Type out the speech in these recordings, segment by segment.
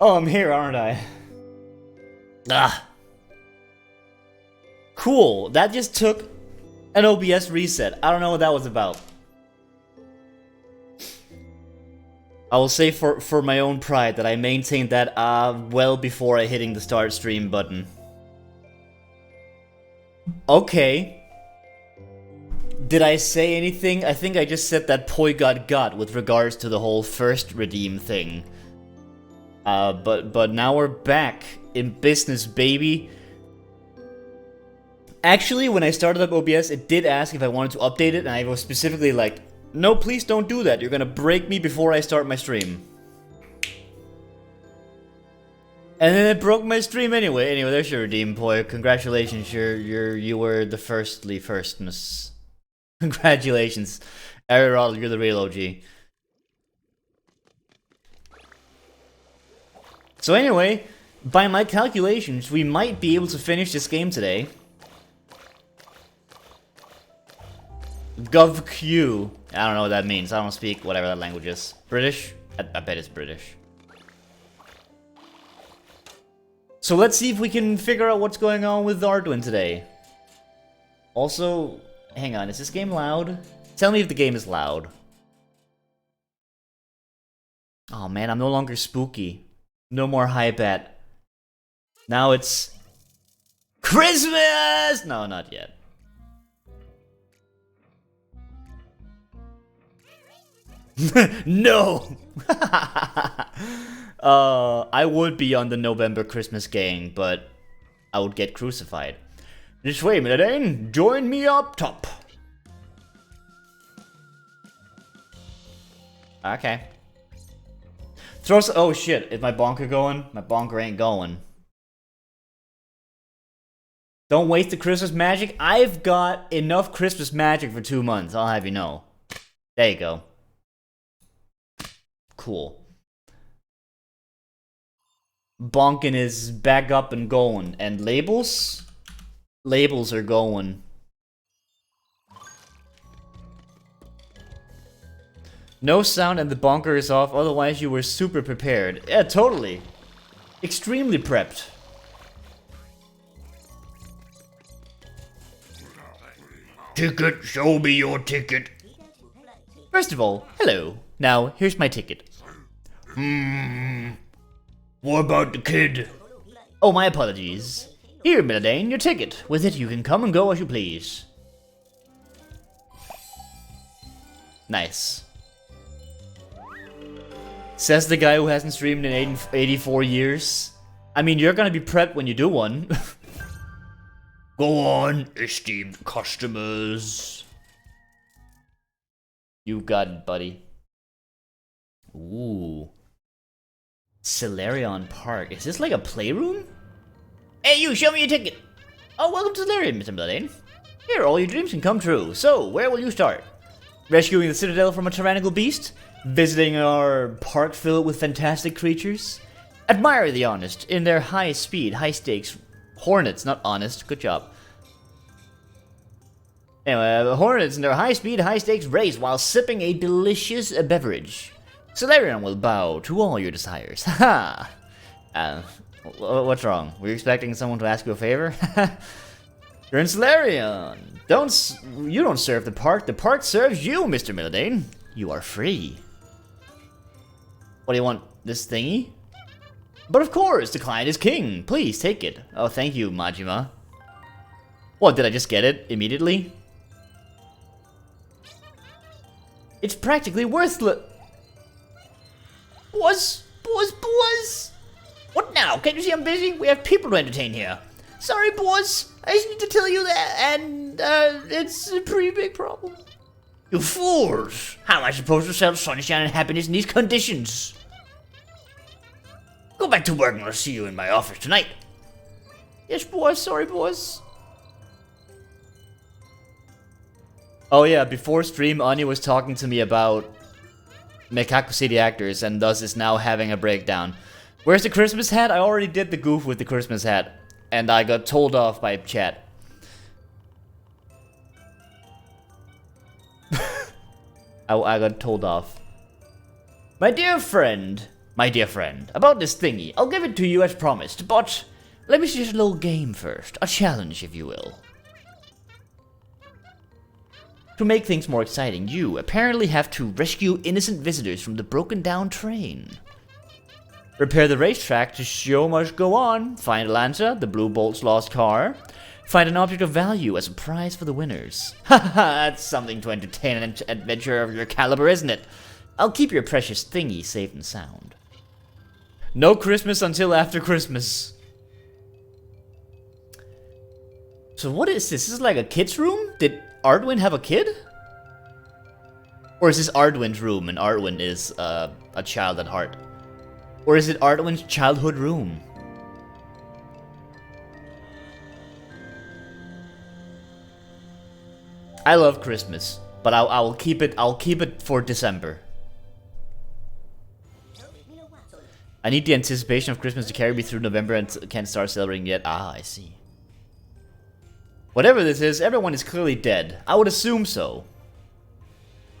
Oh, I'm here, aren't I? Ah. Cool. That just took an OBS reset. I don't know what that was about. I will say for my own pride that I maintained that well before I hitting the start stream button. Okay. Did I say anything? I think I just said that Poi got with regards to the whole first redeem thing. But now we're back in business, baby. Actually, when I started up OBS, it did ask if I wanted to update it, and I was specifically like, no, please don't do that. You're gonna break me before I start my stream. And then it broke my stream anyway. Anyway, there's your redeem, Poi. Congratulations, you were the firstness. Congratulations. Ariel, you're the real OG. So anyway, by my calculations, we might be able to finish this game today. GovQ. I don't know what that means. I don't speak whatever that language is. British? I bet it's British. So let's see if we can figure out what's going on with Arduin today. Also, hang on, is this game loud? Tell me if the game is loud. Oh man, I'm no longer spooky. No more hype at. Now it's Christmas! No, not yet. No! I would be on the November Christmas gang, but I would get crucified. This way, Miladain, join me up top. Okay. Throw some— oh shit, is my bonker going? My bonker ain't going. Don't waste the Christmas magic. I've got enough Christmas magic for 2 months, I'll have you know. There you go. Cool. Bonkin is back up and going. And labels? Labels are going. No sound and the bonker is off, otherwise you were super prepared. Yeah, totally. Extremely prepped. Ticket, show me your ticket. First of all, hello. Now, here's my ticket. What about the kid? Oh, my apologies. Here, Miladain, your ticket. With it, you can come and go as you please. Nice. Says the guy who hasn't streamed in 84 years. I mean, you're gonna be prepped when you do one. Go on, esteemed customers. You got it, buddy. Ooh. Solarion Park. Is this like a playroom? Hey, you, show me your ticket. Oh, welcome to Solarion, Mr. Miladain. Here, all your dreams can come true. So, where will you start? Rescuing the Citadel from a tyrannical beast? Visiting our park filled with fantastic creatures? Admire the honest in their high speed, high stakes hornets, not honest. Good job. Anyway, the hornets in their high speed, high stakes race while sipping a delicious beverage. Solarion will bow to all your desires. Haha. What's wrong? Were you expecting someone to ask you a favor? You're in Solarion. You don't serve the park serves you, Mr. Miladain. You are free. What do you want? This thingy? But of course, the client is king. Please take it. Oh, thank you, Majima. What, did I just get it immediately? It's practically worthless. Boss. What now? Can't you see I'm busy? We have people to entertain here. Sorry, boss. I just need to tell you that, and it's a pretty big problem. You fools! How am I supposed to sell sunshine and happiness in these conditions? Go back to work and I'll see you in my office tonight. Yes, boss. Sorry, boss. Oh yeah, before stream, Anya was talking to me about Mekaku City actors, and thus is now having a breakdown. Where's the Christmas hat? I already did the goof with the Christmas hat, and I got told off by chat. I got told off. My dear friend, about this thingy, I'll give it to you as promised, but let me suggest a little game first. A challenge, if you will. To make things more exciting, you apparently have to rescue innocent visitors from the broken down train. Repair the racetrack, the show must go on. Find Atlanta, the Blue Bolt's lost car. Find an object of value as a prize for the winners. Haha, that's something to entertain an adventurer of your caliber, isn't it? I'll keep your precious thingy safe and sound. No Christmas until after Christmas. So what is this? This is like a kid's room? Did Ardwin have a kid? Or is this Ardwin's room and Ardwin is a child at heart? Or is it Ardwin's childhood room? I love Christmas, but I'll keep it for December. I need the anticipation of Christmas to carry me through November and can't start celebrating yet. Ah, I see. Whatever this is, everyone is clearly dead. I would assume so.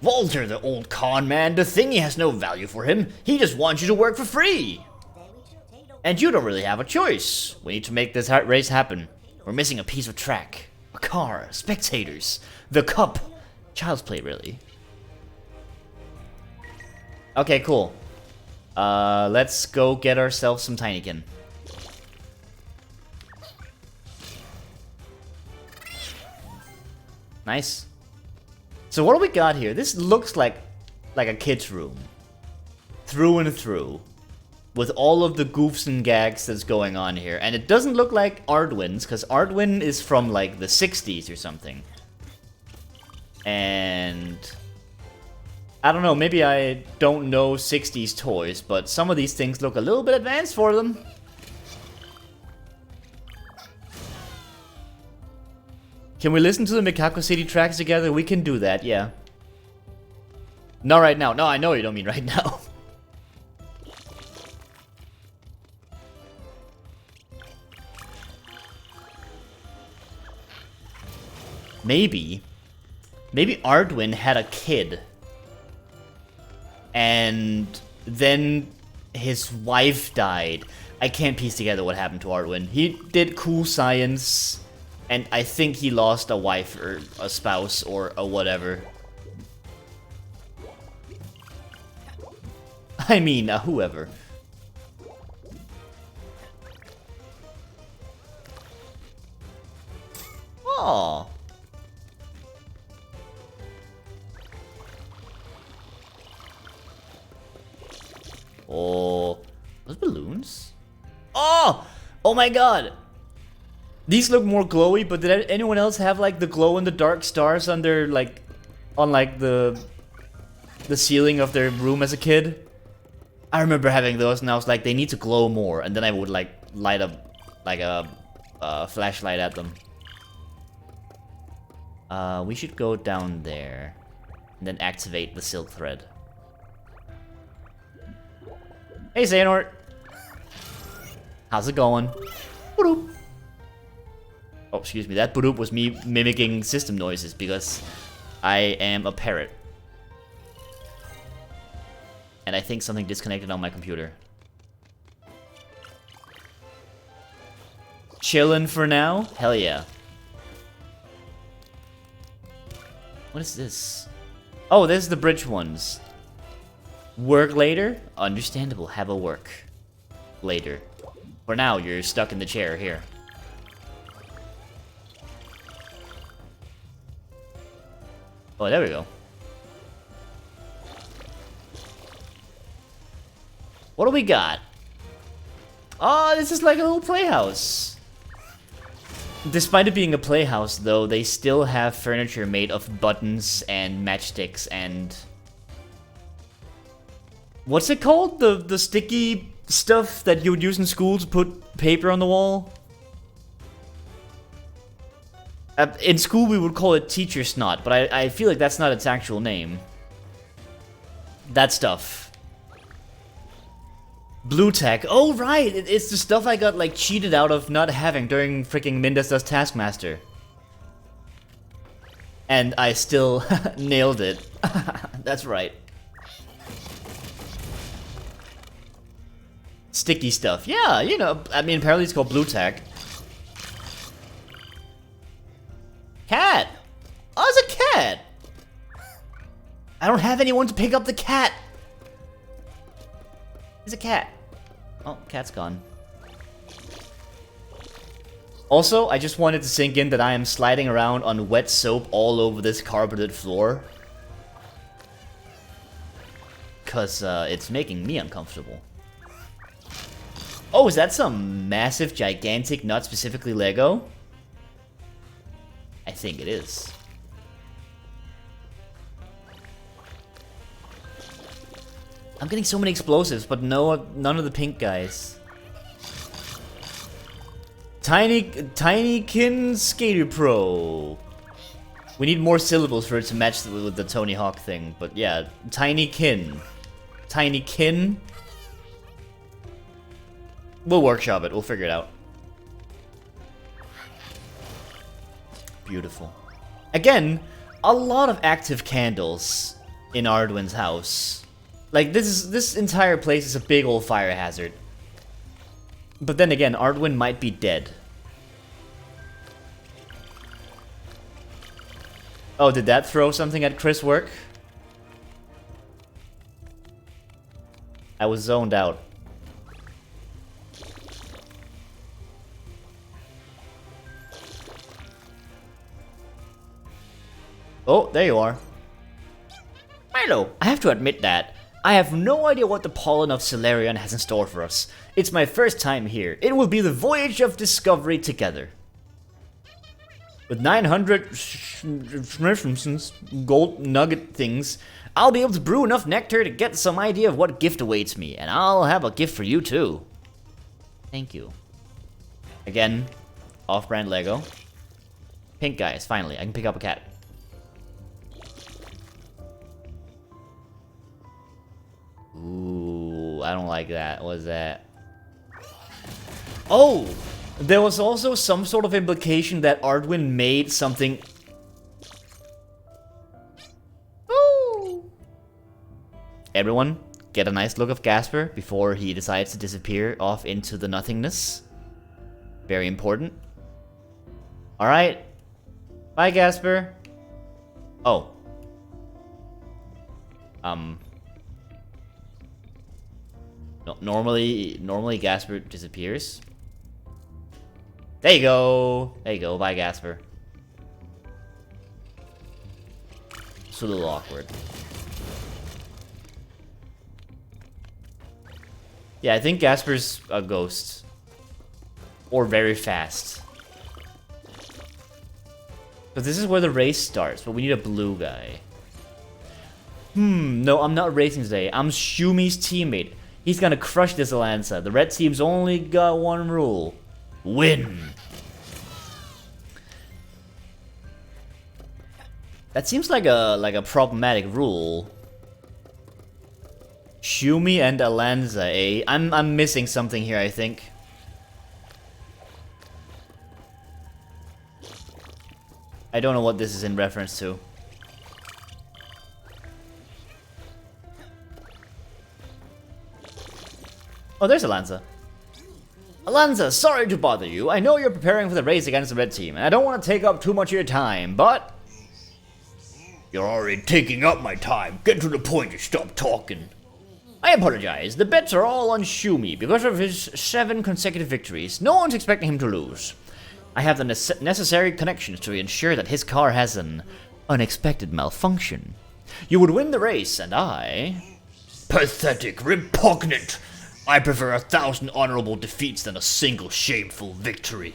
Walter, the old con man, the thingy has no value for him. He just wants you to work for free. And you don't really have a choice. We need to make this race happen. We're missing a piece of track. A car, spectators, the cup. Child's play, really. Okay, cool. Let's go get ourselves some Tinykin. Nice. So what do we got here? This looks like a kid's room. Through and through. With all of the goofs and gags that's going on here. And it doesn't look like Ardwin's, because Ardwin is from like the 60s or something. And I don't know, maybe I don't know 60s toys, but some of these things look a little bit advanced for them. Can we listen to the Mikako City tracks together? We can do that, yeah. Not right now. No, I know you don't mean right now. Maybe Ardwin had a kid. And then his wife died. I can't piece together what happened to Ardwin. He did cool science, and I think he lost a wife or a spouse or a whatever. I mean, whoever. Aww. Oh, those balloons? Oh! Oh my god! These look more glowy, but did anyone else have like the glow-in-the-dark stars on their on the ceiling of their room as a kid? I remember having those, and I was like, they need to glow more, and then I would like light up like a flashlight at them. We should go down there, and then activate the silk thread. Hey, Xehanort! How's it going? Boop. Oh, excuse me, that boop was me mimicking system noises because I am a parrot. And I think something disconnected on my computer. Chillin' for now? Hell yeah. What is this? Oh, this is the bridge ones. Work later? Understandable, have a work later. For now, you're stuck in the chair here. Oh, there we go. What do we got? Oh, this is like a little playhouse. Despite it being a playhouse, though, they still have furniture made of buttons and matchsticks and... What's it called? The sticky stuff that you would use in school to put paper on the wall? In school we would call it teacher snot, but I feel like that's not its actual name. That stuff. Blue tech. Oh right, it's the stuff I got like cheated out of not having during freaking Mindus Taskmaster. And I still nailed it. That's right. Sticky stuff. Yeah, you know, I mean, apparently it's called blue tack. Cat! Oh, it's a cat! I don't have anyone to pick up the cat! It's a cat. Oh, cat's gone. Also, I just wanted to sink in that I am sliding around on wet soap all over this carpeted floor. Cause it's making me uncomfortable. Oh, is that some massive, gigantic, not specifically Lego? I think it is. I'm getting so many explosives, but none of the pink guys. Tinykin Skater Pro. We need more syllables for it to match with the Tony Hawk thing, but yeah, Tinykin. Tinykin. We'll workshop it. We'll figure it out. Beautiful. Again, a lot of active candles in Arduin's house. Like this entire place is a big old fire hazard. But then again, Arduin might be dead. Oh, did that throw something at Chris' work? I was zoned out. Oh, there you are. Milo, I have to admit that I have no idea what the pollen of Solarian has in store for us. It's my first time here. It will be the voyage of discovery together. With 900 gold nugget things, I'll be able to brew enough nectar to get some idea of what gift awaits me, and I'll have a gift for you too. Thank you. Again, off-brand Lego. Pink guys, finally, I can pick up a cat. Ooh, I don't like that. What is that? Oh! There was also some sort of implication that Arduin made something... Ooh! Everyone, get a nice look of Gasper before he decides to disappear off into the nothingness. Very important. Alright. Bye, Gasper. Oh. No, normally Gasper disappears. There you go. There you go. Bye, Gasper. It's a little awkward. Yeah, I think Gasper's a ghost. Or very fast. But this is where the race starts, but we need a blue guy. No, I'm not racing today. I'm Shumi's teammate. He's gonna crush this Alanza. The red team's only got one rule. Win! That seems like a problematic rule. Shumi and Alanza, eh? I'm missing something here, I think. I don't know what this is in reference to. Oh, there's Alanza. Alanza, sorry to bother you. I know you're preparing for the race against the red team, and I don't want to take up too much of your time, but... You're already taking up my time. Get to the point and stop talking. I apologize. The bets are all on Shumi. Because of his 7 consecutive victories, no one's expecting him to lose. I have the necessary connections to ensure that his car has an unexpected malfunction. You would win the race, and I... Pathetic, repugnant. I prefer 1,000 honorable defeats than a single shameful victory.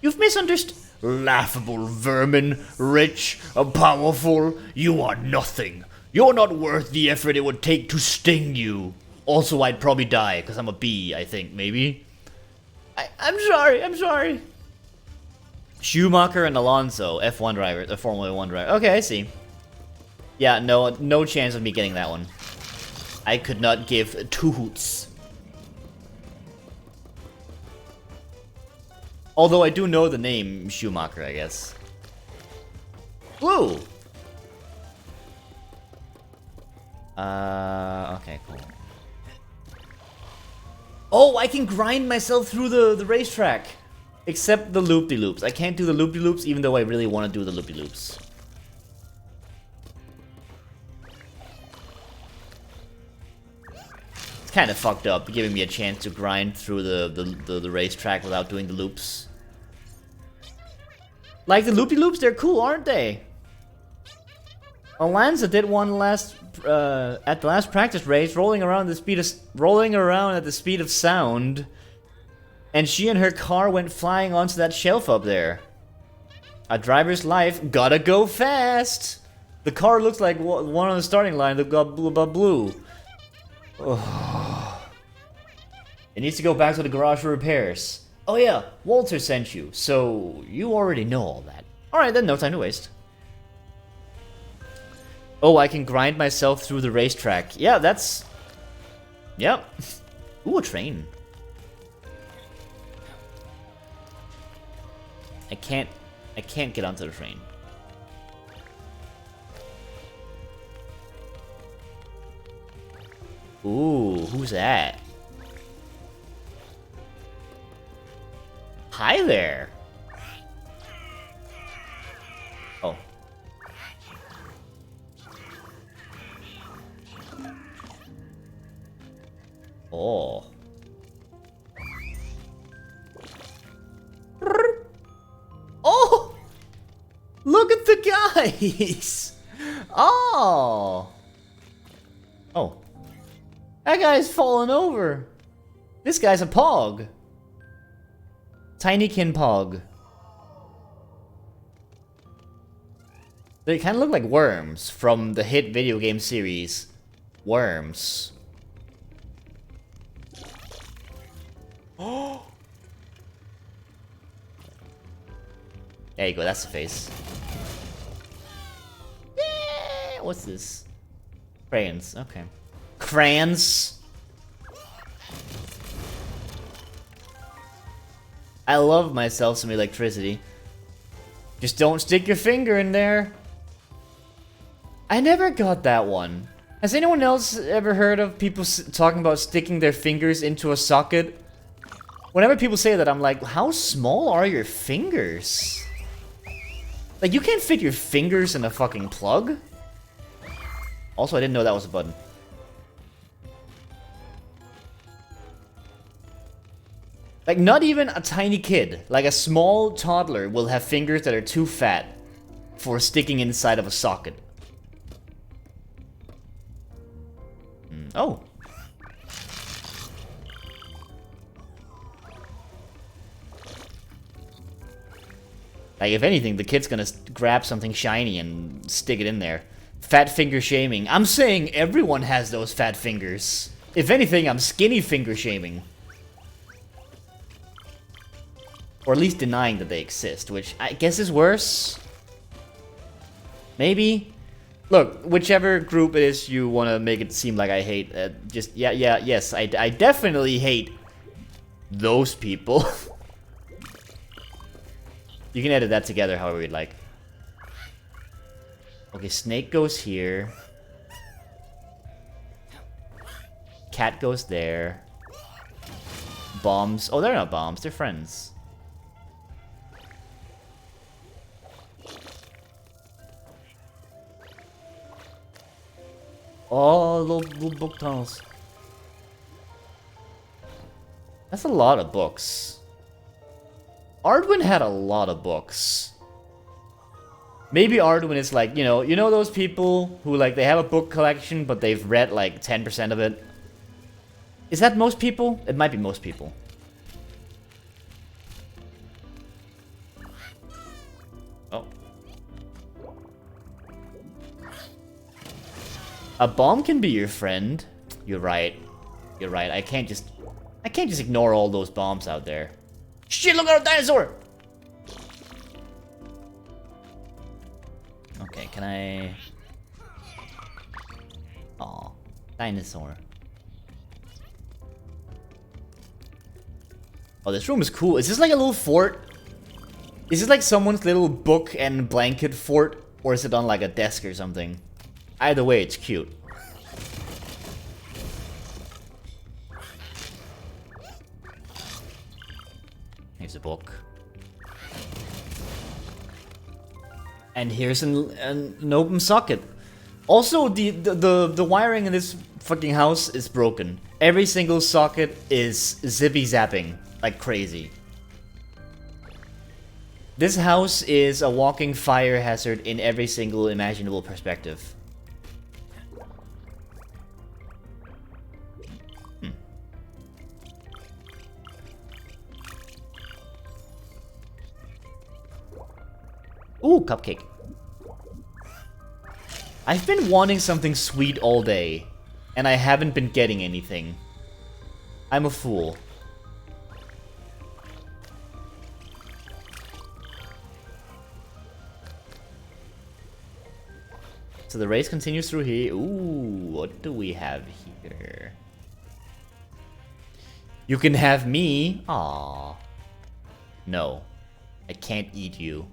You've misunderstood. Laughable vermin, rich, powerful, you are nothing. You're not worth the effort it would take to sting you. Also, I'd probably die, because I'm a bee, I think, maybe. I'm sorry. Schumacher and Alonso, F1 driver, the Formula 1 driver. Okay, I see. Yeah, no chance of me getting that one. I could not give 2 hoots. Although I do know the name Schumacher, I guess. Blue! Okay, cool. Oh, I can grind myself through the racetrack. Except the loop-de-loops. I can't do the loop-de-loops even though I really want to do the loop-de-loops. It's kind of fucked up, giving me a chance to grind through the racetrack without doing the loops. Like the loop-de-loops, they're cool, aren't they? Alanza did one at the last practice race, rolling around at the speed of sound, and she and her car went flying onto that shelf up there. A driver's life, gotta go fast. The car looks like one on the starting line that got blue. Oh. It needs to go back to the garage for repairs. Oh yeah, Walter sent you, so you already know all that. Alright then, no time to waste. Oh, I can grind myself through the racetrack. Yeah, that's... Yep. Ooh, a train. I can't get onto the train. Ooh, who's that? Hi there. Oh. Oh. Oh! Look at the guys! Oh! Oh. That guy's falling over. This guy's a pog. Tinykin pog. They kind of look like worms from the hit video game series. Worms. Oh! There you go, that's the face. Yeah, what's this? Crayons, okay. Crayons? I love myself some electricity. Just don't stick your finger in there. I never got that one. Has anyone else ever heard of people talking about sticking their fingers into a socket? Whenever people say that, I'm like, how small are your fingers? Like, you can't fit your fingers in a fucking plug? Also, I didn't know that was a button. Like, not even a tiny kid, like a small toddler, will have fingers that are too fat for sticking inside of a socket. Oh. Like, if anything, the kid's gonna grab something shiny and stick it in there. Fat finger shaming. I'm saying everyone has those fat fingers. If anything, I'm skinny finger shaming. Or at least denying that they exist, which I guess is worse. Maybe. Look, whichever group it is you want to make it seem like I hate, yes, I definitely hate those people. You can edit that together however you'd like. Okay, snake goes here. Cat goes there. Bombs. Oh, they're not bombs, they're friends. Oh, little book tunnels. That's a lot of books. Arduin had a lot of books. Maybe Arduin is like, you know those people who like they have a book collection but they've read like 10% of it? Is that most people? It might be most people. Oh. A bomb can be your friend. You're right. You're right. I can't just ignore all those bombs out there. Shit, look at a dinosaur! Okay, can I... Aw, dinosaur. Oh, this room is cool. Is this like a little fort? Is this like someone's little book and blanket fort? Or is it on like a desk or something? Either way, it's cute. Here's a book. And here's an open socket. Also, the wiring in this fucking house is broken. Every single socket is zippy zapping like crazy. This house is a walking fire hazard in every single imaginable perspective. Ooh, cupcake. I've been wanting something sweet all day, and I haven't been getting anything. I'm a fool. So the race continues through here. Ooh, what do we have here? You can have me. Aww. No. I can't eat you.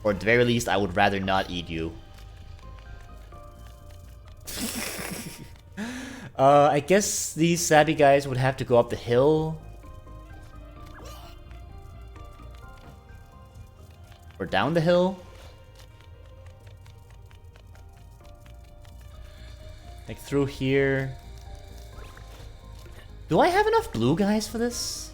Or at the very least, I would rather not eat you. I guess these savvy guys would have to go up the hill. Or down the hill. Like through here. Do I have enough blue guys for this?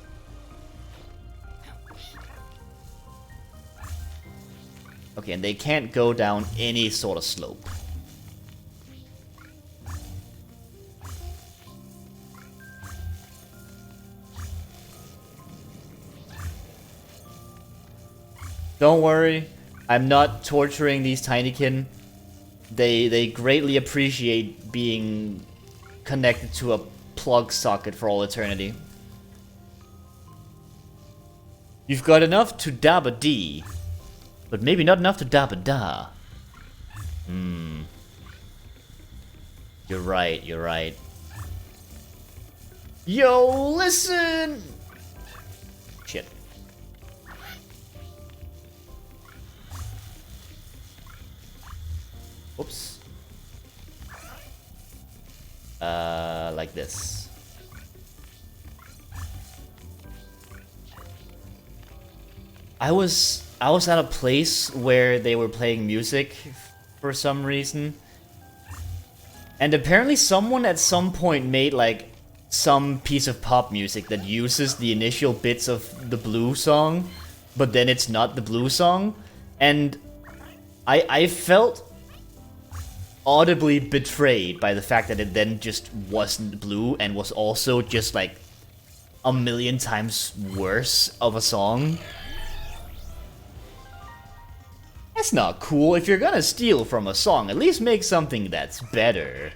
Okay, and they can't go down any sort of slope. Don't worry, I'm not torturing these Tinykin. They greatly appreciate being connected to a plug socket for all eternity. You've got enough to dab a D, but maybe not enough to dab a da. You're right, you're right. Yo, listen! Shit. Oops. Like this. I was at a place where they were playing music for some reason. And apparently someone at some point made like some piece of pop music that uses the initial bits of the Blue song, but then it's not the Blue song. And I felt audibly betrayed by the fact that it then just wasn't Blue and was also just like a million times worse of a song. That's not cool. If you're gonna steal from a song, at least make something that's better.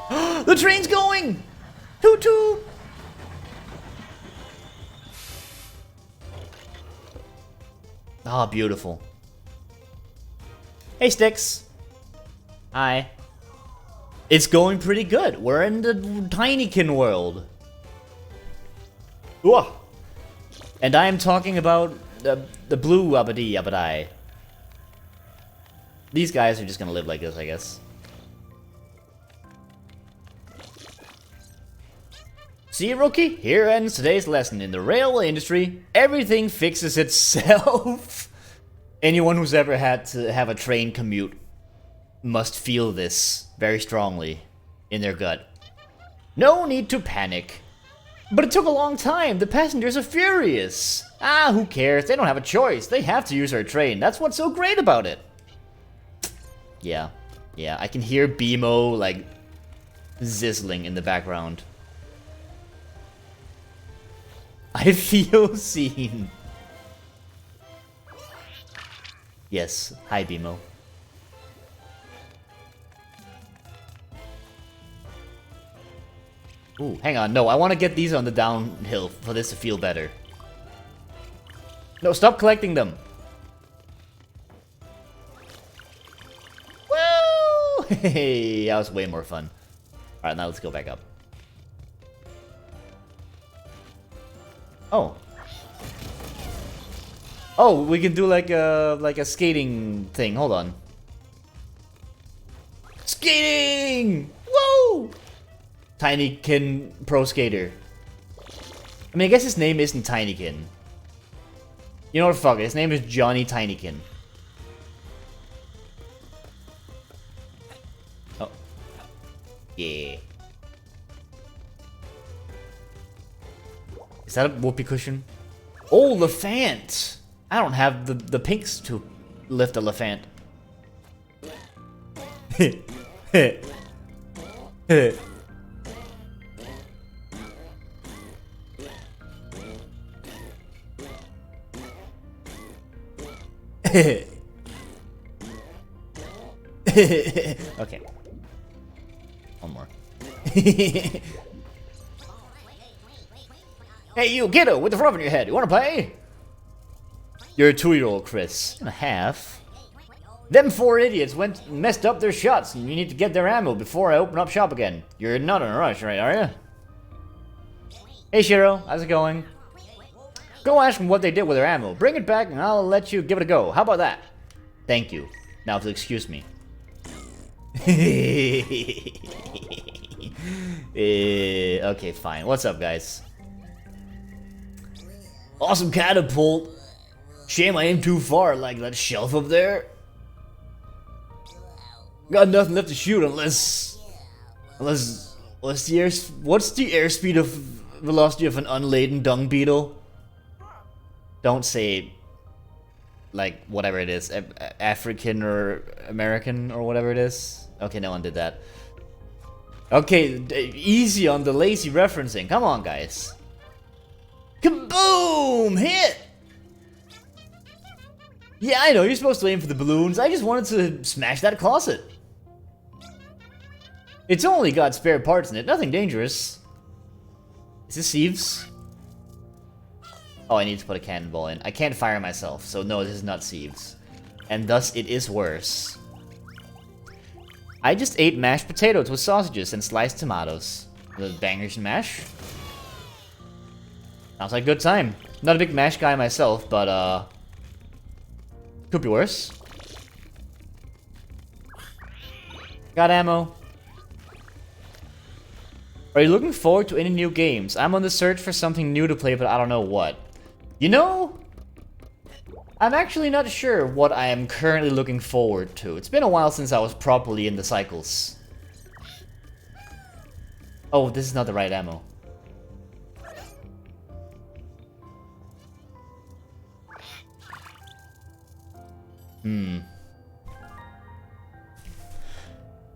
The train's going! Toot toot! Ah, beautiful. Hey, Sticks. Hi. It's going pretty good. We're in the Tinykin world. Whoa. And I am talking about the blue abadi abadai. These guys are just gonna live like this, I guess. See, rookie? Here ends today's lesson. In the railway industry, everything fixes itself. Anyone who's ever had to have a train commute must feel this very strongly in their gut. No need to panic. But it took a long time. The passengers are furious. Ah, who cares? They don't have a choice. They have to use our train. That's what's so great about it. Yeah. Yeah, I can hear BMO, like, sizzling in the background. I feel seen. Yes. Hi, BMO. Ooh, hang on. No, I want to get these on the downhill for this to feel better. No, stop collecting them. Woo! Hey, that was way more fun. Alright, now let's go back up. Oh. Oh, we can do like a skating thing. Hold on. Skating! Woo! Tinykin Pro Skater. I mean, I guess his name isn't Tinykin. You know what? Fuck it. His name is Johnny Tinykin. Oh. Yeah. Is that a whoopee cushion? Oh, Lefant! I don't have the pinks to lift a Lefant. Okay. One more. Hey, you kiddo with the frog in your head. You wanna play? You're a 2-year-old, Chris. And a half. Them 4 idiots went and messed up their shots, and you need to get their ammo before I open up shop again. You're not in a rush, right, are you? Hey, Shiro. How's it going? Go ask them what they did with their ammo. Bring it back, and I'll let you give it a go. How about that? Thank you. Now, if you'll excuse me. Okay, fine. What's up, guys? Awesome catapult. Shame I aimed too far, like that shelf up there. Got nothing left to shoot unless what's the airspeed of velocity of an unladen dung beetle? Don't say like whatever it is, African or American or whatever it is. Okay, no one did that. Okay, easy on the lazy referencing. Come on, guys. Kaboom! Hit! Yeah, I know, you're supposed to aim for the balloons. I just wanted to smash that closet. It's only got spare parts in it, nothing dangerous. Is this Sieves? Oh, I need to put a cannonball in. I can't fire myself, so no, this is not Sieves. And thus, it is worse. I just ate mashed potatoes with sausages and sliced tomatoes. The bangers and mash. Sounds like a good time. Not a big mash guy myself, but could be worse. Got ammo. Are you looking forward to any new games? I'm on the search for something new to play, but I don't know what. You know, I'm actually not sure what I am currently looking forward to. It's been a while since I was properly in the cycles. Oh, this is not the right ammo.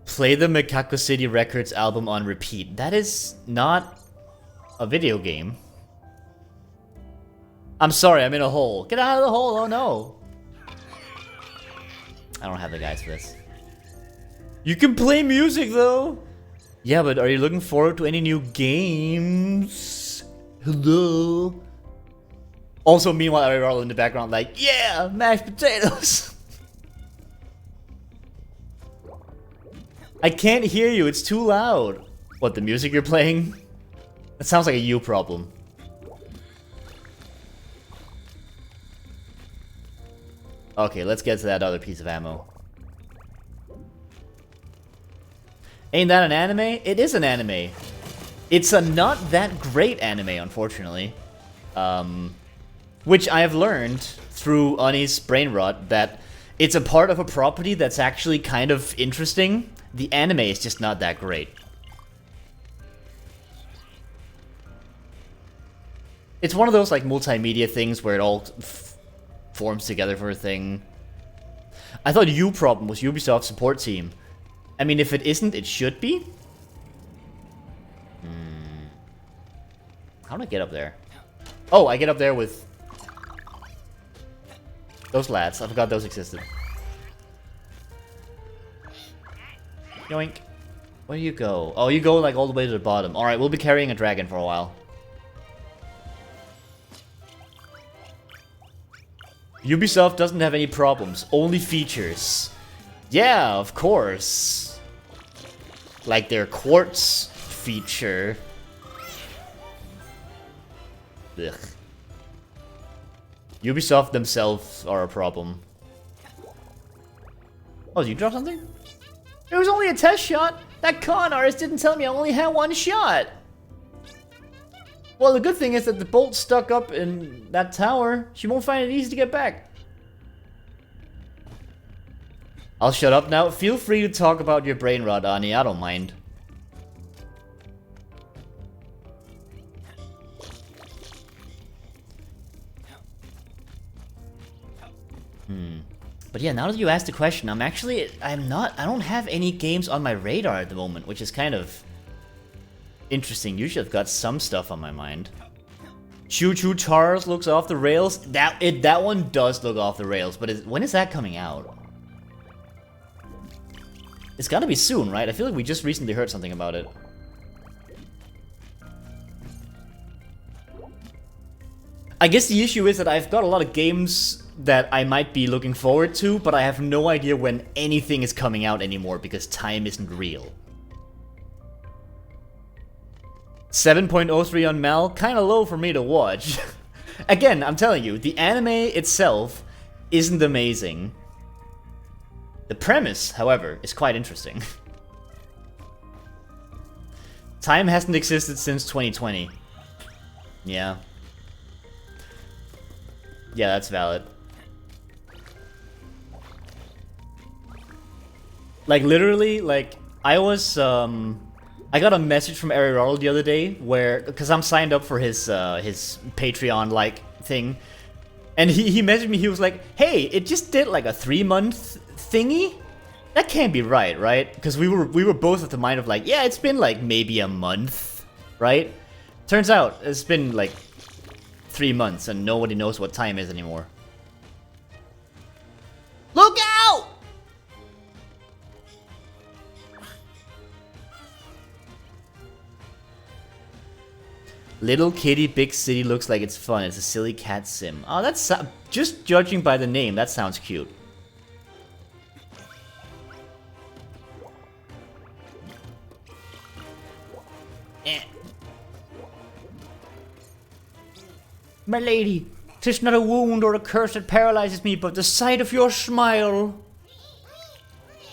Play the Macaco City Records album on repeat. That is not a video game. I'm sorry, I'm in a hole. Get out of the hole, oh no. I don't have the guys for this. You can play music though. Yeah, but are you looking forward to any new games? Hello? Also, meanwhile, I roll in the background like, yeah, mashed potatoes. I can't hear you, it's too loud. What, the music you're playing? That sounds like a you problem. Okay, let's get to that other piece of ammo. Ain't that an anime? It is an anime. It's a not that great anime, unfortunately. Which I have learned through Ani's brain rot that it's a part of a property that's actually kind of interesting. The anime is just not that great. It's one of those like multimedia things where it all forms together for a thing. I thought U-Problem was Ubisoft's support team. I mean, if it isn't, it should be. How do I get up there? Oh, I get up there with those lads. I forgot those existed. Yoink. Where do you go? Oh, you go like all the way to the bottom. Alright, we'll be carrying a dragon for a while. Ubisoft doesn't have any problems, only features. Yeah, of course. Like their quartz feature. Ugh. Ubisoft themselves are a problem. Oh, did you drop something? It was only a test shot. That con artist didn't tell me I only had one shot. Well, the good thing is that the bolt's stuck up in that tower. She won't find it easy to get back. I'll shut up now. Feel free to talk about your brain rot, Ani. I don't mind. But yeah, now that you asked the question, I don't have any games on my radar at the moment, which is kind of interesting. Usually I've got some stuff on my mind. Choo Choo Charles looks off the rails. That one does look off the rails, but when is that coming out? It's gotta be soon, right? I feel like we just recently heard something about it. I guess the issue is that I've got a lot of games that I might be looking forward to, but I have no idea when anything is coming out anymore because time isn't real. 7.03 on Mal, kinda low for me to watch. Again, I'm telling you, the anime itself isn't amazing. The premise, however, is quite interesting. Time hasn't existed since 2020. Yeah. Yeah, that's valid. Like, literally, like, I got a message from Ariel the other day where, because I'm signed up for his Patreon-like thing, and he messaged me, he was like, hey, it just did like a 3-month thingy? That can't be right? Because we were both of the mind of like, yeah, it's been like maybe a month, right? Turns out, it's been like 3 months and nobody knows what time is anymore. Look out! Little Kitty Big City looks like it's fun. It's a silly cat sim. Oh, that's just judging by the name, that sounds cute. Eh. My lady, 'tis not a wound or a curse that paralyzes me, but the sight of your smile.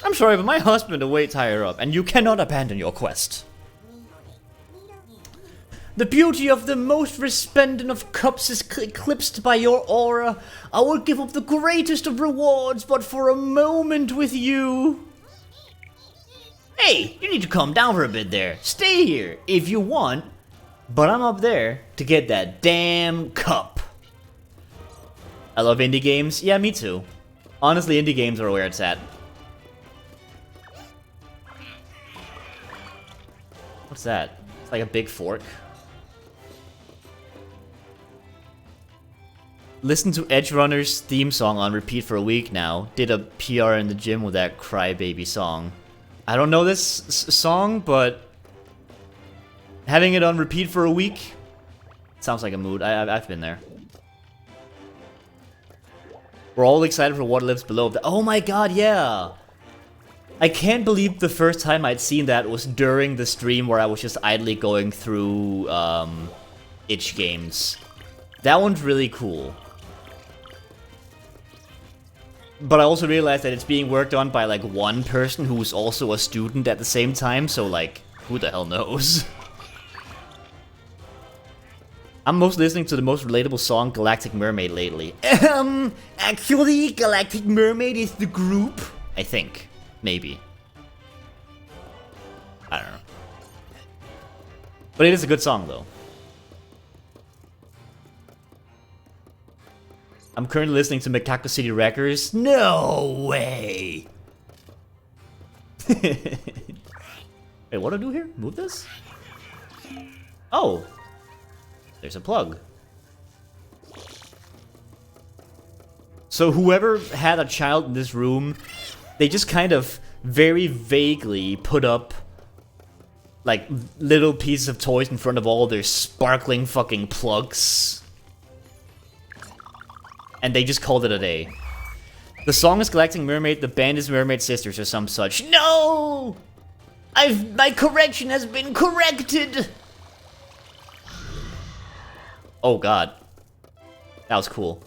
I'm sorry, but my husband awaits higher up, and you cannot abandon your quest. The beauty of the most resplendent of cups is eclipsed by your aura. I will give up the greatest of rewards, but for a moment with you. Hey, you need to calm down for a bit there. Stay here, if you want. But I'm up there to get that damn cup. I love indie games. Yeah, me too. Honestly, indie games are where it's at. What's that? It's like a big fork. Listen to Edge Runner's theme song on repeat for a week now. Did a PR in the gym with that Crybaby song. I don't know this song, but having it on repeat for a week sounds like a mood. I've been there. We're all excited for What Lives Below. Oh my god, yeah! I can't believe the first time I'd seen that was during the stream where I was just idly going through itch games. That one's really cool. But I also realized that it's being worked on by like one person who's also a student at the same time, so like, who the hell knows? I'm most listening to the most relatable song, Galactic Mermaid, lately. Actually, Galactic Mermaid is the group? I think. Maybe. I don't know. But it is a good song, though. I'm currently listening to Macaco City Wreckers. No way! Wait, what do I do here? Move this? Oh! There's a plug. So whoever had a child in this room, they just kind of very vaguely put up like little pieces of toys in front of all their sparkling fucking plugs. And they just called it a day. The song is Galactic Mermaid, the band is Mermaid Sisters or some such. No! My correction has been corrected! Oh god. That was cool.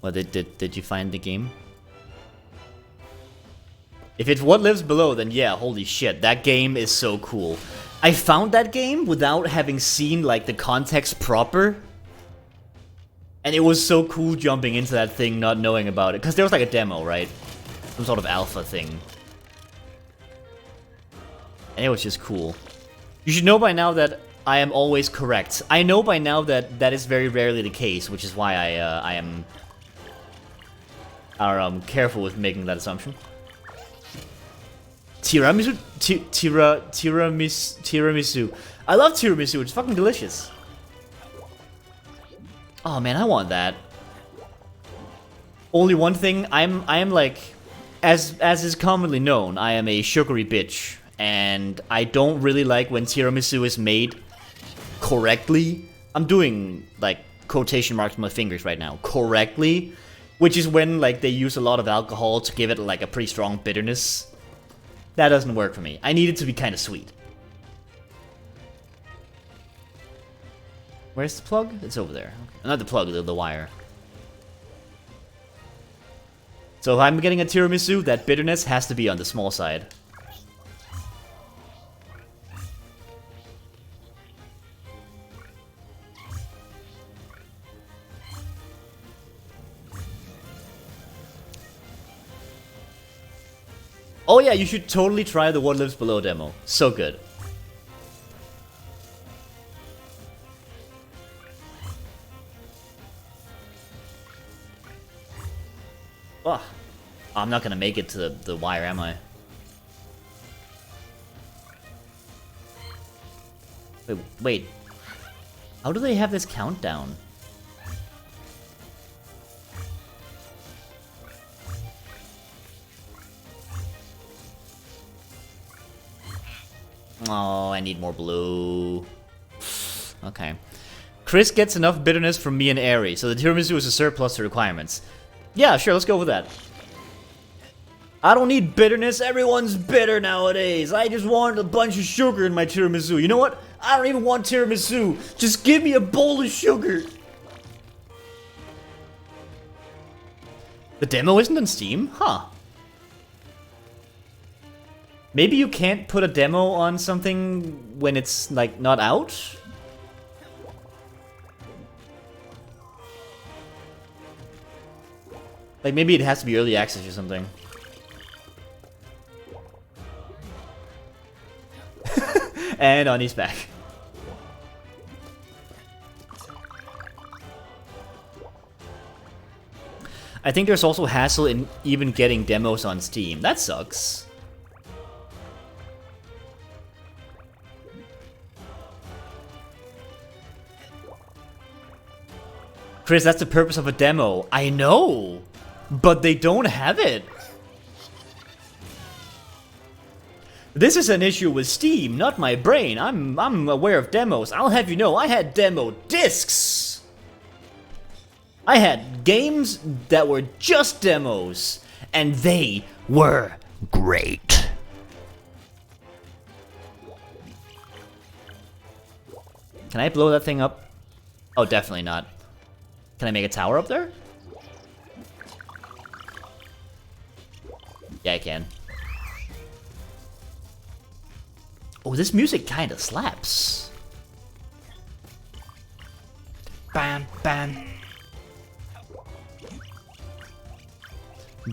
Well, did you find the game? If it's What Lives Below, then yeah, holy shit, that game is so cool. I found that game without having seen, like, the context proper. And it was so cool jumping into that thing, not knowing about it. Because there was, like, a demo, right? Some sort of alpha thing. And it was just cool. You should know by now that I am always correct. I know by now that that is very rarely the case, which is why I am... careful with making that assumption. Tiramisu? Tiramisu. I love tiramisu, it's fucking delicious. Oh man, I want that. Only one thing, I am like, as is commonly known, I am a sugary bitch. And I don't really like when tiramisu is made correctly. I'm doing, like, quotation marks with my fingers right now. Correctly. Which is when, like, they use a lot of alcohol to give it, like, a pretty strong bitterness. That doesn't work for me. I need it to be kind of sweet. Where's the plug? It's over there. Not the plug, the wire. So if I'm getting a tiramisu, that bitterness has to be on the small side. Oh yeah, you should totally try the What Lives Below demo. So good. Ugh. I'm not gonna make it to the wire, am I? Wait. How do they have this countdown? Oh, I need more blue. Okay. Chris gets enough bitterness from me and Airy, so the tiramisu is a surplus to requirements. Yeah, sure, let's go with that. I don't need bitterness, everyone's bitter nowadays. I just want a bunch of sugar in my tiramisu. You know what? I don't even want tiramisu. Just give me a bowl of sugar. The demo isn't on Steam? Huh. Maybe you can't put a demo on something when it's, like, not out? Like, maybe it has to be early access or something. And on his back. I think there's also hassle in even getting demos on Steam. That sucks. Chris, that's the purpose of a demo. I know, but they don't have it. This is an issue with Steam, not my brain. I'm aware of demos. I'll have you know, I had demo discs. I had games that were just demos, and they were great. Can I blow that thing up? Oh, definitely not. Can I make a tower up there? Yeah, I can. Oh, this music kinda slaps. Bam, bam.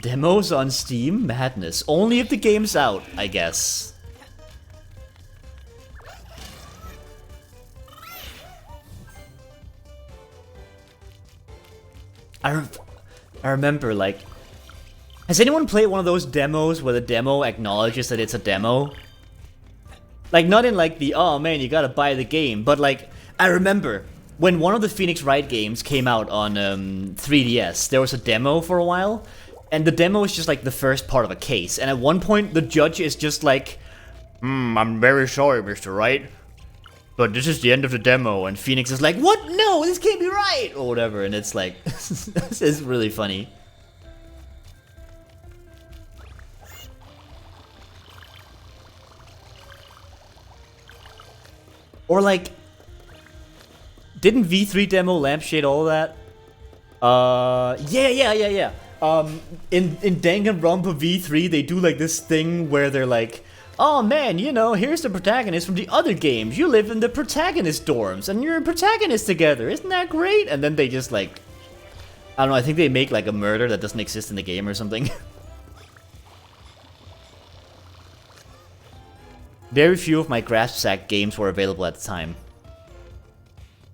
Demos on Steam? Madness. Only if the game's out, I guess. I remember, like... Has anyone played one of those demos where the demo acknowledges that it's a demo? Like, not in like the, oh man, you gotta buy the game, but like, I remember when one of the Phoenix Wright games came out on 3DS, there was a demo for a while, and the demo is just like the first part of a case, and at one point the judge is just like, I'm very sorry, Mr. Wright, but this is the end of the demo, and Phoenix is like, what? No, this can't be right, or whatever, and it's like, this is really funny. Or like, didn't V3 demo lampshade all of that? Yeah. In Danganronpa V3, they do like this thing where they're like, oh man, you know, here's the protagonist from the other games. You live in the protagonist dorms, and you're a protagonist together. Isn't that great? And then they just like, I don't know, I think they make like a murder that doesn't exist in the game or something. Very few of my grasp sack games were available at the time.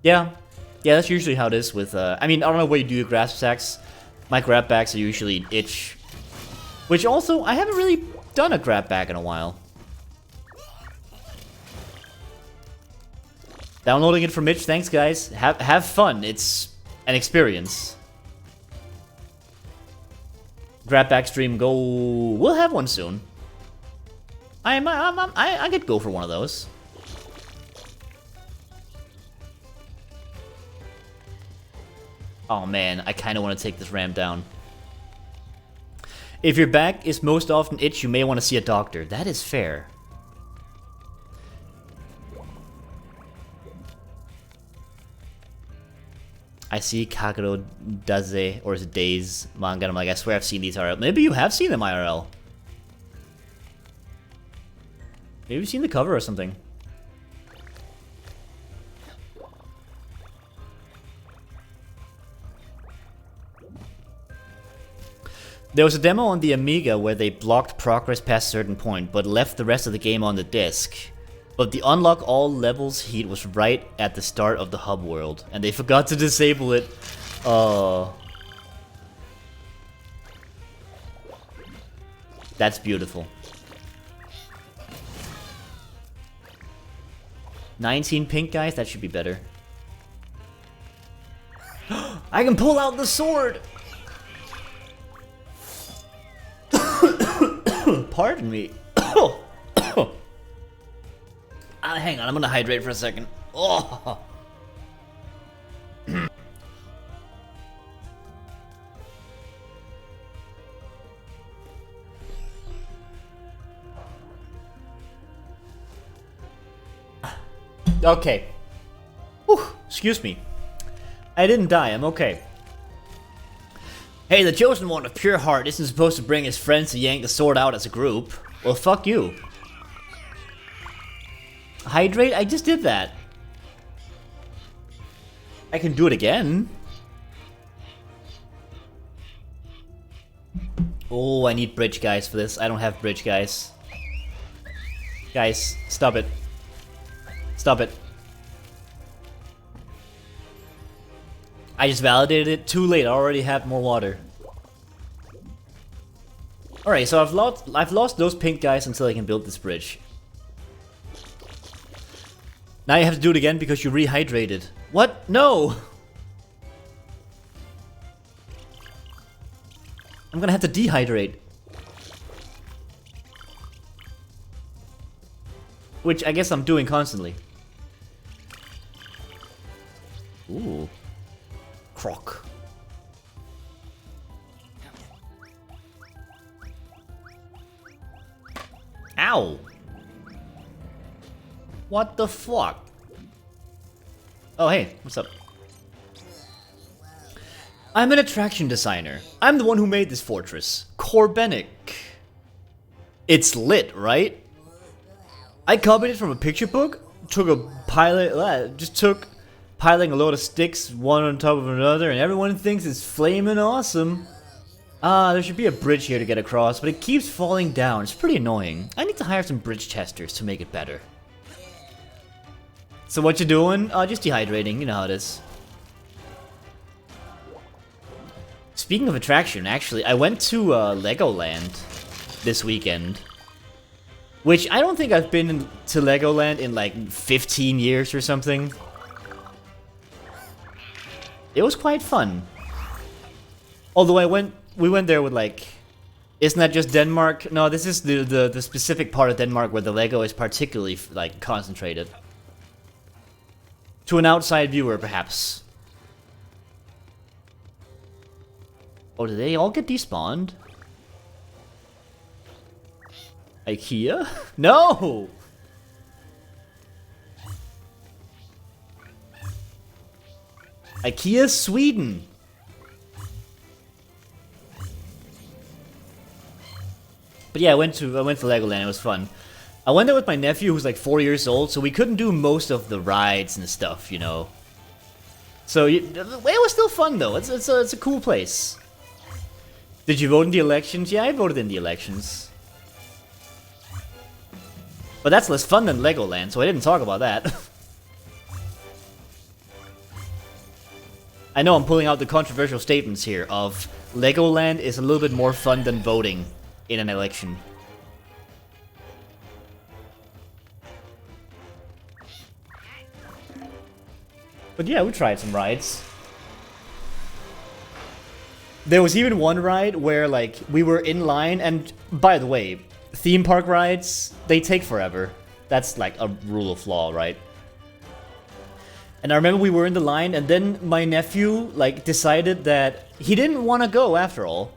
Yeah, that's usually how it is with, I mean, I don't know what you do with grasp sacks. My grab backs are usually itch. Which also, I haven't really done a grab back in a while. Downloading it from Itch, thanks guys. Have fun, it's an experience. Grab back stream, go. We'll have one soon. I could go for one of those. Oh man, I kind of want to take this ramp down. If your back is most often itch, you may want to see a doctor. That is fair. I see Kagero Daze, or is it Days manga, and I'm like, I swear I've seen these IRL. Maybe you have seen them IRL. Maybe you've seen the cover or something. There was a demo on the Amiga where they blocked progress past a certain point, but left the rest of the game on the disc. But the unlock all levels heat was right at the start of the hub world, and they forgot to disable it. That's beautiful. 19 pink guys, that should be better. I can pull out the sword! Pardon me. Hang on, I'm gonna hydrate for a second. Oh. Okay. Whew, excuse me. I didn't die, I'm okay. Hey, the chosen one of pure heart isn't supposed to bring his friends to yank the sword out as a group. Well, fuck you. Hydrate? I just did that. I can do it again. Oh, I need bridge guys for this. I don't have bridge guys. Guys, stop it. Stop it. I just validated it. Too late. I already have more water. Alright, so I've lost those pink guys until I can build this bridge. Now you have to do it again because you rehydrated. What? No! I'm gonna have to dehydrate. Which I guess I'm doing constantly. Ooh. Croc. Ow! What the fuck? Oh hey, what's up? I'm an attraction designer. I'm the one who made this fortress. Corbenic. It's lit, right? I copied it from a picture book, took a piling a load of sticks one on top of another, and everyone thinks it's flaming awesome. There should be a bridge here to get across, but it keeps falling down. It's pretty annoying. I need to hire some bridge testers to make it better. So what you doing? Just dehydrating, you know how it is. Speaking of attraction, actually, I went to Legoland this weekend. Which I don't think I've been to Legoland in like 15 years or something. It was quite fun. Although we went there with like, isn't that just Denmark? No, this is the specific part of Denmark where the Lego is particularly like concentrated. To an outside viewer, perhaps. Oh, did they all get despawned? IKEA? No! IKEA Sweden! But yeah, I went to Legoland. It was fun. I went there with my nephew, who's like 4 years old, so we couldn't do most of the rides and stuff, you know. So it was still fun though. It's a cool place. Did you vote in the elections? Yeah, I voted in the elections. But that's less fun than Legoland, so I didn't talk about that. I know I'm pulling out the controversial statements here of Legoland is a little bit more fun than voting in an election. But yeah, we tried some rides. There was even one ride where, like, we were in line, and by the way, theme park rides, they take forever. That's like a rule of law, right? And I remember we were in the line, and then my nephew, like, decided that he didn't want to go after all.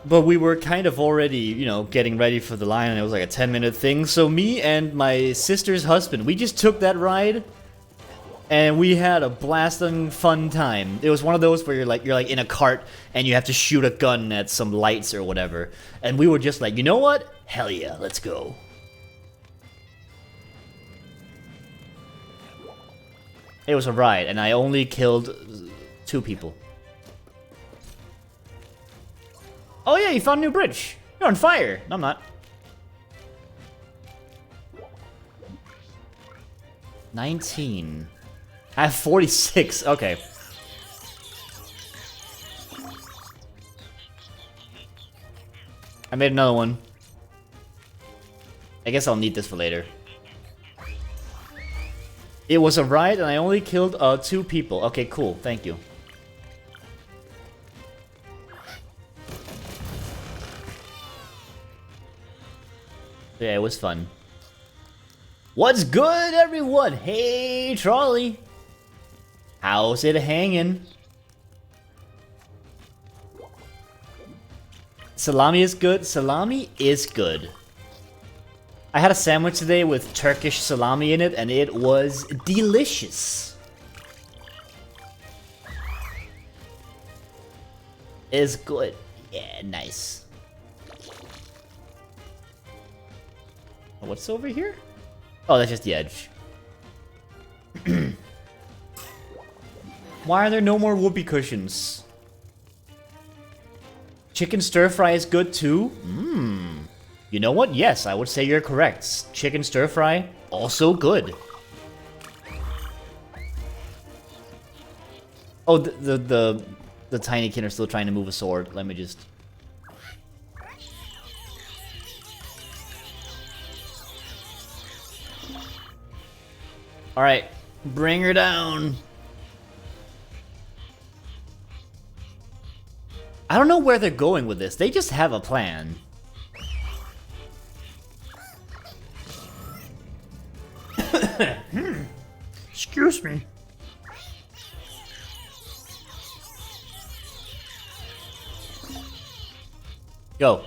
But we were kind of already, you know, getting ready for the line, and it was like a 10-minute thing. So me and my sister's husband, we just took that ride, and we had a blasting fun time. It was one of those where you're like in a cart, and you have to shoot a gun at some lights or whatever. And we were just like, you know what? Hell yeah, let's go. It was a ride, and I only killed 2 people. Oh yeah, you found a new bridge. You're on fire. No, I'm not. 19. I have 46. Okay. I made another one. I guess I'll need this for later. It was a ride, and I only killed 2 people. Okay, cool. Thank you. Yeah, it was fun. What's good, everyone? Hey, Trolley. How's it hanging? Salami is good. Salami is good. I had a sandwich today with Turkish salami in it, and it was delicious. It's good. Yeah, nice. What's over here? Oh, that's just the edge. Why are there no more whoopee cushions? Chicken stir fry is good too? Mmm. You know what? Yes, I would say you're correct. Chicken stir fry, also good. Oh, the Tinykin are still trying to move a sword. Let me just... Alright, bring her down. I don't know where they're going with this. They just have a plan. Excuse me. Go.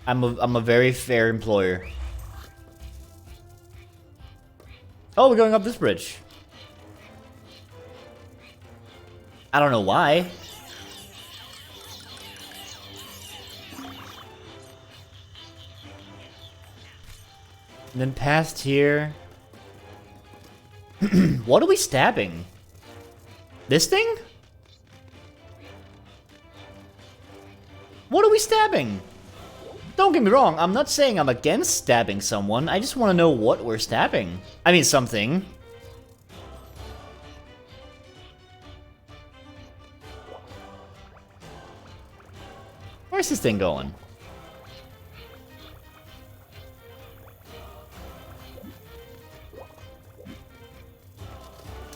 I'm a very fair employer. Oh, we're going up this bridge. I don't know why. And then past here. What are we stabbing? This thing? What are we stabbing? Don't get me wrong, I'm not saying I'm against stabbing someone, I just want to know what we're stabbing. I mean, something. Where's this thing going?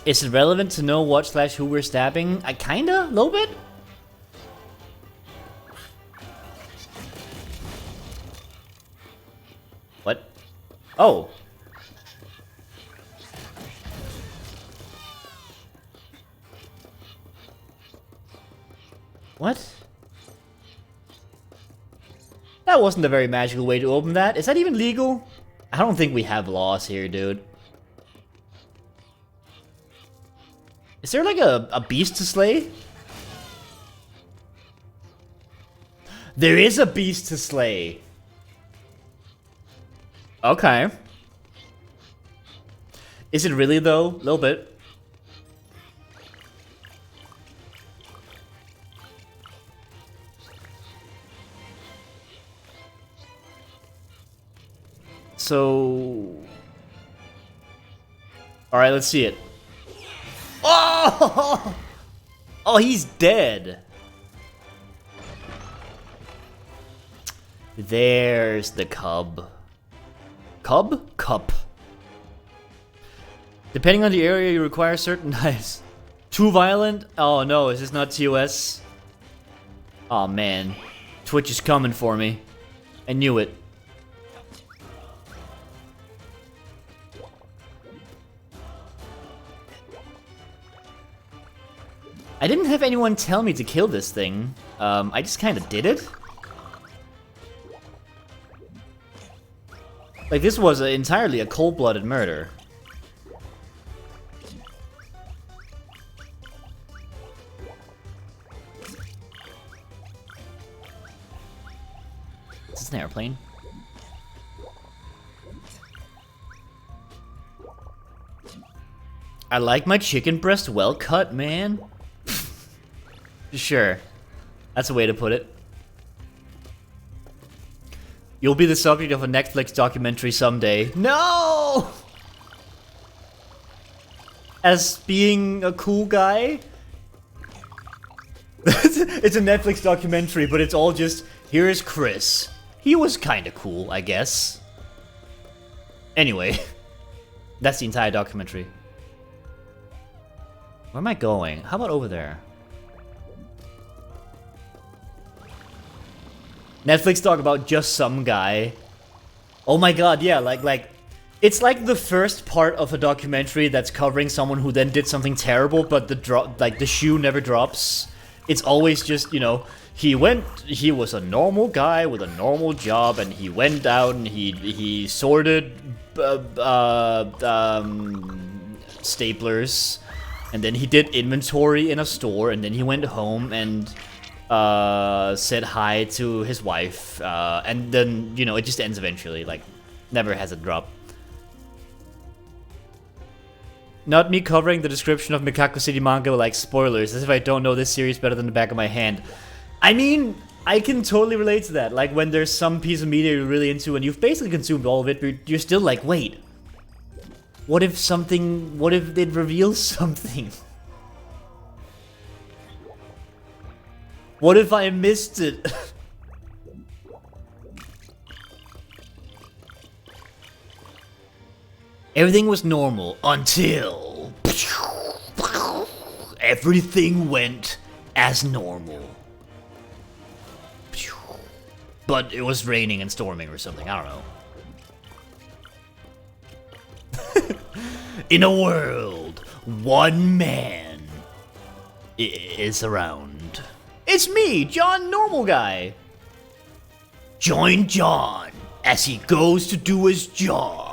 Is it relevant to know what / who we're stabbing? I kinda, a little bit. What? Oh. What? That wasn't a very magical way to open that. Is that even legal? I don't think we have laws here, dude. Is there like a beast to slay? There is a beast to slay. Okay. Is it really though? A little bit. So... Alright, let's see it. Oh! Oh, he's dead. There's the cub. Cub? Cup. Depending on the area, you require certain dice. Too violent? Oh no, is this not TOS? Oh man. Twitch is coming for me. I knew it. I didn't have anyone tell me to kill this thing. I just kind of did it. Like, this was entirely a cold-blooded murder. Is this an airplane? I like my chicken breast well cut, man. Sure. That's a way to put it. You'll be the subject of a Netflix documentary someday. No! As being a cool guy? It's a Netflix documentary, but it's all just, here's Chris. He was kinda cool, I guess. Anyway. That's the entire documentary. Where am I going? How about over there? Netflix talk about just some guy. Oh my god, yeah, like it's like the first part of a documentary that's covering someone who then did something terrible, but the shoe never drops. It's always just, you know, he was a normal guy with a normal job, and he went out and he sorted staplers, and then he did inventory in a store, and then he went home and said hi to his wife, and then, you know, it just ends eventually, like, never has a drop. Not me covering the description of Mikako City manga with, like, spoilers, as if I don't know this series better than the back of my hand. I mean, I can totally relate to that, like, when there's some piece of media you're really into and you've basically consumed all of it, but you're still like, wait, what if it reveals something? What if I missed it? Everything was normal until everything went as normal. But it was raining and storming or something, I don't know. In a world, one man is around. It's me, John Normal Guy. Join John as he goes to do his job.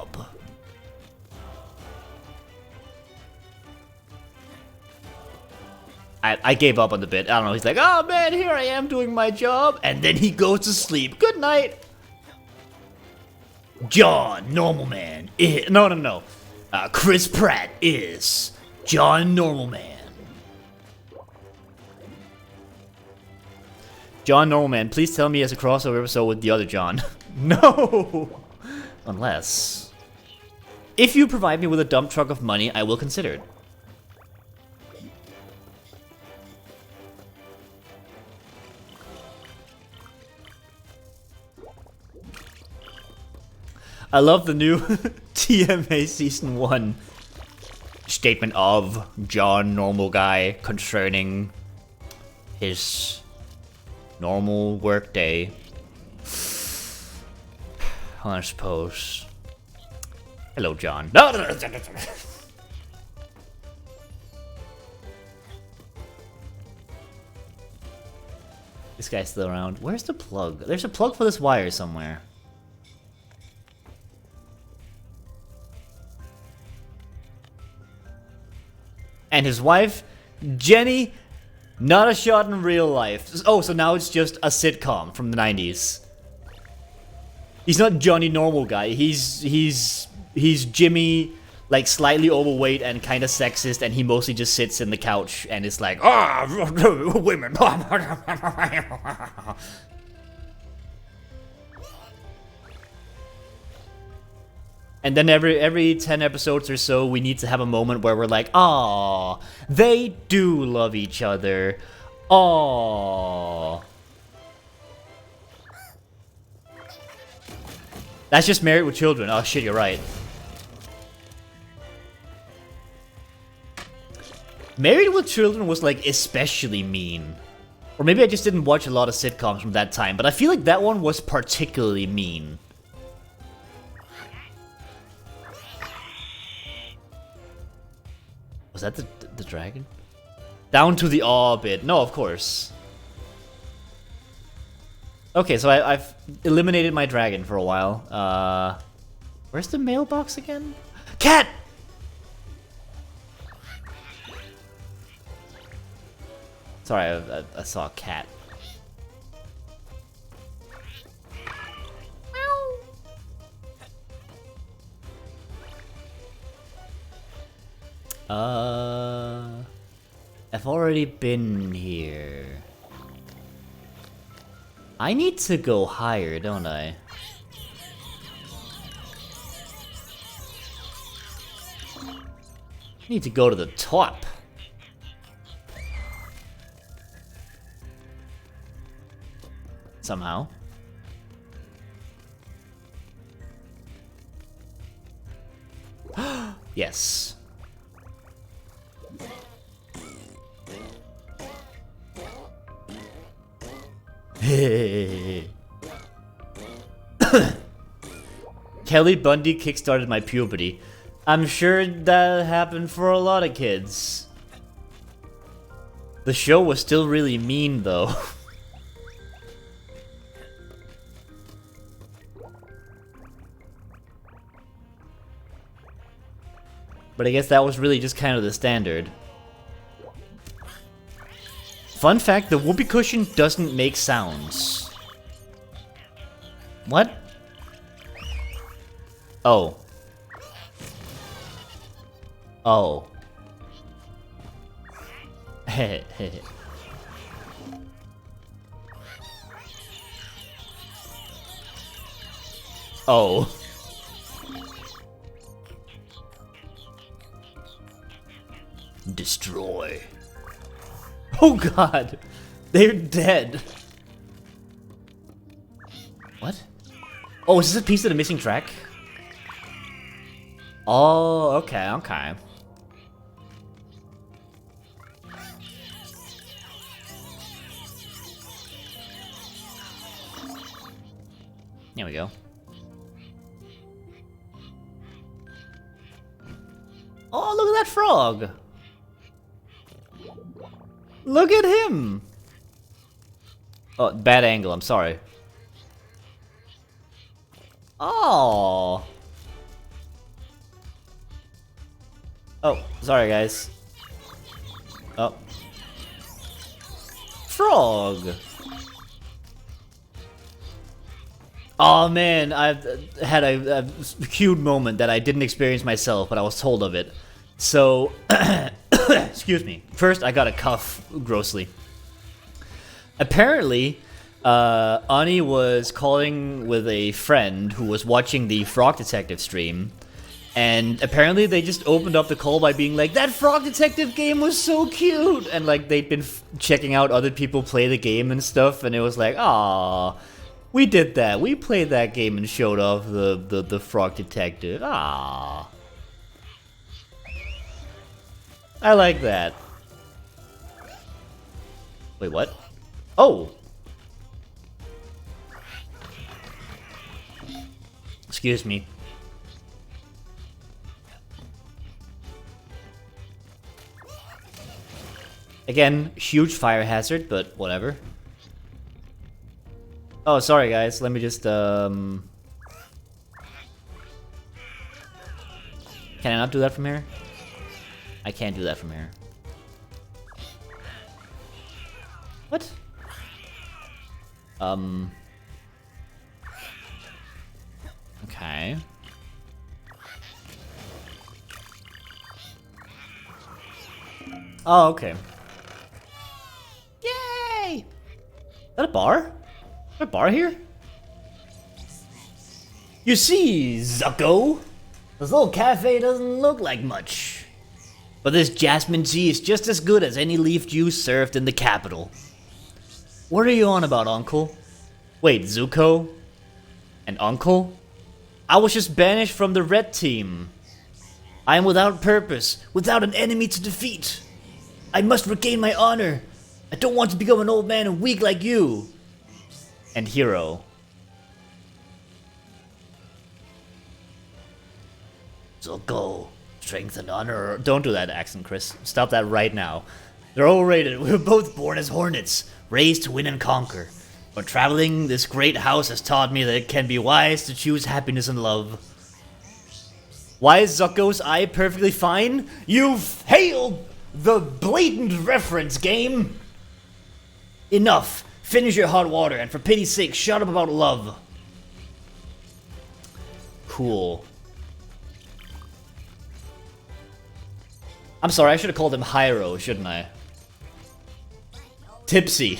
I gave up on the bit. I don't know. He's like, oh man, here I am doing my job. And then he goes to sleep. Good night. John Normal Man. No. Chris Pratt is John Normal Man. John Normal Man, please tell me he has a crossover episode with the other John. No! Unless... If you provide me with a dump truck of money, I will consider it. I love the new TMA Season 1 statement of John Normal Guy concerning his normal work day. I suppose. Hello, John. No. This guy's still around. Where's the plug? There's a plug for this wire somewhere. And his wife, Jenny, not a shot in real life. Oh, so now it's just a sitcom from the 90s. He's not Johnny Normal Guy. He's Jimmy, like slightly overweight and kind of sexist, and he mostly just sits in the couch and is like, women. And then every 10 episodes or so, we need to have a moment where we're like, "Aw, they do love each other. Aw." That's just Married with Children. Oh shit, you're right. Married with Children was like especially mean. Or maybe I just didn't watch a lot of sitcoms from that time, but I feel like that one was particularly mean. Was that the dragon? Down to the awe bit. No, of course. Okay, so I've eliminated my dragon for a while. Where's the mailbox again? Cat! Sorry, I saw a cat. I've already been here. I need to go higher, don't I? I need to go to the top. Somehow. Yes. Kelly Bundy kickstarted my puberty. I'm sure that happened for a lot of kids. The show was still really mean, though. But I guess that was really just kind of the standard. Fun fact, the whoopee cushion doesn't make sounds. What? Oh. Oh. Oh. Destroy. Oh god! They're dead! What? Oh, is this a piece of the missing track? Oh, okay, okay. There we go. Oh, look at that frog! Look at him! Oh, bad angle, I'm sorry. Oh. Oh, sorry guys. Oh. Frog! Oh man, I've had a cute moment that I didn't experience myself, but I was told of it. So, excuse me. First, I got a cough grossly. Apparently, Ani was calling with a friend who was watching the Frog Detective stream, and apparently they just opened up the call by being like, "That Frog Detective game was so cute!" And like they'd been checking out other people play the game and stuff, and it was like, "Aw, we did that. We played that game and showed off the Frog Detective. Aw." I like that. Wait, what? Oh! Excuse me. Again, huge fire hazard, but whatever. Oh, sorry guys, let me just, Can I not do that from here? I can't do that from here. What? Okay. Oh, okay. Yay! Is that a bar? Is there a bar here? You see, Zucko, this little cafe doesn't look like much. But this jasmine tea is just as good as any leaf juice served in the capital. What are you on about, Uncle? Wait, Zuko? And Uncle? I was just banished from the red team. I am without purpose, without an enemy to defeat. I must regain my honor. I don't want to become an old man and weak like you. And Hero. So go. Strength and honor. Don't do that accent, Chris. Stop that right now. They're overrated. We were both born as hornets, raised to win and conquer. But traveling this great house has taught me that it can be wise to choose happiness and love. Why is Zucko's eye perfectly fine? You've failed the blatant reference game. Enough. Finish your hot water and for pity's sake, shut up about love. Cool. I'm sorry, I should have called him Hyro, shouldn't I? Tipsy.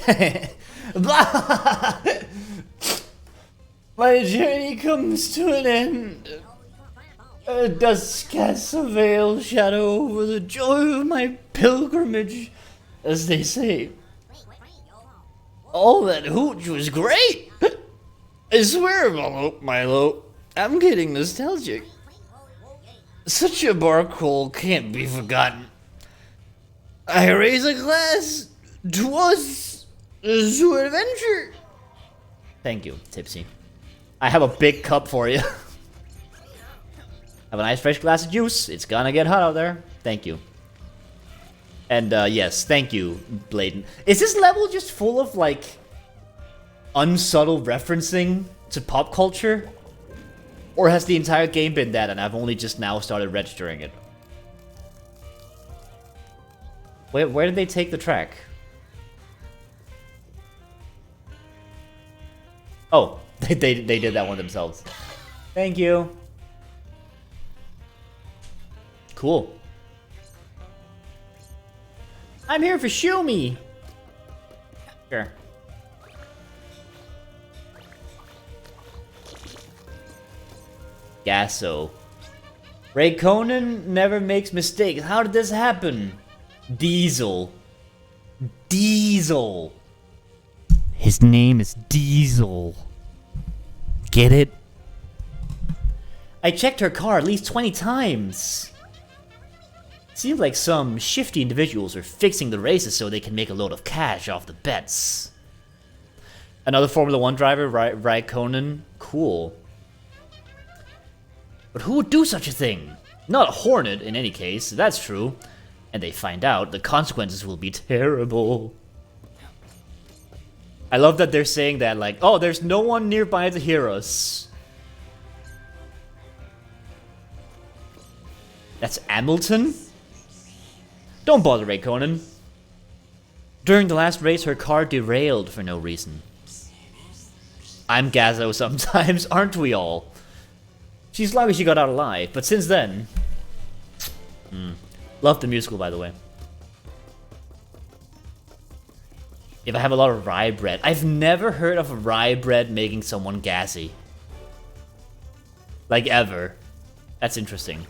My journey comes to an end. Dusk casts a veil shadow over the joy of my pilgrimage, as they say. All that hooch was great! I swear, Milo, I'm getting nostalgic. Such a bar crawl can't be forgotten. I raise a glass to us, to adventure. Thank you, Tipsy. I have a big cup for you. Have a nice fresh glass of juice. It's gonna get hot out there. Thank you. And yes, thank you, Bladen. Is this level just full of like unsubtle referencing to pop culture? Or has the entire game been that and I've only just now started registering it? Where did they take the track? Oh, they did that one themselves. Thank you. Cool. I'm here for Shumi. Sure. Gasso. Ray Conan never makes mistakes. How did this happen? Diesel. Diesel. His name is Diesel. Get it? I checked her car at least 20 times. Seems like some shifty individuals are fixing the races so they can make a load of cash off the bets. Another Formula 1 driver, Ray Conan? Cool. But who would do such a thing? Not a Hornet, in any case, that's true. And they find out, the consequences will be terrible. I love that they're saying that, like, oh, there's no one nearby to hear us. That's Hamilton? Don't bother, Ray Conan. During the last race, her car derailed for no reason. I'm Gazzo sometimes, aren't we all? She's lucky she got out alive, but since then... Love the musical, by the way. If I have a lot of rye bread. I've never heard of a rye bread making someone gassy. Like, ever. That's interesting.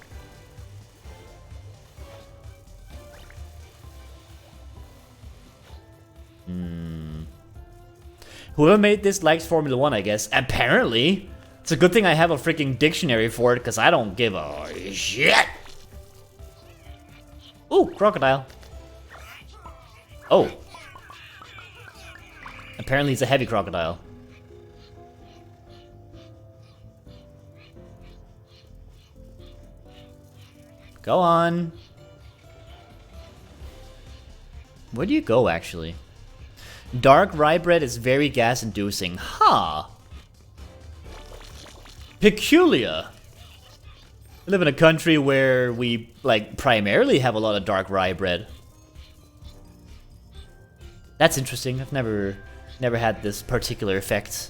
Whoever made this likes Formula 1, I guess. Apparently. It's a good thing I have a freaking dictionary for it, because I don't give a shit. Ooh, crocodile. Oh. Apparently it's a heavy crocodile. Go on. Where do you go, actually? Dark rye bread is very gas-inducing. Huh. Peculiar. We live in a country where we, like, primarily have a lot of dark rye bread. That's interesting. I've never had this particular effect.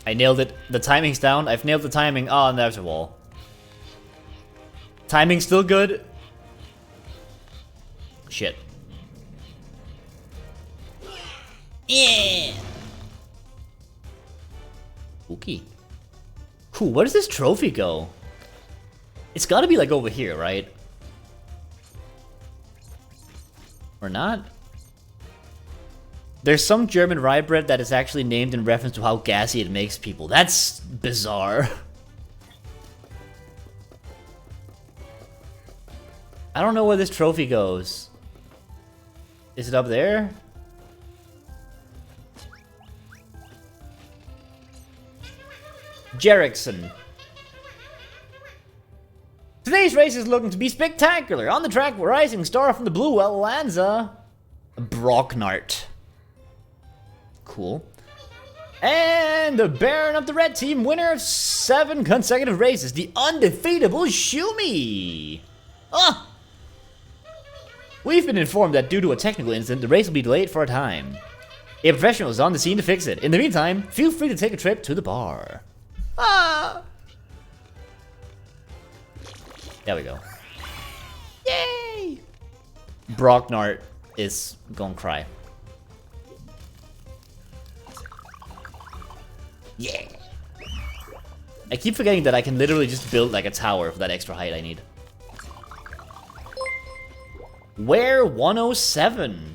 I nailed it. The timing's down. I've nailed the timing. Oh, and there's a wall. Timing's still good. Shit. Yeah. Okay. Cool. Where does this trophy go? It's gotta be like over here, right? Or not? There's some German rye bread that is actually named in reference to how gassy it makes people. That's bizarre. I don't know where this trophy goes. Is it up there? Jerickson. Today's race is looking to be spectacular. On the track, rising star from the blue well lands a Brocknart. Cool. And the Baron of the red team, winner of 7 consecutive races, the undefeatable Shumi. Ah! We've been informed that due to a technical incident, the race will be delayed for a time. A professional is on the scene to fix it. In the meantime, feel free to take a trip to the bar. Ah! There we go. Yay! Brocknart is gonna cry. Yeah! I keep forgetting that I can literally just build like a tower for that extra height I need. Where 107?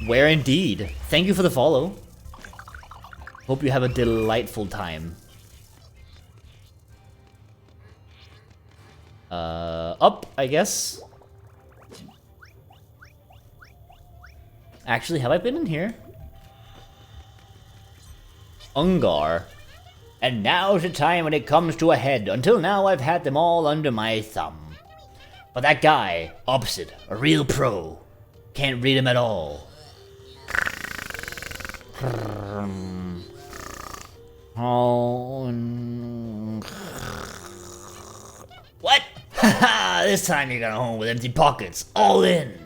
Where indeed? Thank you for the follow. Hope you have a delightful time. Up, I guess. Actually, have I been in here? Ungar. And now's the time when it comes to a head. Until now, I've had them all under my thumb. But that guy, opposite, a real pro. Can't read him at all. What? Haha, this time you're gonna home with empty pockets. All in.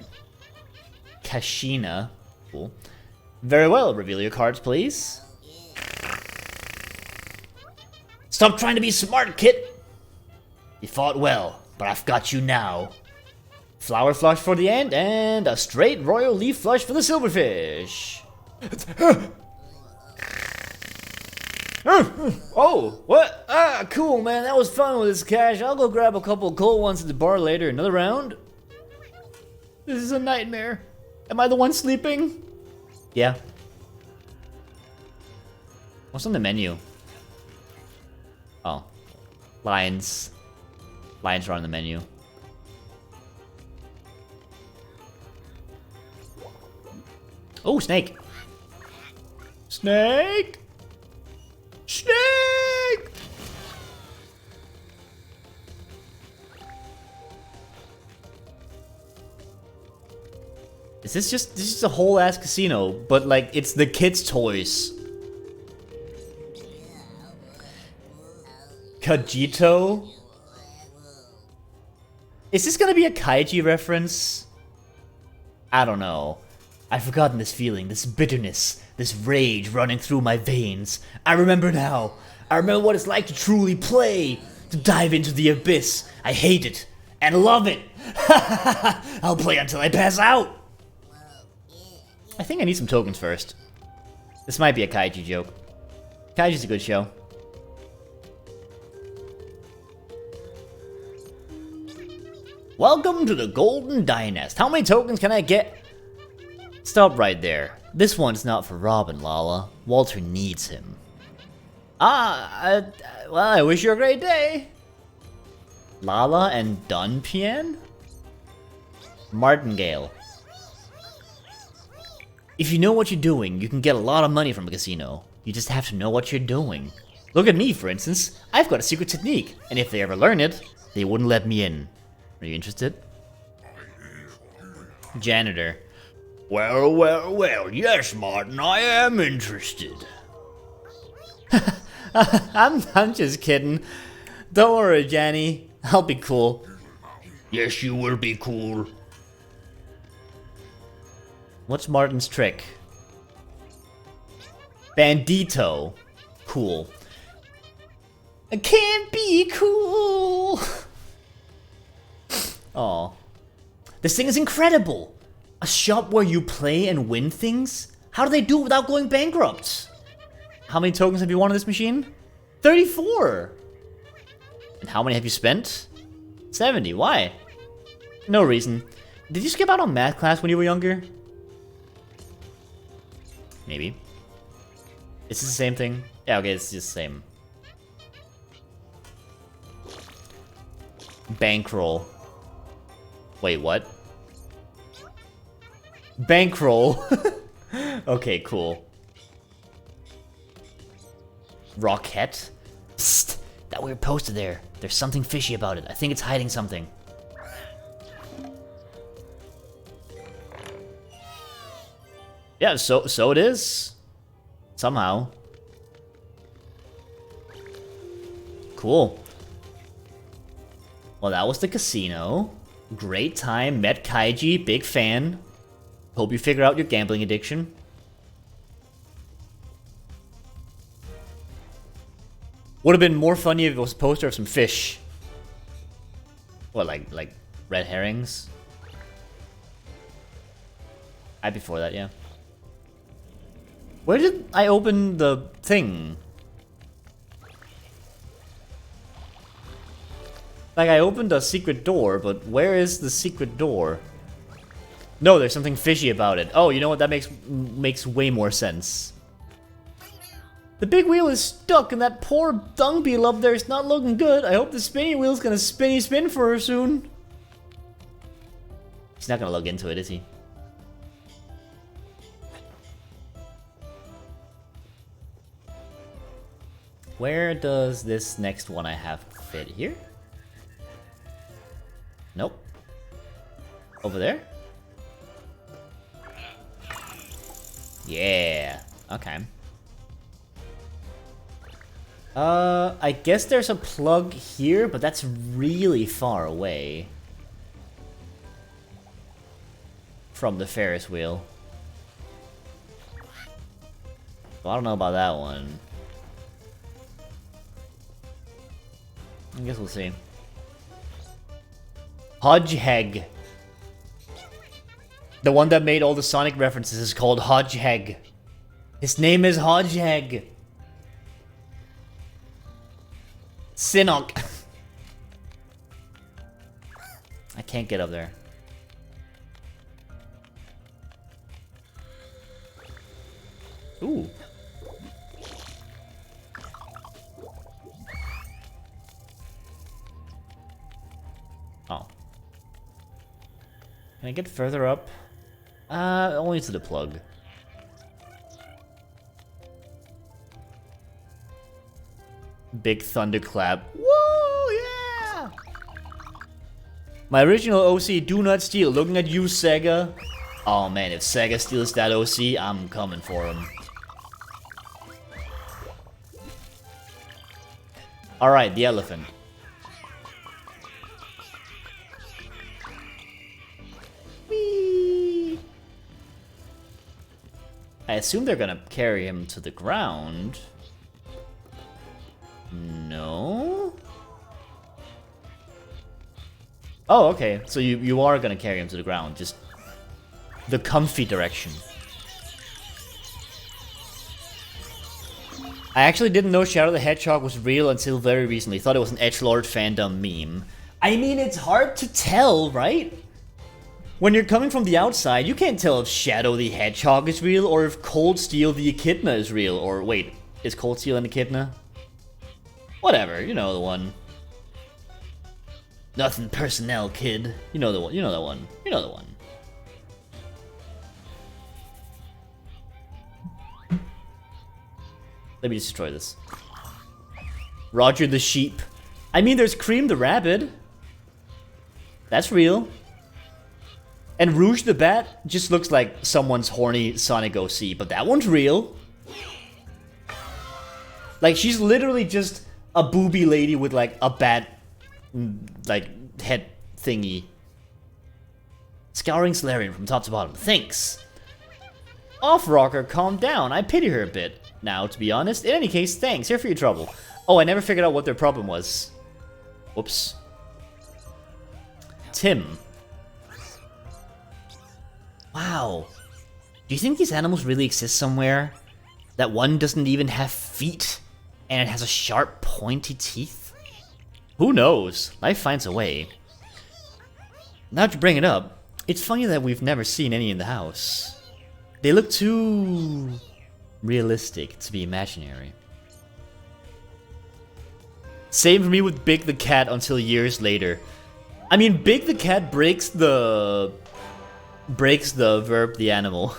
Kashina. Cool. Very well, reveal your cards, please. Stop trying to be smart, Kit. You fought well, but I've got you now. Flower flush for the end, and a straight royal leaf flush for the silverfish. Oh, what? Ah, cool, man. That was fun with this cash. I'll go grab a couple cold ones at the bar later. Another round? This is a nightmare. Am I the one sleeping? Yeah. What's on the menu? Oh. Lions. Lions are on the menu. Oh, snake. Snake! Snake! This is a whole ass casino, but like it's the kids' toys. Kajito? Is this gonna be a Kaiji reference? I don't know. I've forgotten this feeling, this bitterness, this rage running through my veins. I remember now. I remember what it's like to truly play, to dive into the abyss. I hate it and love it. I'll play until I pass out. I think I need some tokens first. This might be a Kaiji joke. Kaiji's a good show. Welcome to the Golden Dynast. How many tokens can I get? Stop right there. This one's not for Robin, Lala. Walter needs him. Well, I wish you a great day. Lala and Dunpian? Martingale. If you know what you're doing, you can get a lot of money from a casino. You just have to know what you're doing. Look at me, for instance. I've got a secret technique, and if they ever learn it, they wouldn't let me in. Are you interested? Janitor. Well, yes, Martin, I am interested. I'm just kidding. Don't worry, Janny. I'll be cool. Yes, you will be cool. What's Martin's trick? Bandito. Cool. I can't be cool. Aw. This thing is incredible. A shop where you play and win things? How do they do it without going bankrupt? How many tokens have you won on this machine? 34! And how many have you spent? 70. Why? No reason. Did you skip out on math class when you were younger? Maybe. Is this the same thing? Yeah, okay, it's just the same. Bankroll. Wait, what? Bankroll. Okay, cool. Rocket? Psst! That weird poster there. There's something fishy about it. I think it's hiding something. Yeah, so it is. Somehow. Cool. Well, that was the casino. Great time. Met Kaiji. Big fan. Hope you figure out your gambling addiction. Would have been more funny if it was a poster of some fish. What, like red herrings? I'd be for that, yeah. Where did I open the thing? Like, I opened a secret door, but where is the secret door? No, there's something fishy about it. Oh, you know what? That makes way more sense. The big wheel is stuck, and that poor dung beetle up there is not looking good. I hope the spinny wheel's gonna spin for her soon. He's not gonna look into it, is he? Where does this next one I have fit? Here? Nope. Over there? Yeah. Okay. I guess there's a plug here, but that's really far away from the Ferris wheel. Well, I don't know about that one. I guess we'll see. Hodgeheg. The one that made all the Sonic references is called Hodgeheg. His name is Hodgeheg. Sinnock. I can't get up there. Ooh. Oh. Can I get further up? Only to the plug. Big thunderclap. Woo, yeah! My original OC, do not steal. Looking at you, Sega. Oh man, if Sega steals that OC, I'm coming for him. Alright, the elephant. Whee! I assume they're gonna carry him to the ground. No? Oh, okay. So you are gonna carry him to the ground, just the comfy direction. I actually didn't know Shadow the Hedgehog was real until very recently. Thought it was an edgelord fandom meme. I mean, it's hard to tell, right? When you're coming from the outside, you can't tell if Shadow the Hedgehog is real or if Cold Steel the Echidna is real. Or wait, is Cold Steel an Echidna? Whatever, you know the one. Nothing personnel, kid. You know the one. You know the one. You know the one. Let me just destroy this. Roger the sheep. I mean, there's Cream the rabbit. That's real. And Rouge the bat just looks like someone's horny Sonic OC, but that one's real. Like, she's literally just a booby lady with, like, a bat, like, head thingy. Scouring Solarian from top to bottom. Thanks. Off-rocker, calm down. I pity her a bit. Now, to be honest. In any case, thanks. Here for your trouble. Oh, I never figured out what their problem was. Whoops. Tim. Wow. Do you think these animals really exist somewhere? That one doesn't even have feet, and it has a sharp, pointy teeth? Who knows? Life finds a way. Now to bring it up, it's funny that we've never seen any in the house. They look too realistic to be imaginary. Same for me with Big the Cat until years later. I mean, Big the Cat breaks the verb the animal.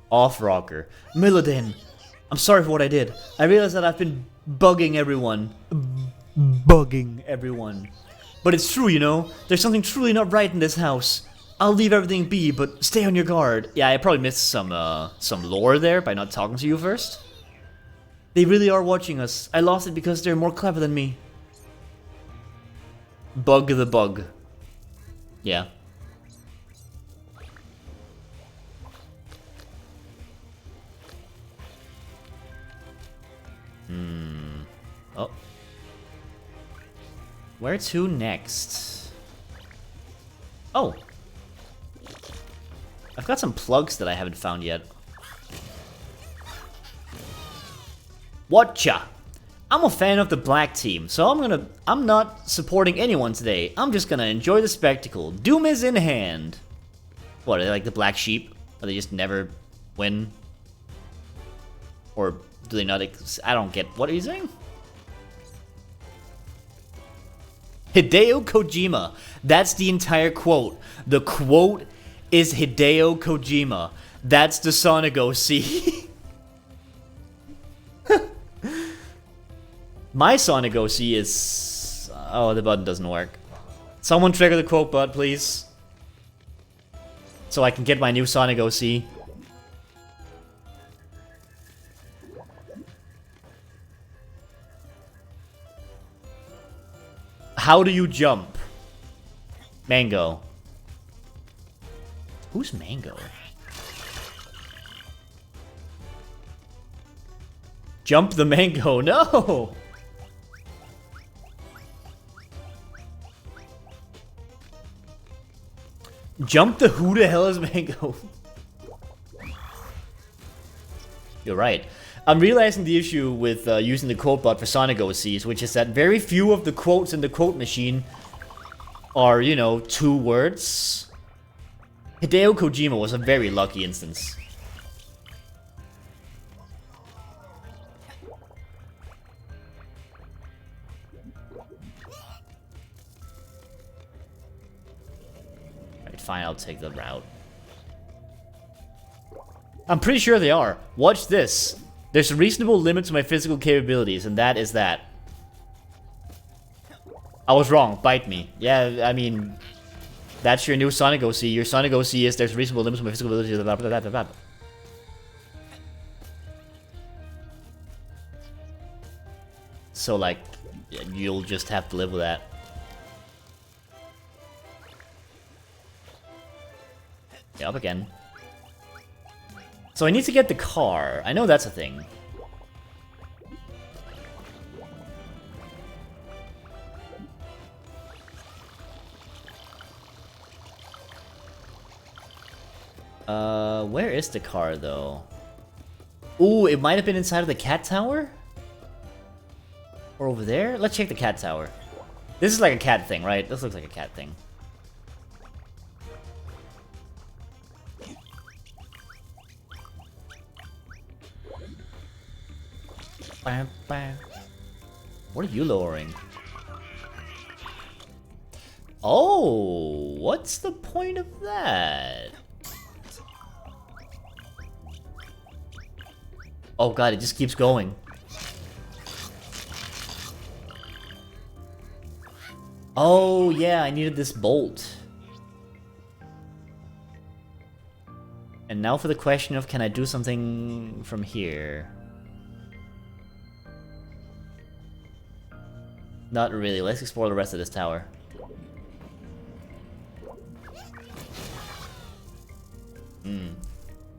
Off rocker. Milladin, I'm sorry for what I did. I realize that I've been bugging everyone. Bugging everyone. But it's true, you know? There's something truly not right in this house. I'll leave everything be, but stay on your guard. Yeah, I probably missed some lore there by not talking to you first. They really are watching us. I lost it because they're more clever than me. Bug the bug. Yeah. Oh. Where to next? Oh. I've got some plugs that I haven't found yet. Whatcha? I'm a fan of the black team, so I'm not supporting anyone today. I'm just gonna enjoy the spectacle. Doom is in hand. What, are they like the black sheep? Or they just never win? Or do they not I don't get, what are you saying? Hideo Kojima. That's the entire quote. The quote is Hideo Kojima. That's the Sonic OC. My Sonic OC is... Oh, the button doesn't work. Someone trigger the quote button, please. So I can get my new Sonic OC. How do you jump? Mango. Who's Mango? Jump the mango, no! Jump the who the hell is Mango? You're right. I'm realizing the issue with using the quote bot for Sonic OCs, which is that very few of the quotes in the quote machine are, you know, 2 words. Hideo Kojima was a very lucky instance. Right, fine, I'll take the route. I'm pretty sure they are. Watch this. There's a reasonable limit to my physical capabilities, and that is that. I was wrong. Bite me. Yeah, I mean, that's your new Sonic OC. Your Sonic OC is there's a reasonable limit to my physical abilities. Blah, blah, blah, blah, blah. So, like, you'll just have to live with that. Yeah, up again. So I need to get the car. I know that's a thing. Where is the car, though? Ooh, it might have been inside of the cat tower? Or over there? Let's check the cat tower. This is like a cat thing, right? This looks like a cat thing. What are you lowering? Oh, what's the point of that? Oh god, it just keeps going. Oh yeah, I needed this bolt. And And now for the question of, can I do something from here? Not really. Let's explore the rest of this tower.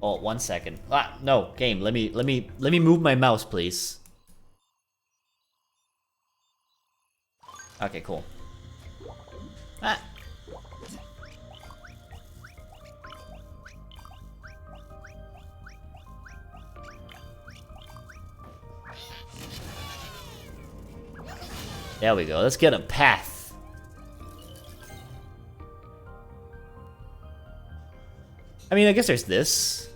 Oh, 1 second. Ah, no, game. Let me move my mouse, please. Okay, cool. Ah. There we go. Let's get a path. I mean, I guess there's this.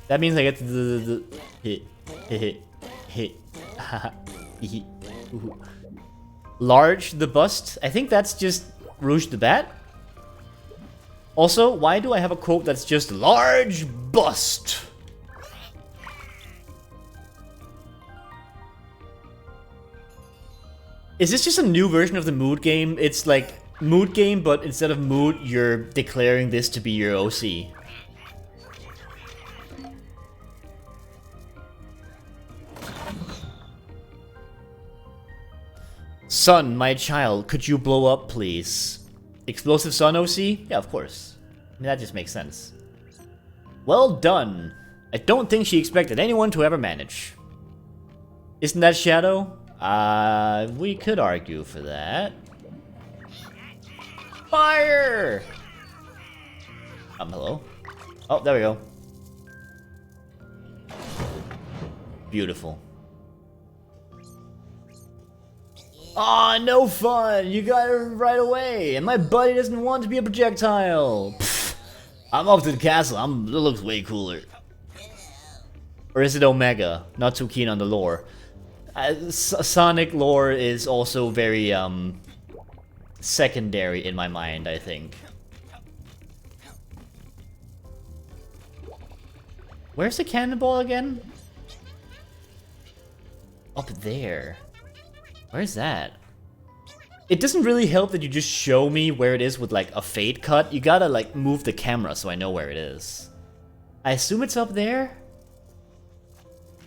That means I get the large the bust. I think that's just Rouge the Bat. Also, why do I have a quote that's just large bust? Is this just a new version of the mood game? It's like mood game, but instead of mood, you're declaring this to be your OC. Son, my child, could you blow up, please? Explosive Sun OC? Yeah, of course. I mean, that just makes sense. Well done. I don't think she expected anyone to ever manage. Isn't that Shadow? We could argue for that. Fire! Hello? Oh, there we go. Beautiful. Aw, no fun! You got it right away, and my buddy doesn't want to be a projectile! Pfft, I'm off to the castle, it looks way cooler. Or is it Omega? Not too keen on the lore. Sonic lore is also very, secondary in my mind, I think. Where's the cannonball again? Up there. Where's that? It doesn't really help that you just show me where it is with, like, a fade cut. You gotta, like, move the camera so I know where it is. I assume it's up there?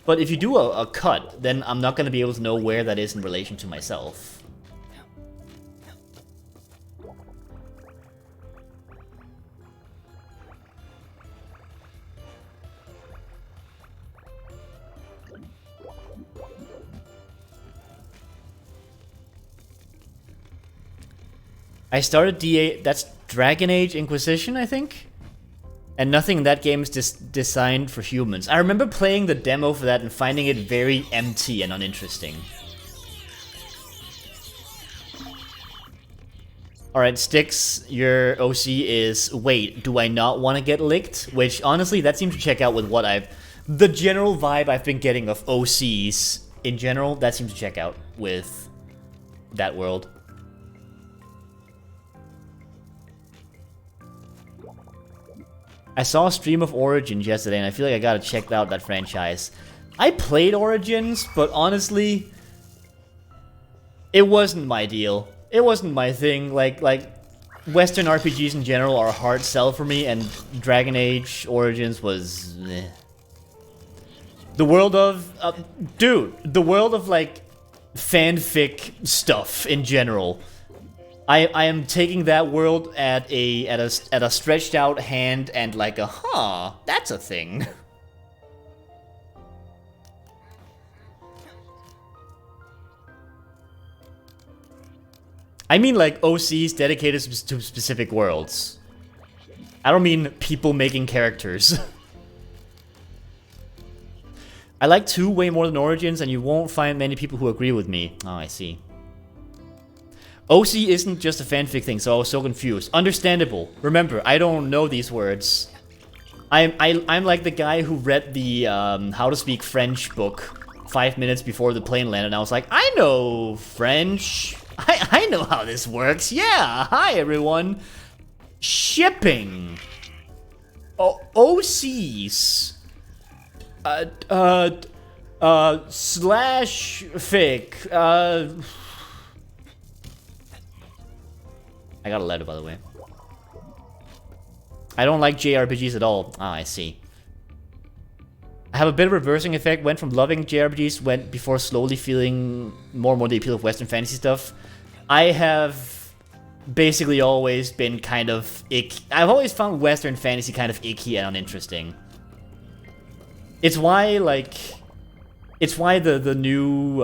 But if you do a cut, then I'm not gonna be able to know where that is in relation to myself. I started DA, that's Dragon Age Inquisition, I think? And nothing in that game is designed for humans. I remember playing the demo for that and finding it very empty and uninteresting. Alright, Styx, your OC is, wait, do I not want to get licked? Which, honestly, that seems to check out with what the general vibe I've been getting of OCs in general, that seems to check out with that world. I saw a stream of Origins yesterday, and I feel like I gotta check out that franchise. I played Origins, but honestly, it wasn't my deal. It wasn't my thing. Like Western RPGs in general are a hard sell for me, and Dragon Age Origins was... eh. The world of... dude, the world of, like, fanfic stuff in general. I am taking that world at a stretched out hand and like a that's a thing. I mean like OCs dedicated to specific worlds. I don't mean people making characters. I like 2 way more than Origins, and you won't find many people who agree with me. Oh, I see. OC isn't just a fanfic thing, so I was so confused. Understandable. Remember, I don't know these words. I'm like the guy who read the How to Speak French book 5 minutes before the plane landed, and I was like, I know French. I know how this works. Yeah, hi everyone. Shipping. OCs. Slash fic. I got a letter, by the way. I don't like JRPGs at all. Ah, I see. I have a bit of a reversing effect. Went from loving JRPGs, went before slowly feeling more and more the appeal of Western fantasy stuff. I have basically always been kind of icky. I've always found Western fantasy kind of icky and uninteresting. It's why, like... It's why the new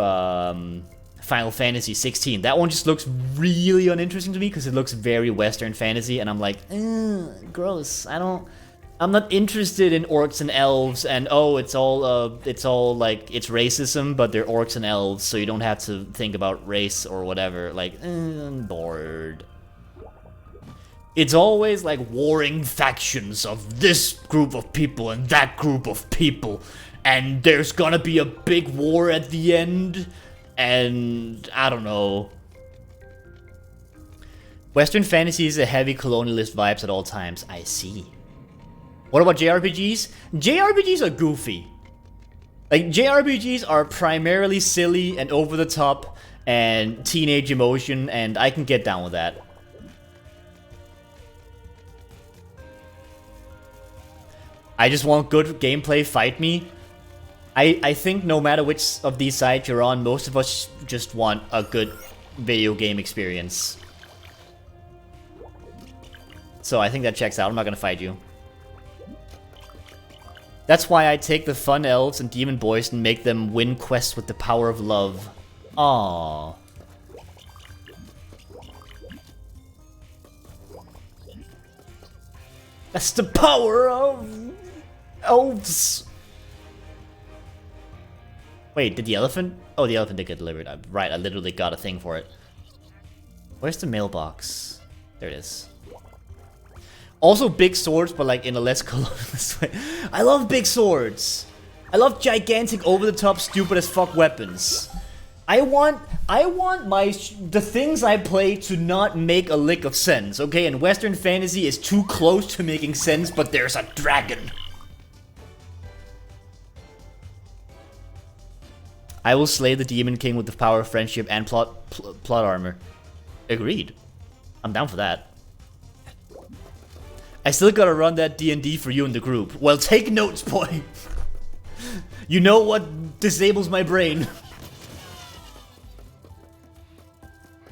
Final Fantasy 16, that one just looks really uninteresting to me because it looks very Western fantasy, and I'm like, gross. I'm not interested in orcs and elves, and oh, it's all like, it's racism, but they're orcs and elves, so you don't have to think about race or whatever. Like, I'm bored. It's always like warring factions of this group of people and that group of people, and there's gonna be a big war at the end, and I don't know. Western fantasy is a heavy colonialist vibes at all times. I see. What about JRPGs? JRPGs are goofy. Like, JRPGs are primarily silly and over the top and teenage emotion, and I can get down with that. I just want good gameplay, fight me. I think no matter which of these sides you're on, most of us just want a good video game experience. So I think that checks out. I'm not gonna fight you. That's why I take the fun elves and demon boys and make them win quests with the power of love. Aww. That's the power of elves. Wait, did the elephant? Oh, the elephant did get delivered. Right, I literally got a thing for it. Where's the mailbox? There it is. Also big swords, but like in a less colorless way. I love big swords. I love gigantic, over-the-top, stupid-as-fuck weapons. I want the things I play to not make a lick of sense, okay? And Western fantasy is too close to making sense, but there's a dragon. I will slay the Demon King with the power of friendship and plot armor. Agreed. I'm down for that. I still gotta run that D&D for you in the group. Well, take notes, boy. You know what disables my brain.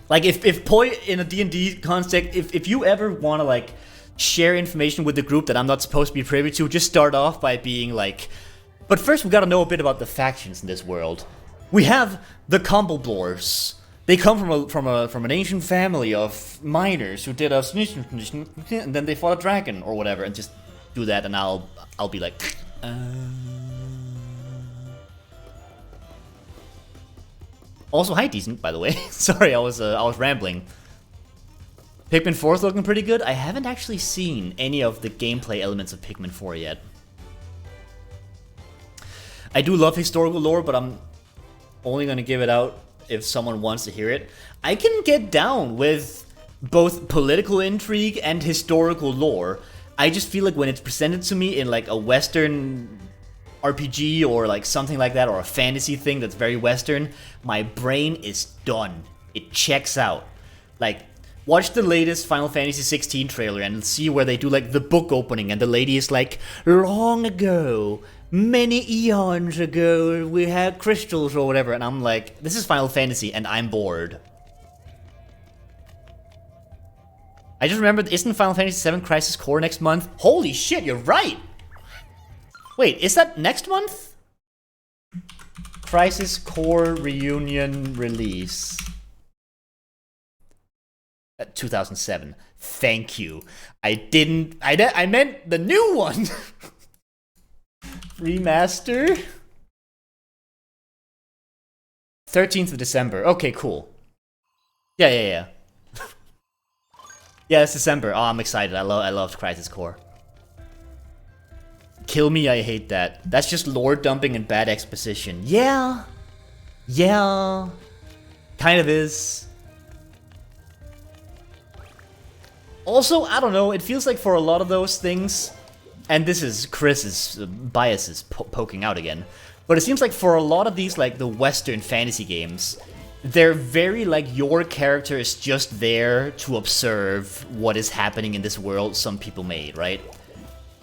Like, if Poi in a D&D context, if you ever want to, like, share information with the group that I'm not supposed to be privy to, just start off by being like, but first we gotta know a bit about the factions in this world. We have the Combleblors. They come from an ancient family of miners who did a and then they fought a dragon or whatever, and just do that, and I'll be like, Also, hi, decent, by the way. Sorry, I was rambling. Pikmin 4 is looking pretty good. I haven't actually seen any of the gameplay elements of Pikmin 4 yet. I do love historical lore, but I'm only gonna give it out if someone wants to hear it. I can get down with both political intrigue and historical lore. I just feel like when it's presented to me in like a Western RPG or like something like that, or a fantasy thing that's very Western, my brain is done. It checks out. Like, watch the latest Final Fantasy 16 trailer and see where they do like the book opening and the lady is like, long ago, many eons ago, we had crystals or whatever, and I'm like, this is Final Fantasy and I'm bored. I just remembered, isn't Final Fantasy VII Crisis Core next month? Holy shit, you're right! Wait, is that next month? Crisis Core Reunion release. 2007. Thank you. I meant the new one! Remaster? 13th of December. Okay, cool. Yeah. Yeah, it's December. Oh, I'm excited. I loved Crisis Core. Kill me, I hate that. That's just lore dumping and bad exposition. Yeah. Kind of is. Also, I don't know, it feels like for a lot of those things, and this is Chris's biases poking out again, but it seems like for a lot of these, like the Western fantasy games, they're very like your character is just there to observe what is happening in this world some people made, right?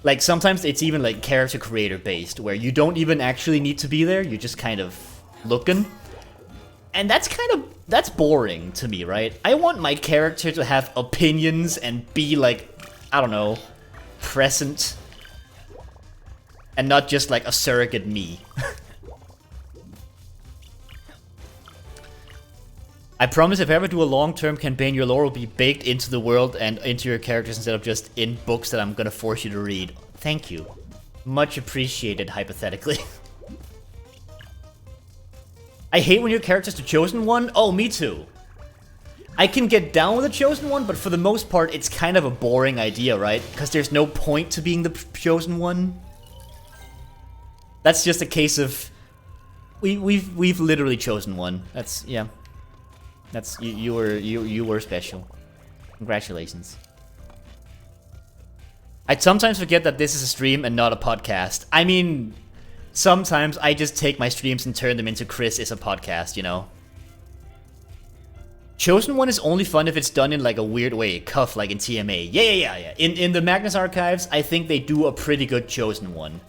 Like sometimes it's even like character creator based, where you don't even actually need to be there, you're just kind of looking. And that's boring to me, right? I want my character to have opinions and be like, I don't know, present. And not just like a surrogate me. I promise if I ever do a long-term campaign, your lore will be baked into the world and into your characters instead of just in books that I'm gonna force you to read. Thank you. Much appreciated, hypothetically. I hate when your character's the chosen one. Oh, me too. I can get down with the chosen one, but for the most part, it's kind of a boring idea, right? Because there's no point to being the chosen one. That's just a case of... We've literally chosen one. That's, yeah. That's you were special. Congratulations. I sometimes forget that this is a stream and not a podcast. I mean, sometimes I just take my streams and turn them into Chris is a podcast, you know? Chosen One is only fun if it's done in like a weird way, cuff like in TMA. Yeah. In the Magnus Archives, I think they do a pretty good Chosen One.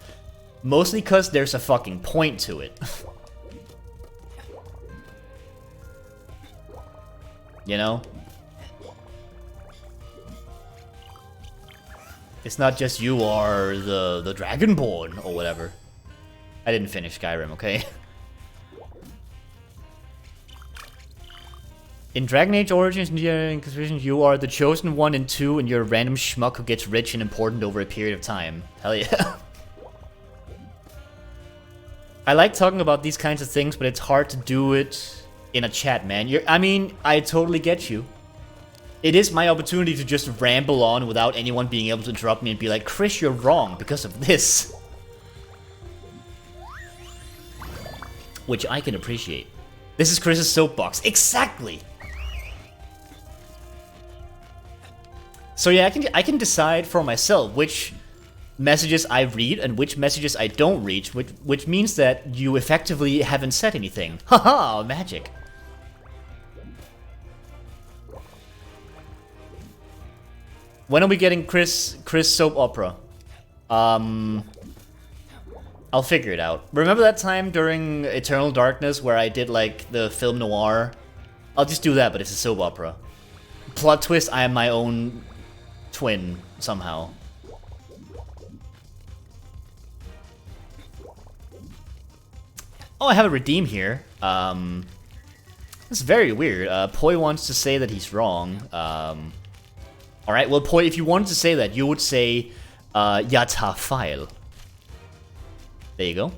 Mostly because there's a fucking point to it. You know? It's not just you are the Dragonborn or whatever. I didn't finish Skyrim, okay? In Dragon Age Origins and Inquisition, you are the chosen one in 2 and you're a random schmuck who gets rich and important over a period of time. Hell yeah. I like talking about these kinds of things, but it's hard to do it in a chat, man. I mean, I totally get you. It is my opportunity to just ramble on without anyone being able to interrupt me and be like, Chris, you're wrong because of this. Which I can appreciate. This is Chris's soapbox. Exactly! So yeah, I can decide for myself which messages I read and which messages I don't read, which means that you effectively haven't said anything. Haha, magic. When are we getting Chris soap opera? I'll figure it out. Remember that time during Eternal Darkness where I did like the film noir? I'll just do that, but it's a soap opera. Plot twist, I am my own twin somehow. Oh, I have a redeem here. It's very weird. Poi wants to say that he's wrong. Alright, well, Poi, if you wanted to say that, you would say, Yata file. There you go.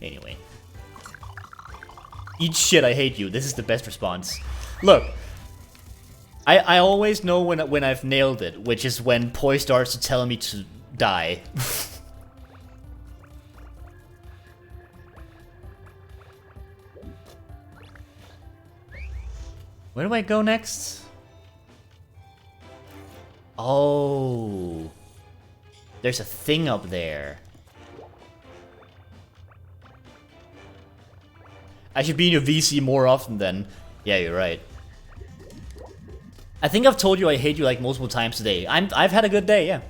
Anyway. Eat shit, I hate you. This is the best response. Look. I always know when I've nailed it, which is when Poi starts to tell me to die. Where do I go next? Oh. There's a thing up there. I should be in your VC more often then. Yeah, you're right. I think I've told you I hate you like multiple times today. I've had a good day, yeah.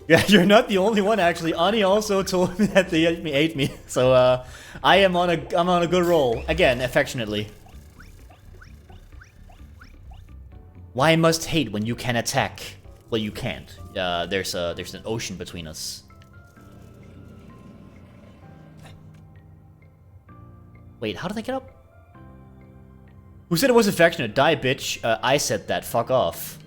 Yeah, you're not the only one actually. Ani also told me that they ate me. So I'm on a good roll. Again, affectionately. Why must hate when you can attack? Well, you can't. There's an ocean between us. Wait, how did I get up? Who said it was affectionate? Die, bitch. I said that. Fuck off.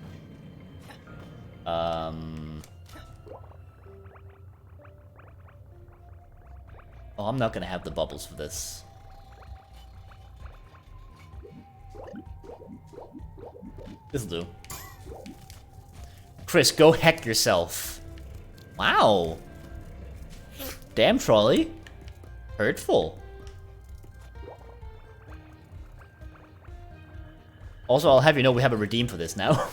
Oh, I'm not gonna have the bubbles for this. This'll do. Chris, go heck yourself. Wow. Damn, trolley. Hurtful. Also, I'll have you know we have a redeem for this now.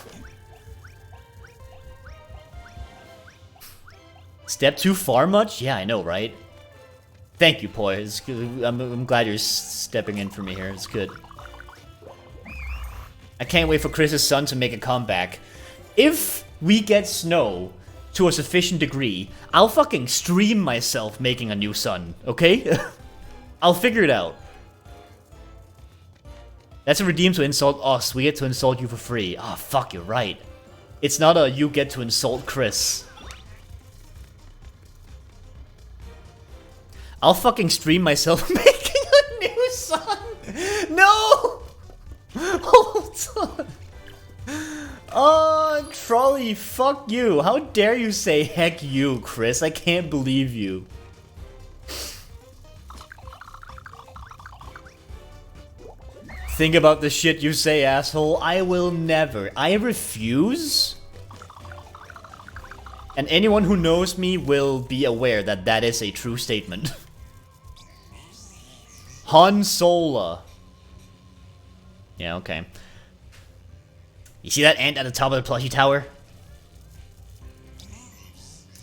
Step too far much? Yeah, I know, right? Thank you, Poi. I'm glad you're stepping in for me here. It's good. I can't wait for Chris's son to make a comeback. If we get snow to a sufficient degree, I'll fucking stream myself making a new son, okay? I'll figure it out. That's a redeem to insult us. We get to insult you for free. Oh, fuck, you're right. It's not a you get to insult Chris. I'll fucking stream myself making a new son. No! Hold on. Oh, Trolley, fuck you. How dare you say heck you, Chris? I can't believe you. Think about the shit you say, asshole. I will never. I refuse. And anyone who knows me will be aware that that is a true statement. Han Sola. Yeah, okay. You see that ant at the top of the plushie tower?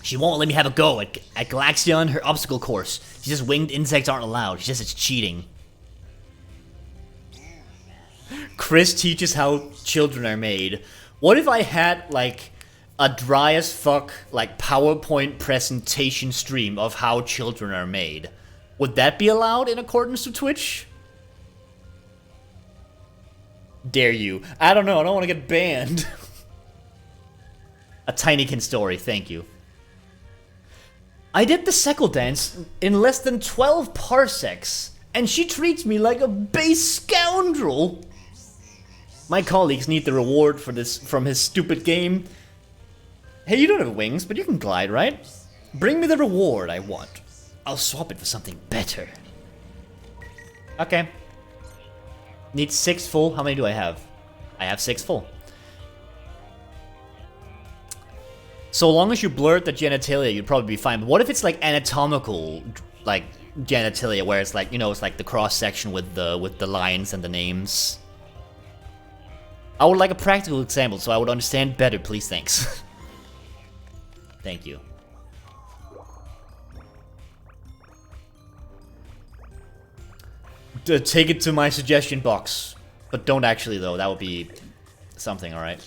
She won't let me have a go at Galaxion, her obstacle course. She says winged insects aren't allowed. She says it's cheating. Chris teaches how children are made. What if I had, like, a dry as fuck, like, PowerPoint presentation stream of how children are made? Would that be allowed in accordance to Twitch? Dare you? I don't know, I don't want to get banned. A Tinykin story, thank you. I did the Seckle dance in less than 12 parsecs, and she treats me like a base scoundrel. My colleagues need the reward for this from his stupid game. Hey, you don't have wings, but you can glide, right? Bring me the reward I want. I'll swap it for something better. Okay. Need 6 full. How many do I have? I have 6 full. So long as you blurt the genitalia, you'd probably be fine. But what if it's like anatomical, like genitalia, where it's like, you know, it's like the cross section with the lines and the names? I would like a practical example so I would understand better, please. Thanks. Thank you. Take it to my suggestion box. But don't actually, though. That would be something, alright?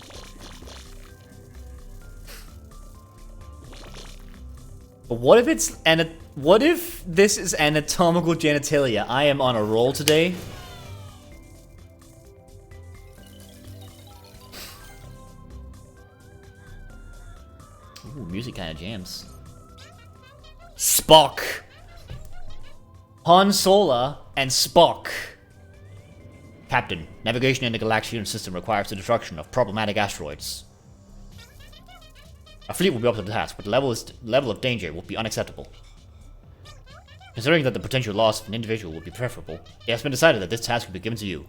But what if it's what if this is anatomical genitalia? I am on a roll today. Ooh, music kind of jams. Spock! Han Sola and Spock. Captain, navigation in the Galaxian system requires the destruction of problematic asteroids. A fleet will be up to the task, but the level of danger will be unacceptable. Considering that the potential loss of an individual would be preferable, it has been decided that this task will be given to you.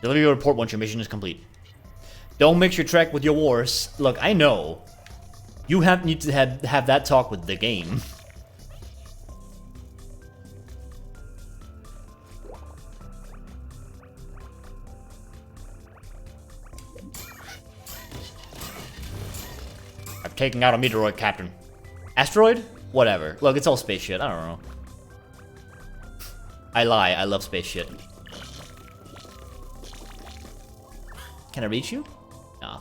Deliver your report once your mission is complete. Don't mix your trek with your wars. Look, I know. You need to have that talk with the game. I've taken out a meteoroid, Captain. Asteroid? Whatever. Look, it's all space shit. I don't know. I lie. I love space shit. Can I reach you? No.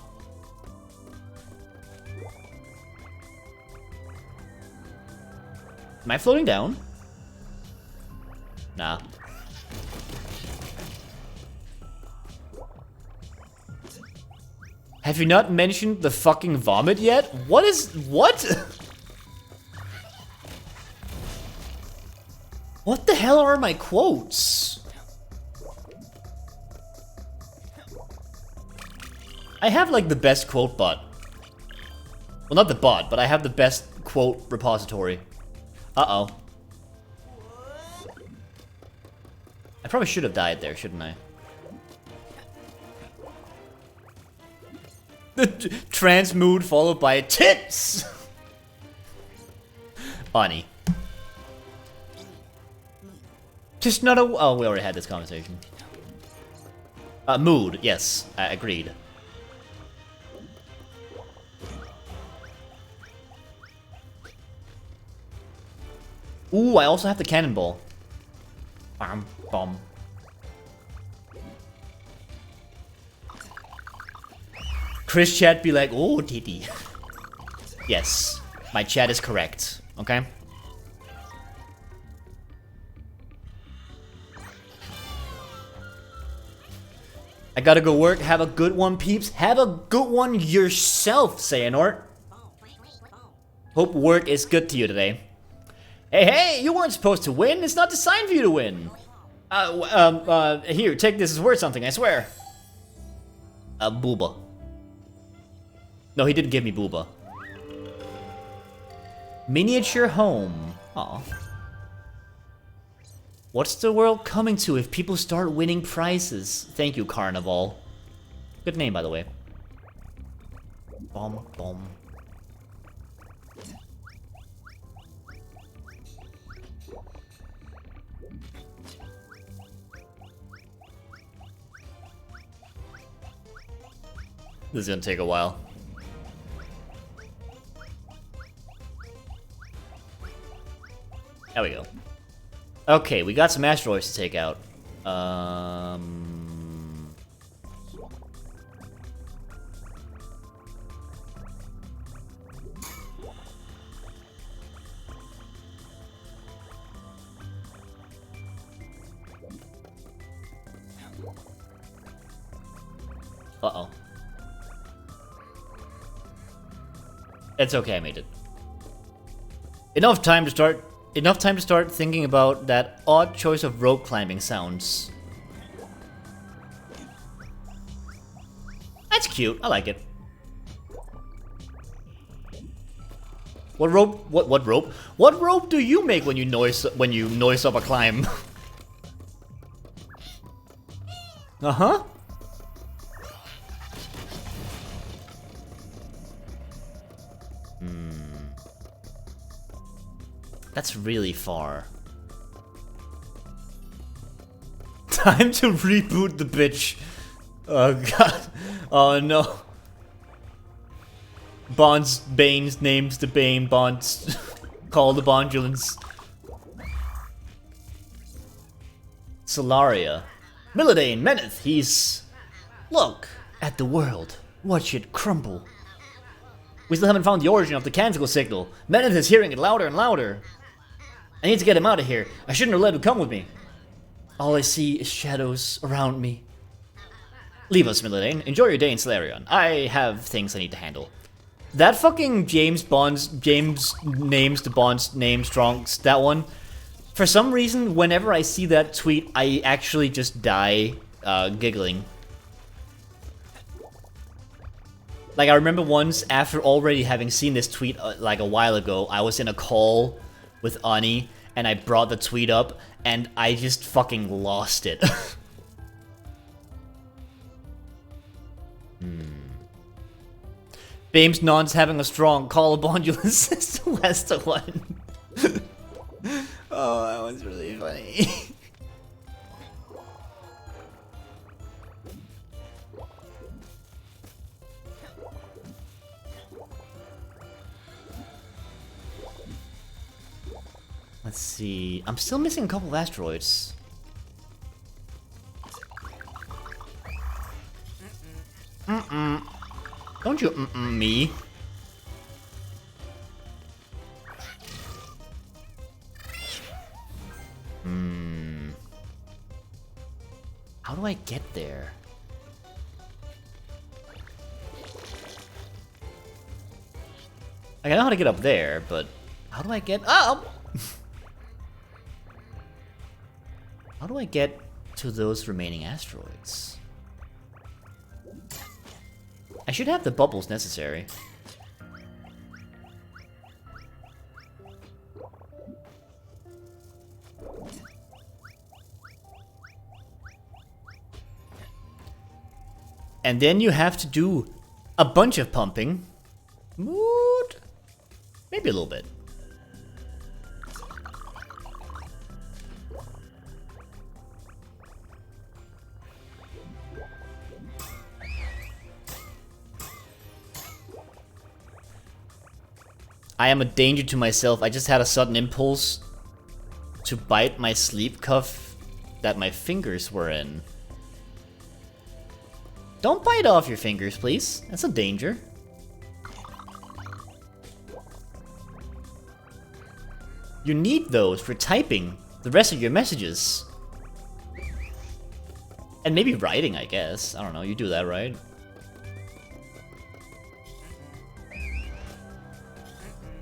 Am I floating down? Nah. Have you not mentioned the fucking vomit yet? What? What the hell are my quotes? I have like the best quote bot. Well, not the bot, but I have the best quote repository. Uh-oh. I probably should have died there, shouldn't I? The trans mood followed by tits! Funny. Just not a... Oh, we already had this conversation. Mood, yes, agreed. Ooh, I also have the cannonball. Bam, bomb. Chris chat be like, oh, titty. Yes, my chat is correct, okay? I gotta go work. Have a good one, peeps. Have a good one yourself, Xehanort. Hope work is good to you today. Hey, you weren't supposed to win. It's not designed for you to win. Here, take this as worth something, I swear. Booba. No, he didn't give me Booba. Miniature home. Aw. What's the world coming to if people start winning prizes? Thank you, Carnival. Good name, by the way. Bomb, bomb. This is gonna take a while. There we go. Okay, we got some asteroids to take out. Uh-oh. It's okay, I made it. Enough time to start thinking about that odd choice of rope climbing sounds. That's cute. I like it. What rope? What rope? What rope do you make when you noise up a climb? Uh-huh. That's really far. Time to reboot the bitch. Oh god. Oh no. Bonds, Banes, names the Bane, Bonds. Call the Bondulans. Solaria. Milladane, Meneth, he's... Look at the world. Watch it crumble. We still haven't found the origin of the canticle signal. Meneth is hearing it louder and louder. I need to get him out of here. I shouldn't have let him come with me. All I see is shadows around me. Leave us, Milladane. Enjoy your day in Solarion. I have things I need to handle. That fucking James names the Bond's name Strongs, that one. For some reason, whenever I see that tweet, I actually just die giggling. Like, I remember once, after already having seen this tweet like a while ago, I was in a call with Ani, and I brought the tweet up, and I just fucking lost it. Bames Non's having a strong call of Bondulus. That's the one. Oh, that one's really funny. Let's see. I'm still missing a couple of asteroids. Don't you me. How do I get there? I know how to get up there, but how do I get up? How do I get to those remaining asteroids? I should have the bubbles necessary. And then you have to do a bunch of pumping. Mood? Maybe a little bit. I am a danger to myself. I just had a sudden impulse to bite my sleeve cuff that my fingers were in. Don't bite off your fingers, please. That's a danger. You need those for typing the rest of your messages. And maybe writing, I guess. I don't know, you do that, right?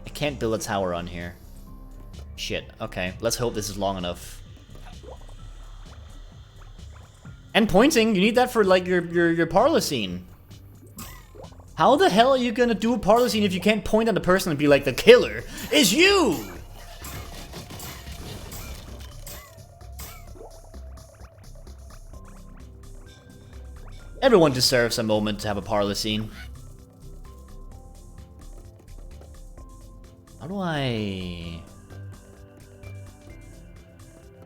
I can't build a tower on here. Shit, okay. Let's hope this is long enough. And pointing, you need that for like your parlor scene. How the hell are you gonna do a parlor scene if you can't point on the person and be like, the killer is you? Everyone deserves a moment to have a parlor scene. How do I...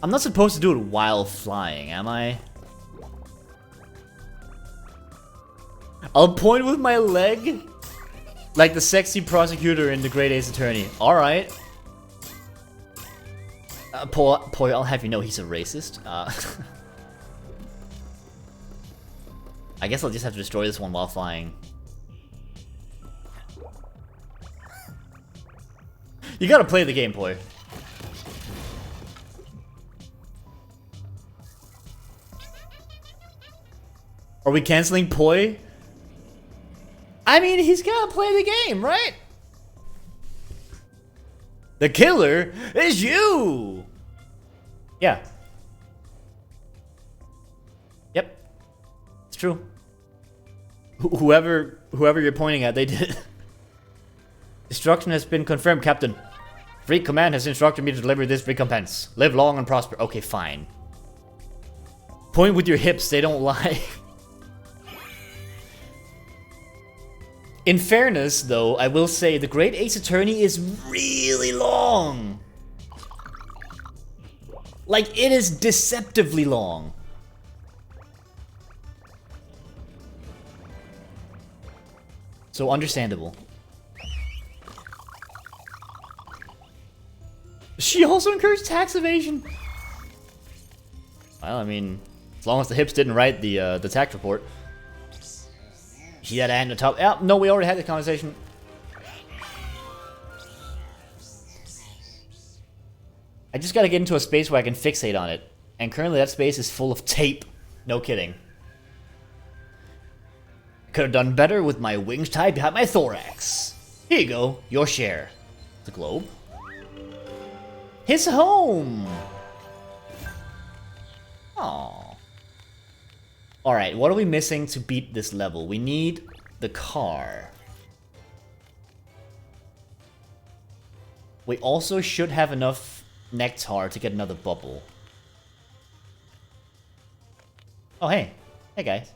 I'm not supposed to do it while flying, am I? I'll point with my leg? Like the sexy prosecutor in The Great Ace Attorney. Alright. Poi, I'll have you know he's a racist. I guess I'll just have to destroy this one while flying. You gotta play the game, Poi. Are we canceling Poi? I mean, he's gotta play the game, right? The killer is you! Yeah. Yep. It's true. Whoever you're pointing at, they did. Destruction has been confirmed, Captain. Freak Command has instructed me to deliver this recompense. Live long and prosper. Okay, fine. Point with your hips, they don't lie. In fairness, though, I will say the Great Ace Attorney is really long. Like, it is deceptively long. So understandable. She also encouraged tax evasion. Well, I mean, as long as the hips didn't write the tax report. See that hand on top? Yeah, no, we already had this conversation. I just gotta get into a space where I can fixate on it. And currently that space is full of tape. No kidding. Could have done better with my wings tied behind my thorax. Here you go, your share. The globe. His home. Aww. Alright, what are we missing to beat this level? We need the car. We also should have enough nectar to get another bubble. Oh, hey. Hey, guys.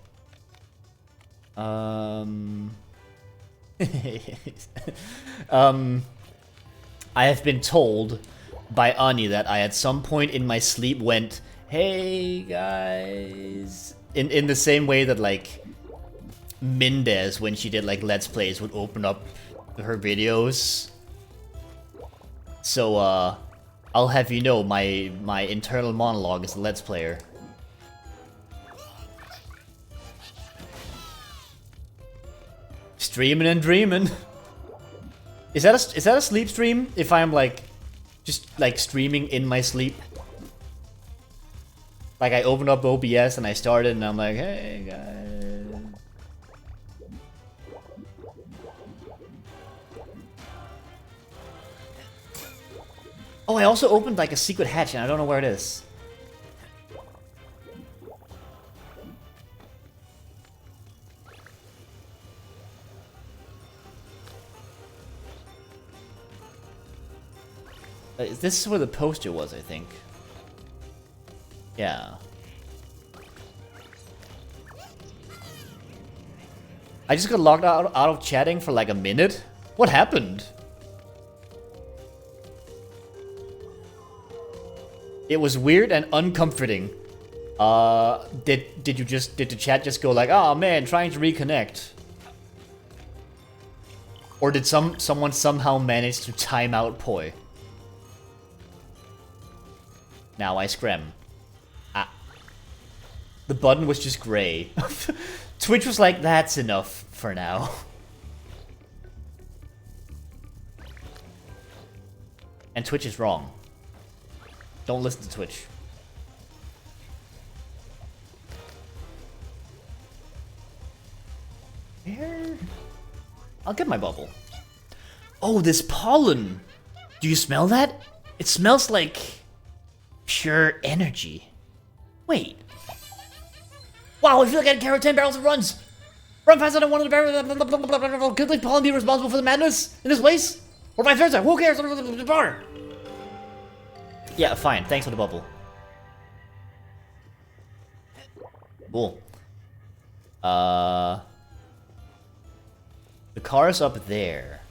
I have been told by Ani that I at some point in my sleep went, hey, guys. In the same way that, like, Mendez, when she did, like, Let's Plays, would open up her videos. So, I'll have you know, my internal monologue as a Let's Player. Streaming and dreaming. Is that a sleep stream? If I'm, like, just, like, streaming in my sleep? Like, I open up OBS and I started and I'm like, hey, guys. Oh, I also opened, like, a secret hatch and I don't know where it is. This is where the poster was, I think. Yeah. I just got locked out of chatting for like a minute. What happened? It was weird and uncomforting. Did the chat just go like, oh man, trying to reconnect? Or did someone somehow manage to time out Poi? Now I scram. Ah. The button was just gray. Twitch was like, that's enough for now. And Twitch is wrong. Don't listen to Twitch. Where? I'll get my bubble. Oh, this pollen! Do you smell that? It smells like pure energy. Wait. Wow, I feel like I can carry 10 barrels of runs! Run faster than one of the barrels. Could the pollen be responsible for the madness in this place? Or vice versa? Who cares? Yeah, fine. Thanks for the bubble. Cool. The car's up there.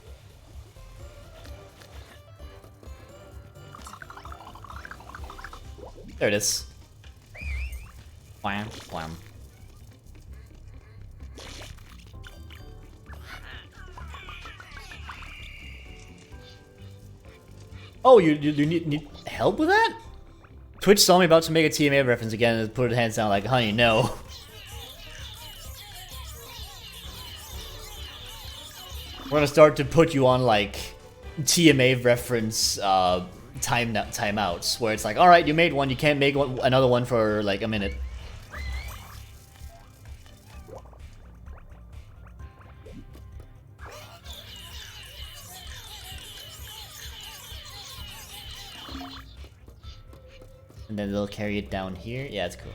There it is. Wham, wham. Oh, you need help with that? Twitch saw me about to make a TMA reference again and put her hands down like, honey, no. We're gonna start to put you on like TMA reference timeouts where it's like, all right, you made one, you can't make another one for like a minute. And then they'll carry it down here. Yeah, it's cool.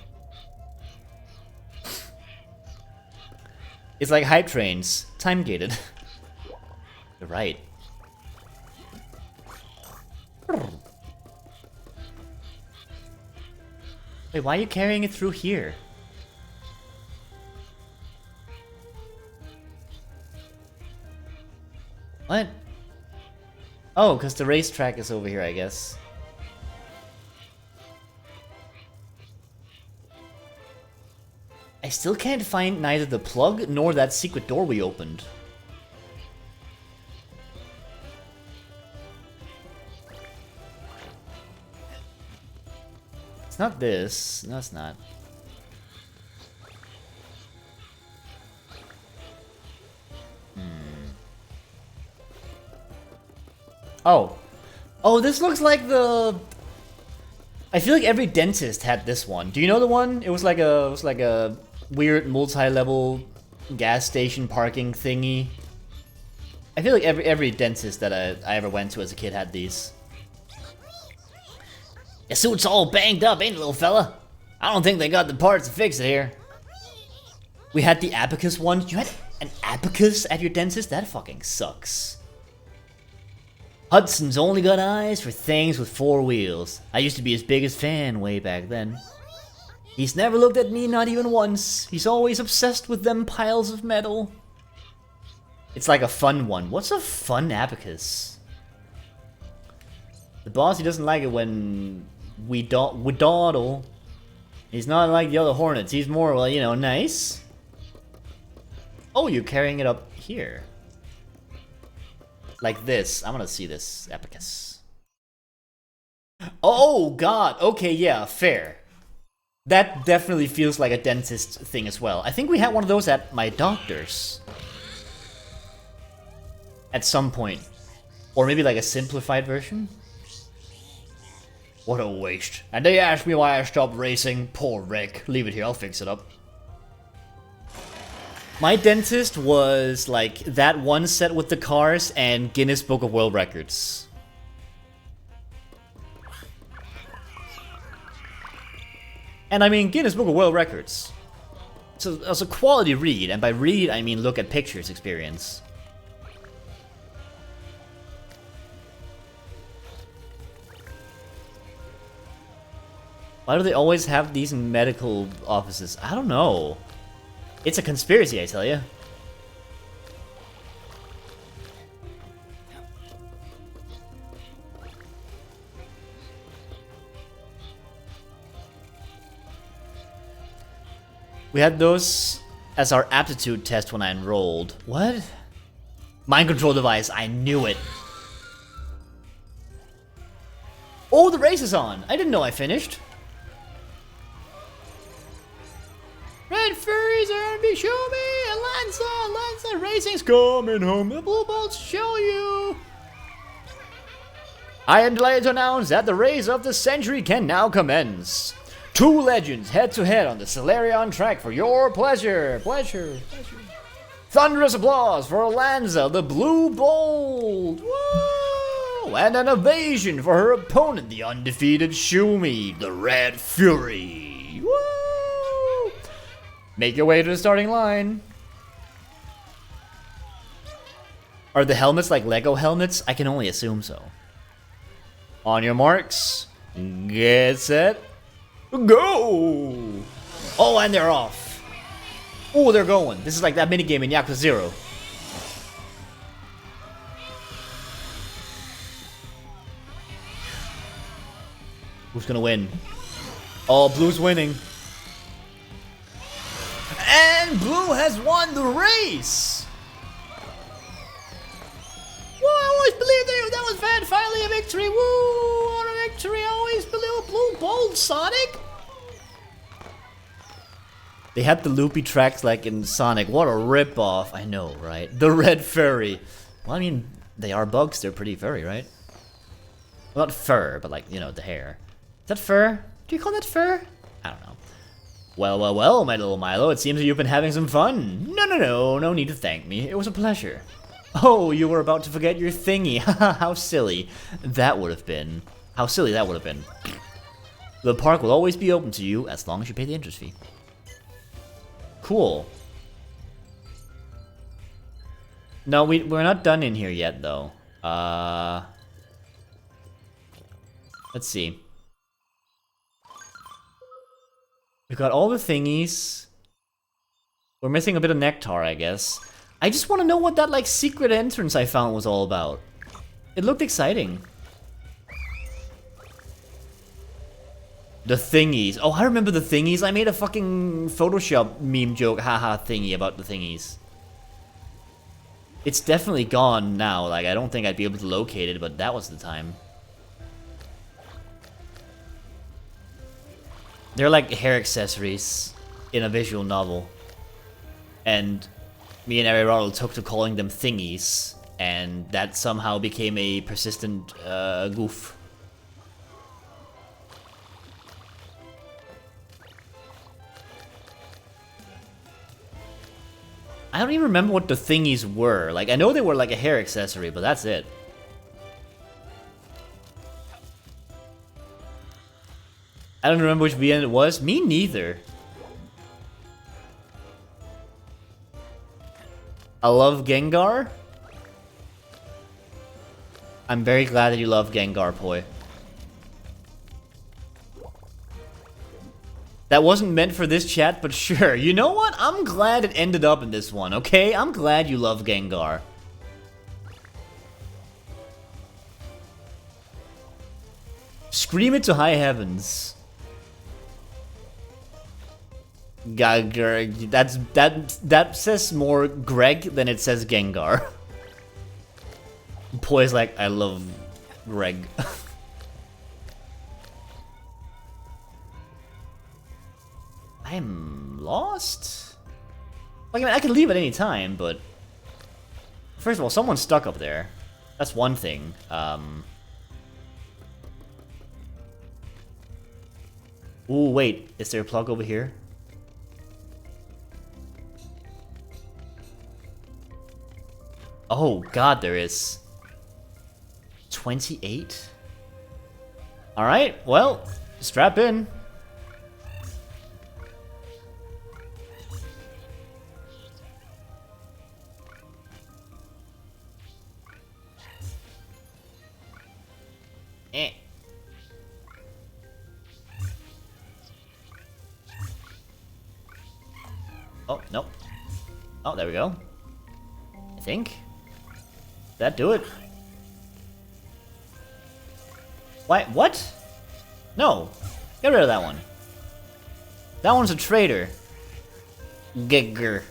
It's like hype trains, time gated. You're right. Wait, why are you carrying it through here? What? Oh, because the racetrack is over here, I guess. I still can't find neither the plug nor that secret door we opened. It's not this. No, it's not. Oh. Oh, this looks like the... I feel like every dentist had this one. Do you know the one? It was like a weird multi-level gas station parking thingy. I feel like every dentist that I ever went to as a kid had these. Your suit's all banged up, ain't it, little fella? I don't think they got the parts to fix it here. We had the abacus one. You had an abacus at your dentist? That fucking sucks. Hudson's only got eyes for things with 4 wheels. I used to be his biggest fan way back then. He's never looked at me, not even once. He's always obsessed with them piles of metal. It's like a fun one. What's a fun abacus? The boss, he doesn't like it when we dawdle. He's not like the other hornets. He's more, well, you know, nice. Oh, you're carrying it up here. Like this. I'm gonna see this abacus. Oh, God. Okay, yeah, fair. That definitely feels like a dentist thing as well. I think we had one of those at my doctor's. At some point. Or maybe like a simplified version. What a waste. And they asked me why I stopped racing. Poor Rick. Leave it here, I'll fix it up. My dentist was like that one set with the cars and Guinness Book of World Records. And I mean Guinness Book of World Records. So it's a quality read, and by read I mean look at pictures experience. Why do they always have these medical offices? I don't know. It's a conspiracy, I tell you. We had those as our aptitude test when I enrolled. What? Mind control device, I knew it. Oh, the race is on. I didn't know I finished. Red furries are gonna be show me. Lanza racing's coming home. The blue bolts show you. I am delighted to announce that the race of the century can now commence. Two legends head to head on the Solarion track for your pleasure. Thunderous applause for Lanza, the blue bolt. Woo! And an ovation for her opponent, the undefeated Shumi, the red fury. Woo! Make your way to the starting line. Are the helmets like Lego helmets? I can only assume so. On your marks, get set, go! Oh, and they're off. Oh, they're going. This is like that minigame in Yakuza 0. Who's gonna win? Oh, Blue's winning. And Blue has won the race! Woo, I always believed that was bad. Finally a victory. Woo, what a victory. I always believed Blue bold Sonic. They had the loopy tracks like in Sonic. What a ripoff. I know, right? The red furry. Well, I mean, they are bugs. They're pretty furry, right? Well, not fur, but like, you know, the hair. Is that fur? Do you call that fur? I don't know. Well, my little Milo. It seems that you've been having some fun. No need to thank me. It was a pleasure. Oh, you were about to forget your thingy. How silly that would have been. How silly that would have been. The park will always be open to you as long as you pay the entrance fee. Cool. No, we're not done in here yet, though. Let's see. We've got all the thingies. We're missing a bit of nectar, I guess. I just want to know what that, like, secret entrance I found was all about. It looked exciting. The thingies. Oh, I remember the thingies. I made a fucking Photoshop meme joke, haha, thingy about the thingies. It's definitely gone now. Like, I don't think I'd be able to locate it, but that was the time. They're like hair accessories in a visual novel. And me and Aristotle took to calling them thingies, and that somehow became a persistent goof. I don't even remember what the thingies were. Like, I know they were like a hair accessory, but that's it. I don't remember which VN it was. Me neither. I love Gengar. I'm very glad that you love Gengar, Poi. That wasn't meant for this chat, but sure. You know what? I'm glad it ended up in this one, okay? I'm glad you love Gengar. Scream it to high heavens. Gagger, that says more Greg than it says Gengar. Poi's like, I love Greg. I'm lost? Like, I mean, I can leave at any time, but first of all, someone's stuck up there. That's one thing. Ooh, wait, is there a plug over here? Oh god, there is. 28? Alright, well, strap in. Eh. Oh, nope. Oh, there we go. I think. That do it? Why? What? No. Get rid of that one. That one's a traitor. Gigger.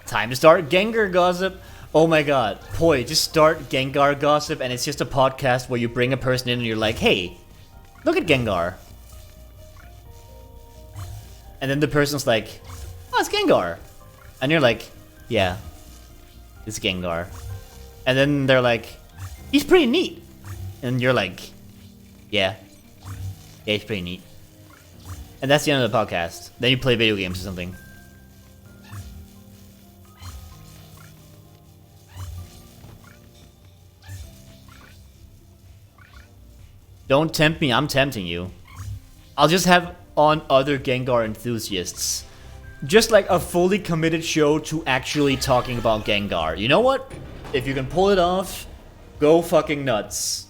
Time to start Gengar gossip. Oh my god. Poi, just start Gengar gossip and it's just a podcast where you bring a person in and you're like, hey, look at Gengar. And then the person's like, oh, it's Gengar. And you're like, yeah, it's Gengar. And then they're like, he's pretty neat. And you're like, yeah, he's pretty neat. And that's the end of the podcast. Then you play video games or something. Don't tempt me, I'm tempting you. I'll just have on other Gengar enthusiasts. Just like a fully committed show to actually talking about Gengar. You know what? If you can pull it off, go fucking nuts.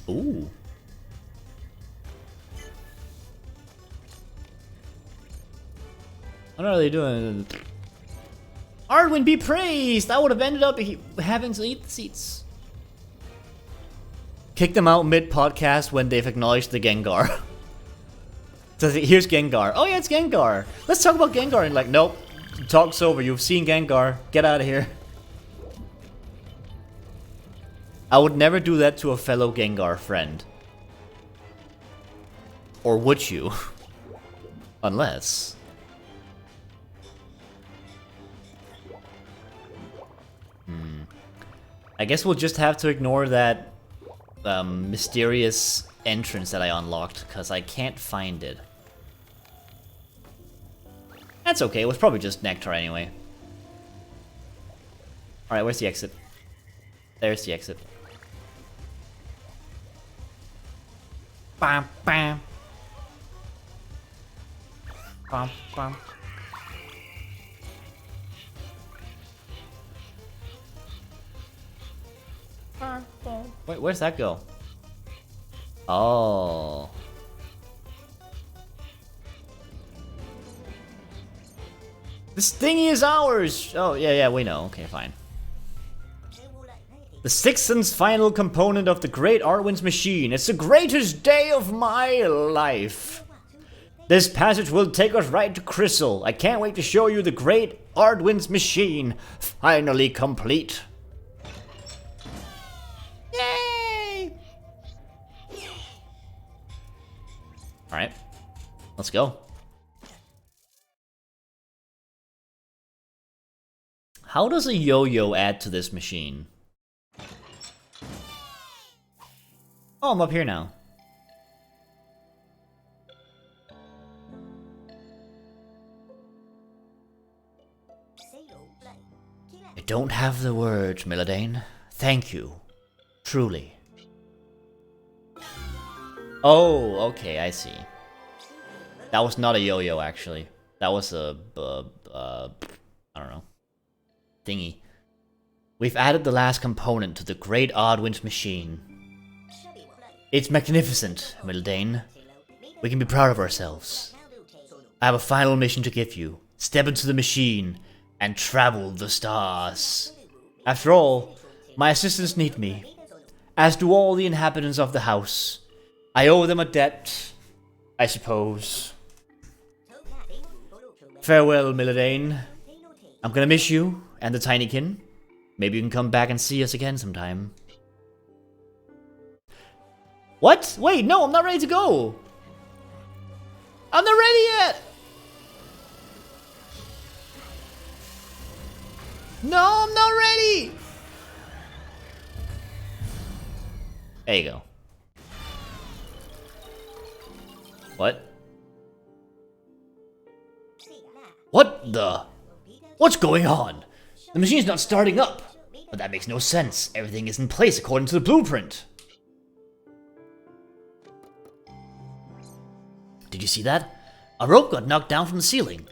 Ooh. What are they doing? Arwin, be praised! I would have ended up having to eat the seats. Kick them out mid-podcast when they've acknowledged the Gengar. So here's Gengar. Oh yeah, it's Gengar. Let's talk about Gengar. And like, nope. Talk's over. You've seen Gengar. Get out of here. I would never do that to a fellow Gengar friend. Or would you? Unless... I guess we'll just have to ignore that mysterious entrance that I unlocked, because I can't find it. That's okay, it was probably just Nectar anyway. Alright, where's the exit? There's the exit. Bam, bam. Bam, bam. Wait, where's that go? Oh. This thingy is ours! Oh, yeah, we know. Okay, fine. The sixth and final component of the Great Arwin's machine. It's the greatest day of my life. This passage will take us right to Crystal. I can't wait to show you the Great Arwin's machine. Finally complete. Yay! Alright. Let's go. How does a yo-yo add to this machine? Oh, I'm up here now. I don't have the words, Milladane. Thank you. Truly. Oh, okay, I see. That was not a yo-yo, actually. That was a, I don't know. Thingy. We've added the last component to the Great Arwin's machine. It's magnificent, Milladane. We can be proud of ourselves. I have a final mission to give you. Step into the machine and travel the stars. After all, my assistants need me, as do all the inhabitants of the house. I owe them a debt, I suppose. Farewell, Milladane. I'm gonna miss you and the Tinykin. Maybe you can come back and see us again sometime. What? Wait, no, I'm not ready to go. I'm not ready yet. No, I'm not ready. There you go. What? What the? What's going on? The machine's not starting up. But that makes no sense. Everything is in place according to the blueprint. Did you see that? A rope got knocked down from the ceiling.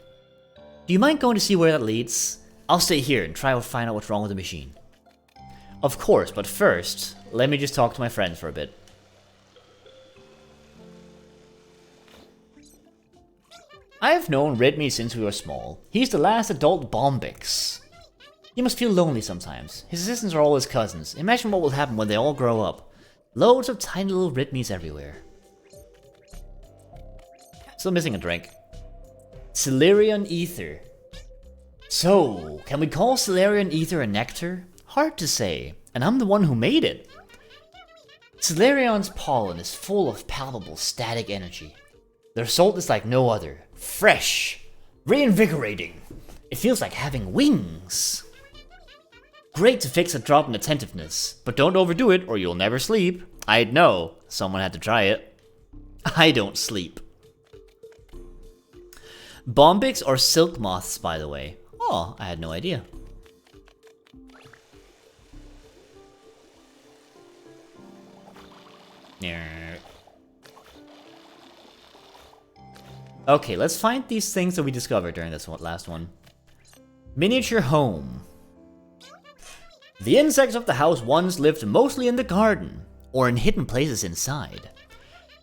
Do you mind going to see where that leads? I'll stay here and try to find out what's wrong with the machine. Of course, but first, let me just talk to my friend for a bit. I've known Redme since we were small. He's the last adult Bombix. He must feel lonely sometimes. His assistants are all his cousins. Imagine what will happen when they all grow up. Loads of tiny little Redmes everywhere. Still missing a drink. Celerion Ether. So, can we call Celerion Ether a nectar? Hard to say, and I'm the one who made it. Celerion's pollen is full of palpable static energy. The result is like no other. Fresh, reinvigorating. It feels like having wings. Great to fix a drop in attentiveness, but don't overdo it or you'll never sleep. I'd know. Someone had to try it. I don't sleep. Bombyx or silk moths, by the way. Oh, I had no idea. Okay, let's find these things that we discovered during this last one. Miniature home. The insects of the house once lived mostly in the garden, or in hidden places inside.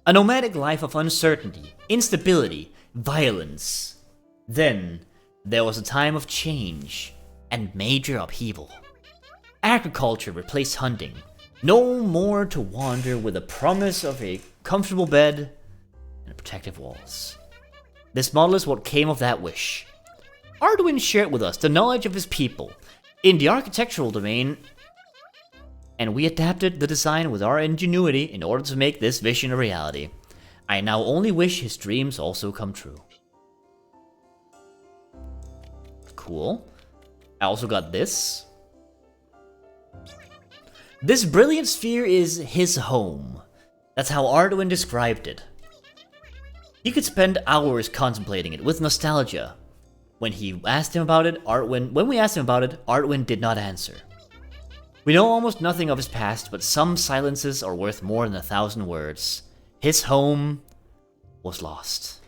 A nomadic life of uncertainty, instability, violence. Then, there was a time of change and major upheaval. Agriculture replaced hunting. No more to wander with the promise of a comfortable bed and protective walls. This model is what came of that wish. Arduin shared with us the knowledge of his people in the architectural domain, and we adapted the design with our ingenuity in order to make this vision a reality. I now only wish his dreams also come true. Cool. I also got this. This brilliant sphere is his home. That's how Arduin described it. He could spend hours contemplating it with nostalgia. When we asked him about it, Arduin did not answer. We know almost nothing of his past, but some silences are worth more than 1,000 words. His home was lost.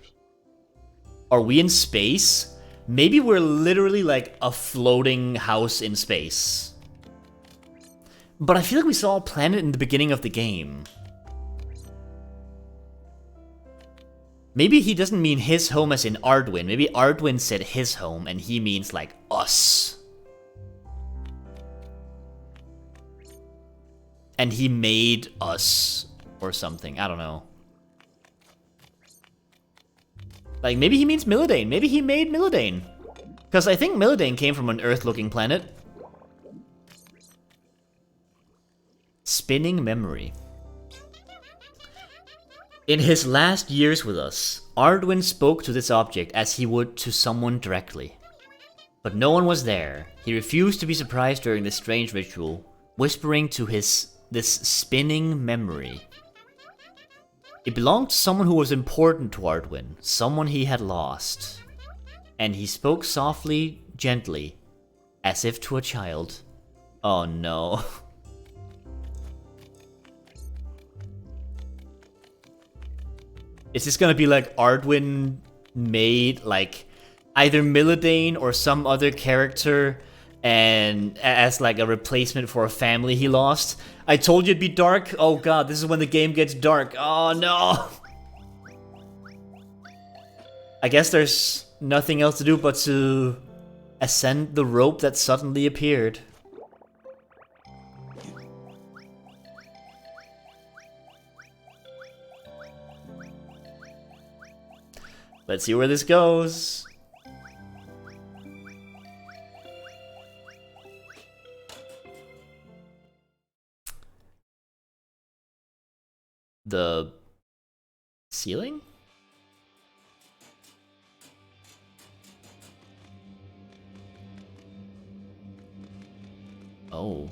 Are we in space? Maybe we're literally like a floating house in space. But I feel like we saw a planet in the beginning of the game. Maybe he doesn't mean his home as in Arduin. Maybe Arduin said his home and he means like us. And he made us or something. I don't know. Like maybe he means Millidane. Maybe he made Millidane. Because I think Millidane came from an Earth-looking planet. Spinning memory. In his last years with us, Arduin spoke to this object as he would to someone directly. But no one was there. He refused to be surprised during this strange ritual, whispering to this spinning memory. It belonged to someone who was important to Arduin, someone he had lost. And he spoke softly, gently, as if to a child. Oh no. Is this gonna be like Arduin made like either Millidane or some other character and as like a replacement for a family he lost? I told you it'd be dark. Oh god, this is when the game gets dark. Oh no. I guess there's nothing else to do but to ascend the rope that suddenly appeared. Let's see where this goes. The ceiling? Oh.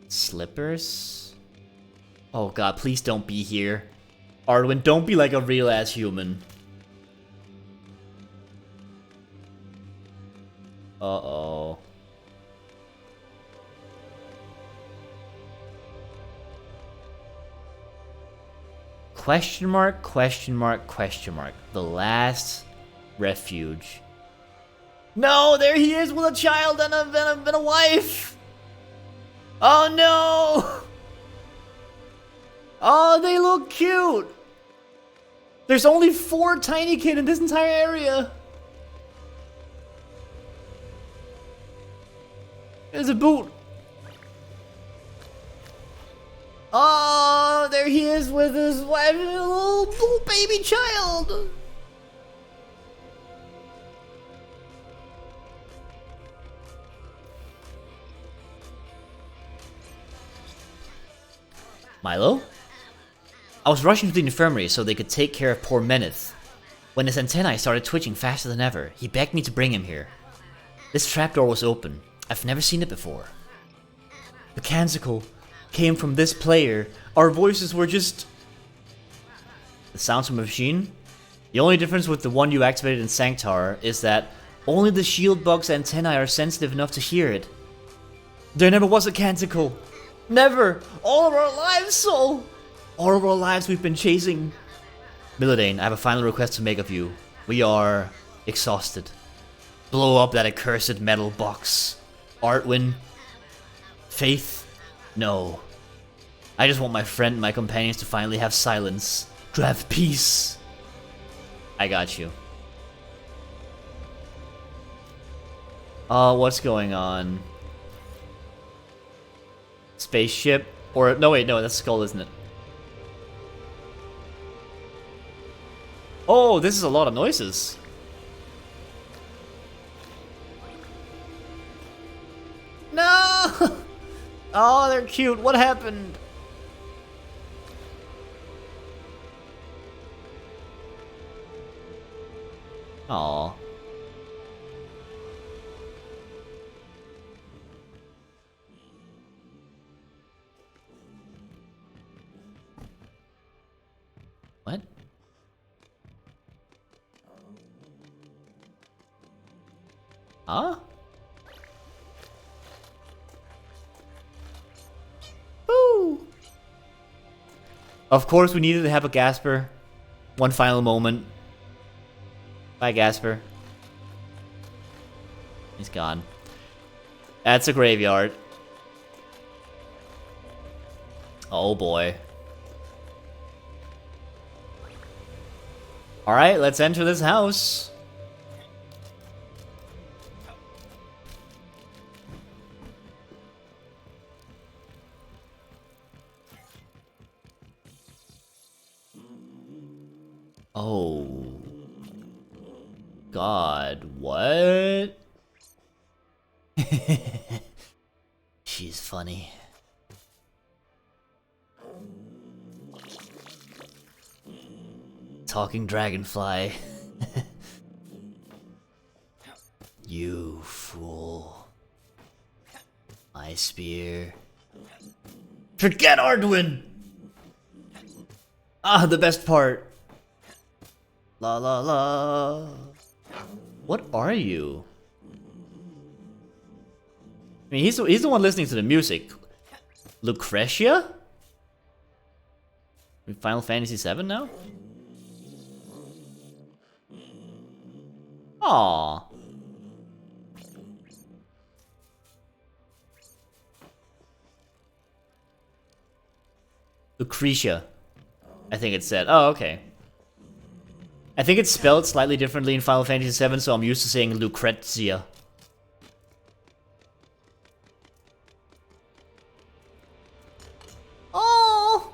Slippers? Oh god, please don't be here. Arduin, don't be like a real-ass human. Uh-oh. Question mark, question mark, question mark. The last refuge. No, there he is with a child and a wife! Oh no! Oh, they look cute! There's only 4 Tinykin in this entire area! There's a boot. Oh, there he is with his wife and a little baby child. Milo? I was rushing to the infirmary so they could take care of poor Meneth. When his antennae started twitching faster than ever, he begged me to bring him here. This trapdoor was open. I've never seen it before. The canticle came from this player. Our voices were just... The sounds from a machine? The only difference with the one you activated in Sanctar is that only the shield bug's antennae are sensitive enough to hear it. There never was a canticle. Never! All of our lives, Soul! All of our lives we've been chasing. Milladane, I have a final request to make of you. We are exhausted. Blow up that accursed metal box. Artwin? Faith? No. I just want my friend and my companions to finally have silence. To have peace. I got you. What's going on? Spaceship? Or, no wait, no, that's Skull, isn't it? Oh, this is a lot of noises. No! Oh, they're cute. What happened? Aw. What? Huh? Woo! Of course, we needed to have a Gasper. One final moment. Bye, Gasper. He's gone. That's a graveyard. Oh boy. Alright, let's enter this house. Oh. God, what? She's funny. Talking dragonfly. You fool. My spear. Forget Arduin! Ah, the best part. La la la. What are you? I mean, he's the one listening to the music. Lucretia? Final Fantasy VII now? Aww. Lucretia. I think it said. Oh, okay. I think it's spelled slightly differently in Final Fantasy VII, so I'm used to saying Lucrezia. Oh.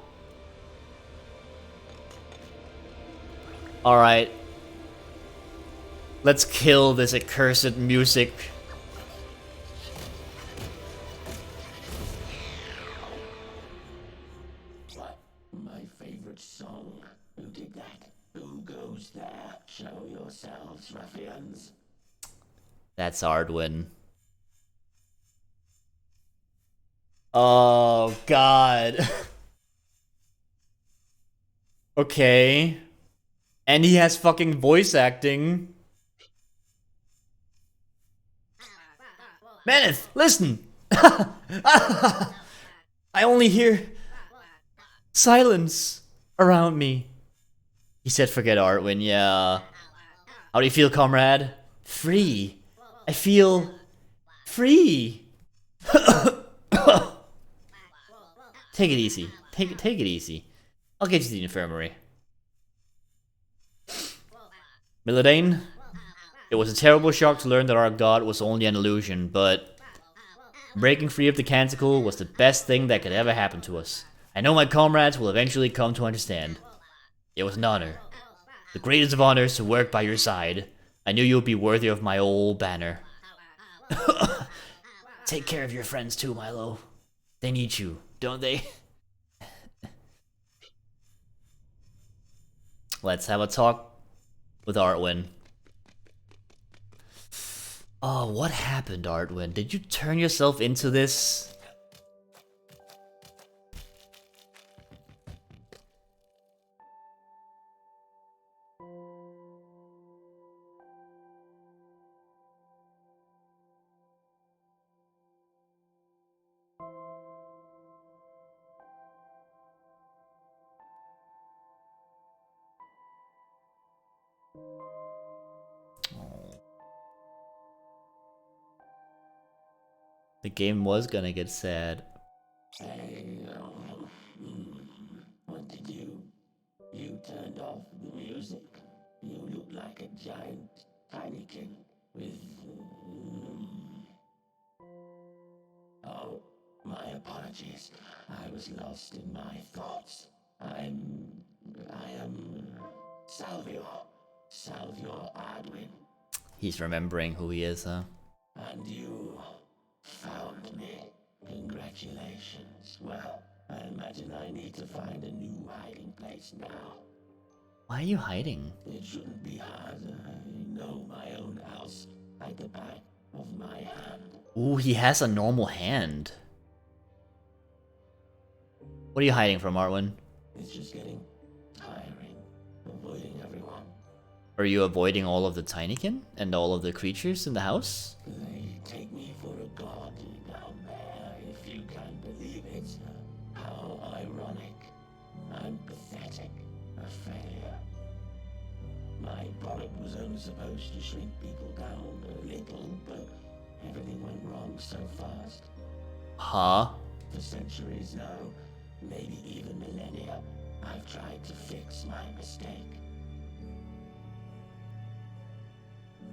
Alright. Let's kill this accursed music. What? My favorite song. Who did that? Who goes there? Show yourselves, ruffians. That's Ardwin. Oh, God. Okay. And he has fucking voice acting. Maneth, listen! I only hear silence around me. He said forget Artwin, yeah. How do you feel, comrade? Free. I feel free. Take it easy. Take it easy. I'll get you to the infirmary. Milladane, it was a terrible shock to learn that our god was only an illusion, but breaking free of the canticle was the best thing that could ever happen to us. I know my comrades will eventually come to understand. It was an honor. The greatest of honors to work by your side. I knew you would be worthy of my old banner. Take care of your friends too, Milo. They need you, don't they? Let's have a talk with Artwin. Oh, what happened, Artwin? Did you turn yourself into this? The game was gonna get sad. Hey, what did you? You turned off the music. You look like a giant tinykin with. Oh, my apologies. I was lost in my thoughts. I am Salvio Adwin. He's remembering who he is, huh? And you found me. Congratulations. Well, I imagine I need to find a new hiding place now. Why are you hiding? It shouldn't be hard. I know my own house like the back of my hand. Ooh, he has a normal hand. What are you hiding from, Artwin? It's just getting tiring, avoiding everyone. Are you avoiding all of the Tinykin and all of the creatures in the house? They take me for a god down there, if you can believe it. How ironic. I'm pathetic, a failure. My product was only supposed to shrink people down a little, but everything went wrong so fast. Huh? For centuries now, maybe even millennia, I've tried to fix my mistake.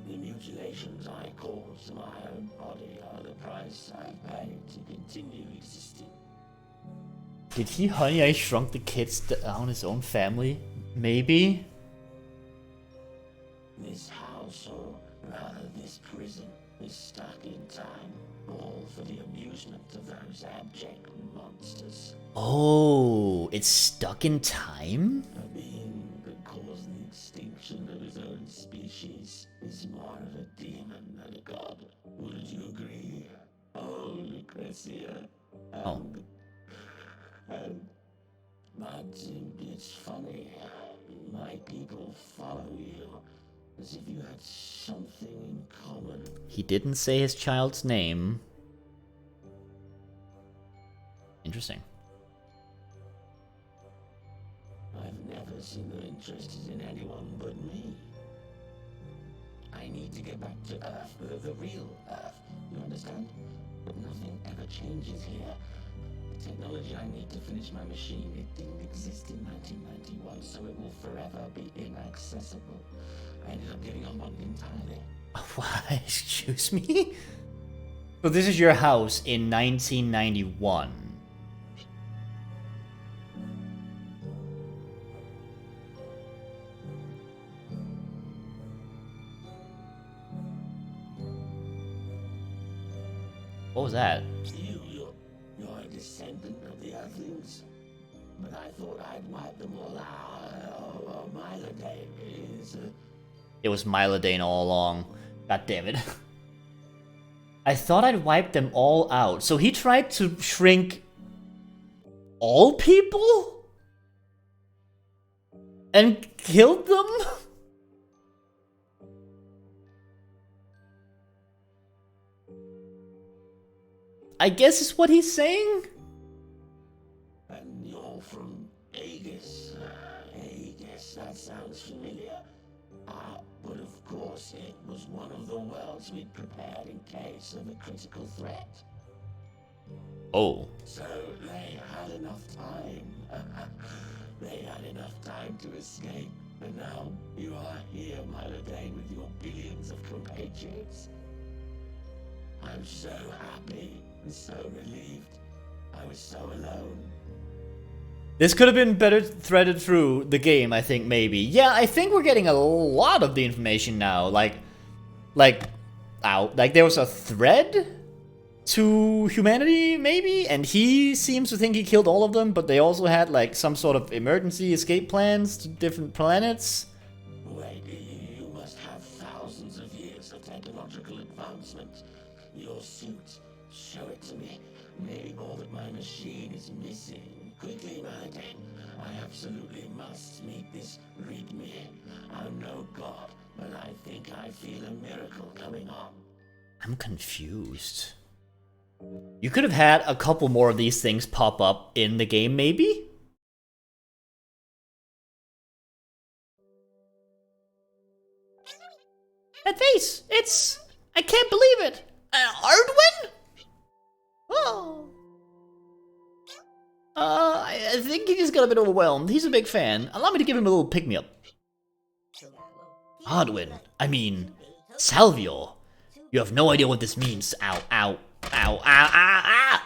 The mutilations I caused to my own body are the price I've paid to continue existing. Did he Honey I Shrunk the Kids down his own family? Maybe? This house, or rather this prison, is stuck in time, all for the amusement of those abject monsters. Oh, it's stuck in time? A being that caused the extinction of his own species is more of a demon than a god. Wouldn't you agree? Oh, Lucretia. But it's funny. My people follow you as if you had something in common. He didn't say his child's name. Interesting. I've never seen them interested in anyone but me. I need to get back to Earth, the real Earth, you understand? But nothing ever changes here. The technology I need to finish my machine, it didn't exist in 1991, so it will forever be inaccessible. I ended up giving up on it entirely. Why? Excuse me? So this is your house in 1991. What was that? You're a descendant of the Earthlings, but I thought I'd wipe them all out. Mylodane is... It was Mylodane all along. God damn it. I thought I'd wipe them all out. So he tried to shrink all people? And killed them? I guess is what he's saying? And you're from Aegis. Aegis, that sounds familiar. But of course, it was one of the worlds we'd prepared in case of a critical threat. Oh. So they had enough time. They had enough time to escape. And now you are here, Mylodane, with your billions of compatriots. I'm so happy and so relieved. I was so alone. This could have been better threaded through the game, I think, maybe. Yeah, I think we're getting a lot of the information now. Like, there was a thread to humanity, maybe? And he seems to think he killed all of them, but they also had like some sort of emergency escape plans to different planets. Wait, you must have thousands of years of technological advancement. Your suit, show it to me. Maybe more that my machine is missing. Quickly, Maladen. I absolutely must meet this read-me. I'm no god, but I think I feel a miracle coming on. I'm confused. You could have had a couple more of these things pop up in the game, maybe? That face! It's... I can't believe it! Ardwin? Oh. I think he just got a bit overwhelmed. He's a big fan. Allow me to give him a little pick-me-up. Ardwin. I mean, Salvio. You have no idea what this means. Ow, ow, ow, ow, ow, ow!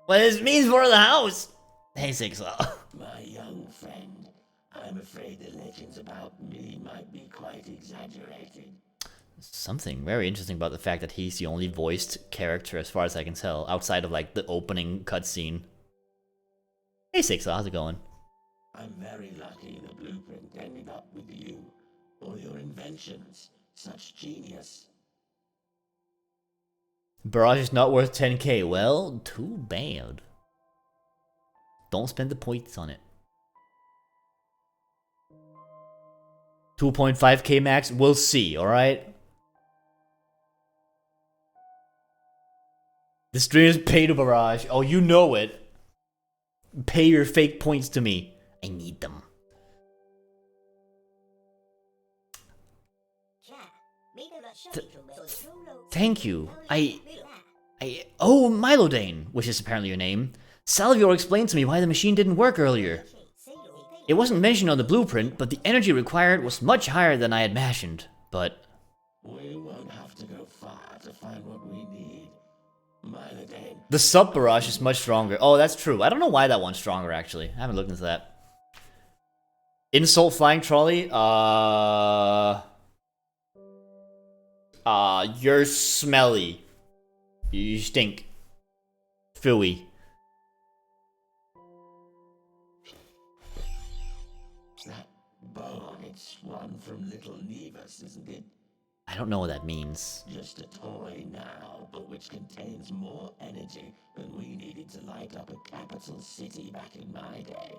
What this means for the house! Hey, Sixlaw. My young friend, I'm afraid the legends about me might be quite exaggerated. Something very interesting about the fact that he's the only voiced character, as far as I can tell, outside of like the opening cutscene. Hey, Sixlaw, how's it going? I'm very lucky the blueprint ended up with you. All your inventions, such genius. Barrage is not worth 10k. Well, too bad. Don't spend the points on it. 2.5k max? We'll see, alright? The streamers pay to Barrage. Oh, you know it. Pay your fake points to me. I need them. Thank you. Oh, Milodane, which is apparently your name. Salvior explained to me why the machine didn't work earlier. It wasn't mentioned on the blueprint, but the energy required was much higher than I had imagined. But we won't have to go far to find what we need. Milodane. The sub barrage is much stronger. Oh, that's true. I don't know why that one's stronger, actually. I haven't looked into that. Insult flying trolley. You're smelly. You stink. Phooey. That bow on its one from Little Nevis, isn't it? I don't know what that means. Just a toy now, but which contains more energy than we needed to light up a capital city back in my day.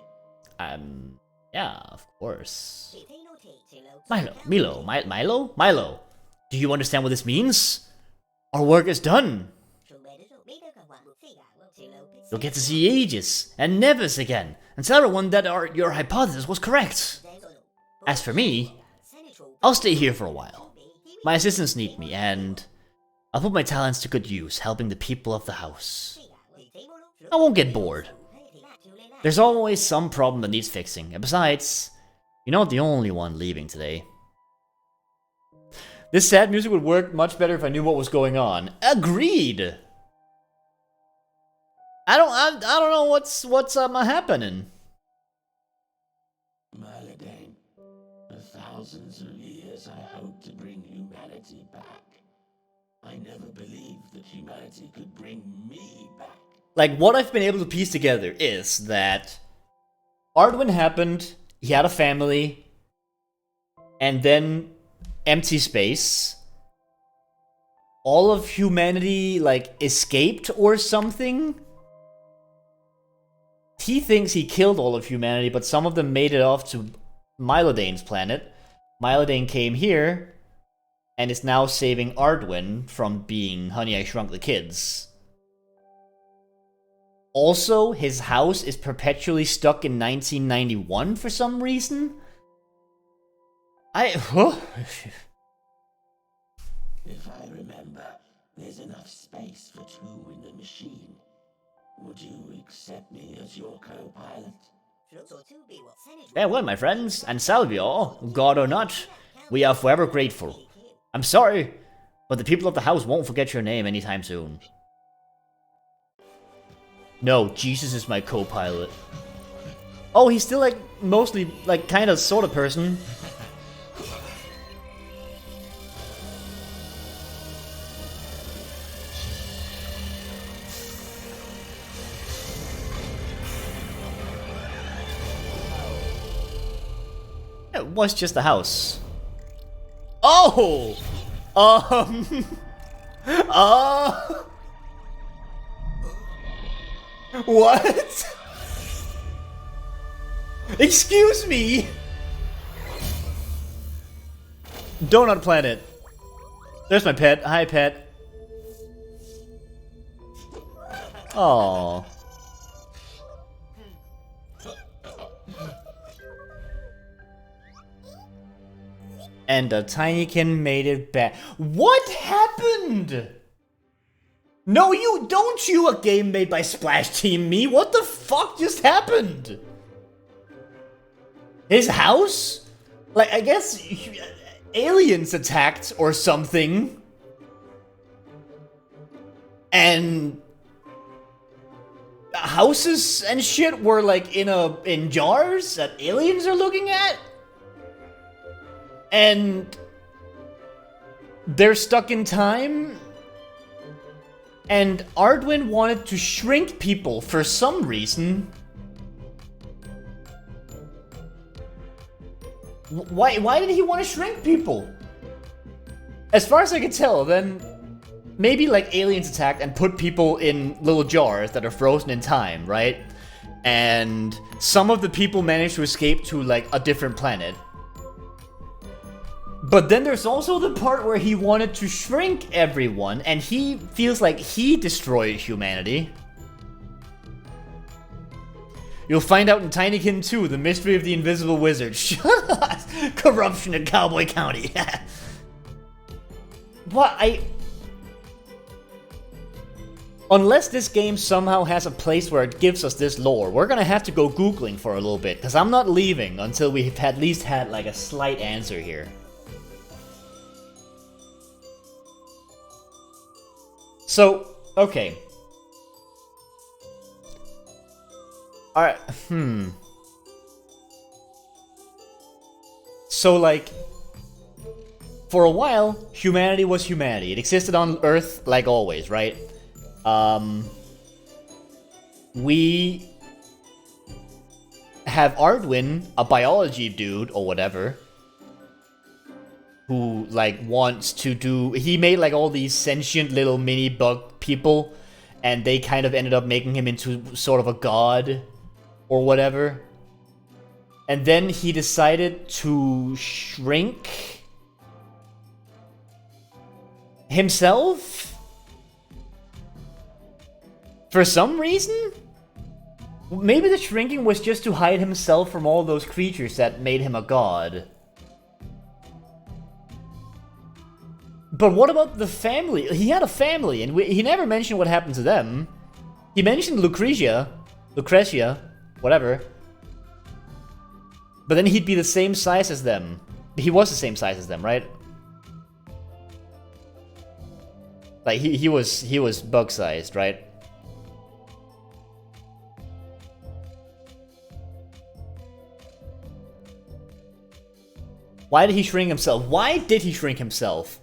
Yeah, of course. Milo? Do you understand what this means? Our work is done. You'll get to see Aegis and Nevis again, and tell everyone that your hypothesis was correct. As for me, I'll stay here for a while. My assistants need me, and I'll put my talents to good use, helping the people of the house. I won't get bored. There's always some problem that needs fixing, and besides, you're not the only one leaving today. This sad music would work much better if I knew what was going on. Agreed! I don't know what's happening. Milodane, for thousands of years I hoped to bring humanity back. I never believed that humanity could bring me back. Like, what I've been able to piece together is that Ardwin happened, he had a family, and then empty space. All of humanity, like, escaped or something? He thinks he killed all of humanity, but some of them made it off to Milodane's planet. Milodane came here, and is now saving Ardwin from being Honey, I Shrunk the Kids. Also, his house is perpetually stuck in 1991 for some reason. If I remember, there's enough space for two in the machine. Would you accept me as your co-pilot? Farewell, my friends, and Salvio, god or not, we are forever grateful. I'm sorry, but the people of the house won't forget your name anytime soon. No, Jesus is my co-pilot. Oh, he's still like, mostly, like, kinda, sorta person. it was just a house. Oh! Uh... What? Excuse me? Donut Planet. There's my pet. Hi, pet. Oh. And the Tinykin made it back. What happened? No, don't you, a game made by Splash Team Me. What the fuck just happened? His house? Like, I guess aliens attacked or something. And houses and shit were like in jars that aliens are looking at. And they're stuck in time. And Ardwin wanted to shrink people for some reason. Why did he want to shrink people? As far as I can tell, then maybe like aliens attacked and put people in little jars that are frozen in time, right? And some of the people managed to escape to like a different planet. But then there's also the part where he wanted to shrink everyone, and he feels like he destroyed humanity. You'll find out in Tinykin 2, The Mystery of the Invisible Wizard. Shut up! Corruption in Cowboy County. What? Unless this game somehow has a place where it gives us this lore, we're gonna have to go Googling for a little bit, because I'm not leaving until we've at least had like a slight answer here. So, okay. Alright, So, like, for a while, humanity was humanity. It existed on Earth like always, right? We have Ardwin, a biology dude or whatever, who like wants to do, he made like all these sentient little mini bug people, and they kind of ended up making him into sort of a god or whatever. And then he decided to shrink himself for some reason. Maybe the shrinking was just to hide himself from all those creatures that made him a god. But what about the family? He had a family, and he never mentioned what happened to them. He mentioned Lucretia, whatever. But then he'd be the same size as them. He was the same size as them, right? Like he was bug-sized, right? Why did he shrink himself? Why did he shrink himself?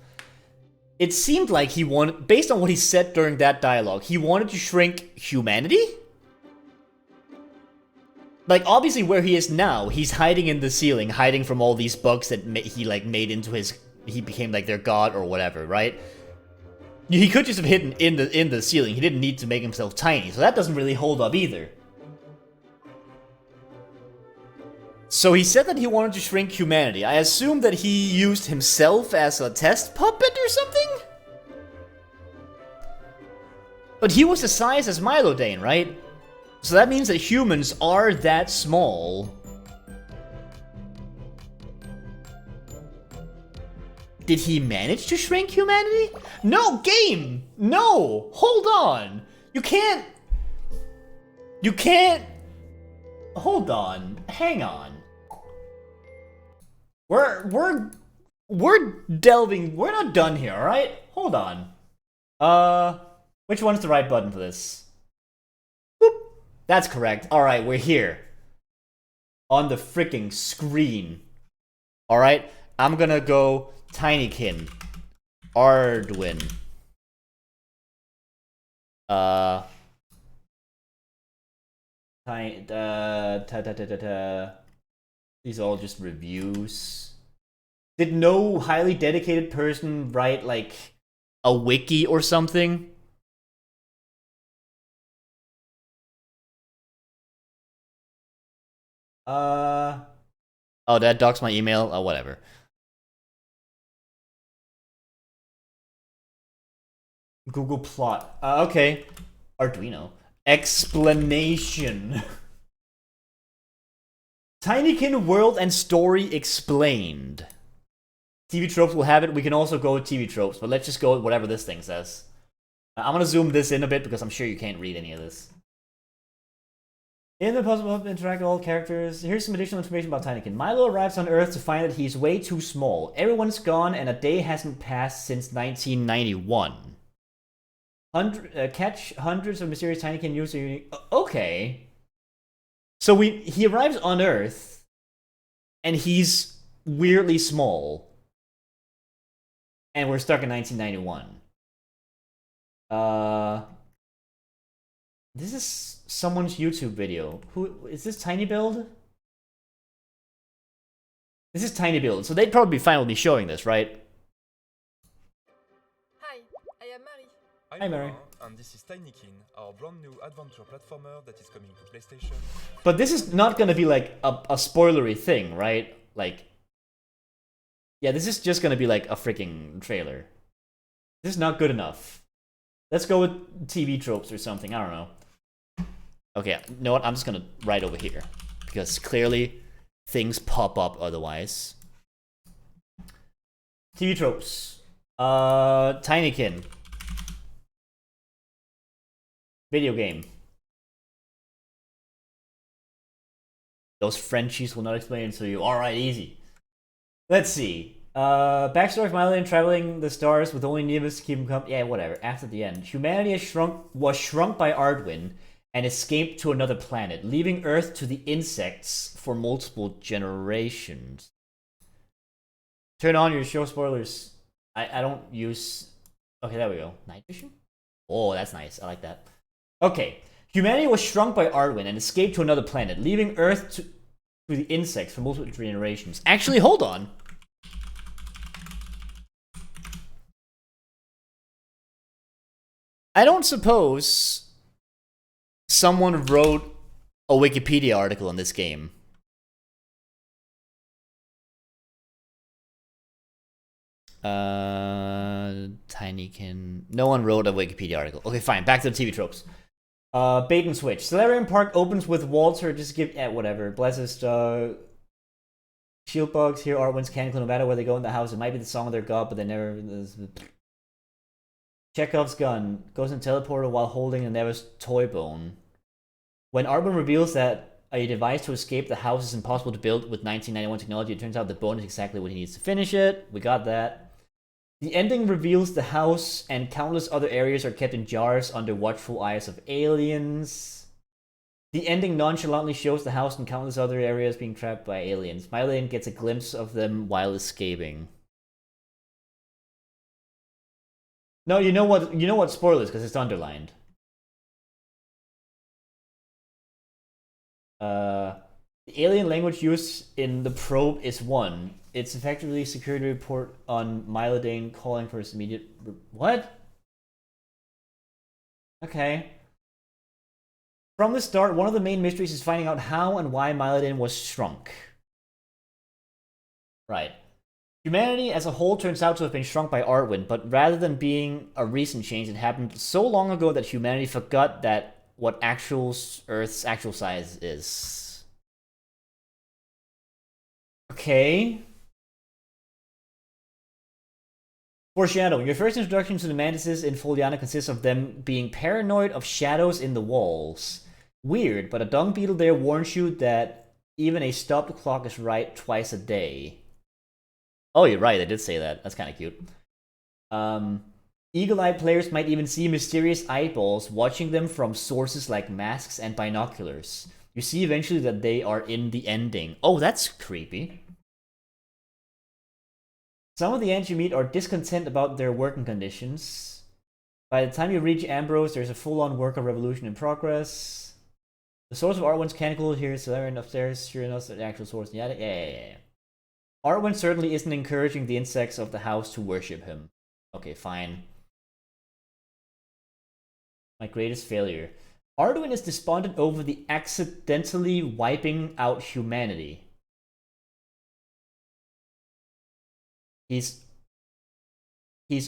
It seemed like he wanted, based on what he said during that dialogue, he wanted to shrink humanity? Like, obviously where he is now, he's hiding in the ceiling, hiding from all these bugs that he, like, made into his, he became, like, their god or whatever, right? He could just have hidden in the ceiling, he didn't need to make himself tiny, so that doesn't really hold up either. So he said that he wanted to shrink humanity. I assume that he used himself as a test puppet or something? But he was the size as Milodane, right? So that means that humans are that small. Did he manage to shrink humanity? No, game! No! Hold on! You can't... Hold on. Hang on. We're delving... We're not done here, alright? Hold on. Which one's the right button for this? Boop. That's correct. Alright, we're here. On the freaking screen. Alright? I'm gonna go Tinykin. Ardwin. These are all just reviews. Did no highly dedicated person write, like, a wiki or something? Oh, that docs my email? Oh, whatever. Google Plot. Okay. Arduino. Explanation. Tinykin World and Story Explained. TV Tropes will have it. We can also go with TV Tropes, but let's just go with whatever this thing says. I'm gonna zoom this in a bit because I'm sure you can't read any of this. In the puzzle to interact with all characters, here's some additional information about Tinykin. Milo arrives on Earth to find that he's way too small. Everyone's gone and a day hasn't passed since 1991. Catch hundreds of mysterious Tinykin users. Okay. So he arrives on Earth, and he's weirdly small. And we're stuck in 1991. This is someone's YouTube video. Who is this? Tiny Build? This is Tiny Build, so they'd probably be fine with me showing this, right? Hi, I am Mary. Hi, Mary. And this is Tinykin, our brand new adventure platformer that is coming to PlayStation. But this is not gonna be like a spoilery thing, right? Like, yeah, this is just gonna be like a freaking trailer. This is not good enough. Let's go with TV tropes or something. I don't know. Okay, you know what? I'm just gonna write over here because clearly things pop up otherwise. TV tropes. Tinykin. Video game. Those Frenchies will not explain it to you. Alright, easy. Let's see. Backstory of Milo traveling the stars with only Nevis to keep him company. Yeah, whatever. After the end. Humanity was shrunk by Ardwin and escaped to another planet, leaving Earth to the insects for multiple generations. Turn on your show spoilers. I don't use... Okay, there we go. Night vision? Oh, that's nice. I like that. Okay. Humanity was shrunk by Ardwin and escaped to another planet, leaving Earth to the insects for multiple generations. Actually, hold on. I don't suppose someone wrote a Wikipedia article on this game. Tinykin. No one wrote a Wikipedia article. Okay, fine. Back to the TV tropes. Bait and switch. Solarium Park opens with Walter. Just give... whatever. Blesses, shield bugs. Here Artwin's Candy Club. No matter where they go in the house, it might be the song of their god, but they never... Chekhov's gun. Goes in teleporter while holding a Never's toy bone. When Artwin reveals that a device to escape the house is impossible to build with 1991 technology, it turns out the bone is exactly what he needs to finish it. We got that. The ending reveals the house and countless other areas are kept in jars under watchful eyes of aliens. The ending nonchalantly shows the house and countless other areas being trapped by aliens. Mylane gets a glimpse of them while escaping. No, you know what spoilers, because it's underlined. The alien language used in the probe is 1. It's effectively a security report on Mylodane calling for its immediate... What? Okay. From the start, one of the main mysteries is finding out how and why Mylodane was shrunk. Right. Humanity as a whole turns out to have been shrunk by Ardwin, but rather than being a recent change, it happened so long ago that humanity forgot that what Earth's actual size is. Okay. Foreshadowing. Your first introduction to the mantises in Foliana consists of them being paranoid of shadows in the walls. Weird, but a dung beetle there warns you that even a stopped clock is right twice a day. Oh, you're right, I did say that. That's kind of cute. Eagle-eyed players might even see mysterious eyeballs watching them from sources like masks and binoculars. You see eventually that they are in the ending. Oh, that's creepy. Some of the ants you meet are discontent about their working conditions. By the time you reach Ambrose, there's a full-on worker revolution in progress. The source of Arwen's canonical here is Solarian upstairs. Sure enough, the actual source. Yeah. Arwen certainly isn't encouraging the insects of the house to worship him. Okay, fine. My greatest failure. Arwen is despondent over the accidentally wiping out humanity. He's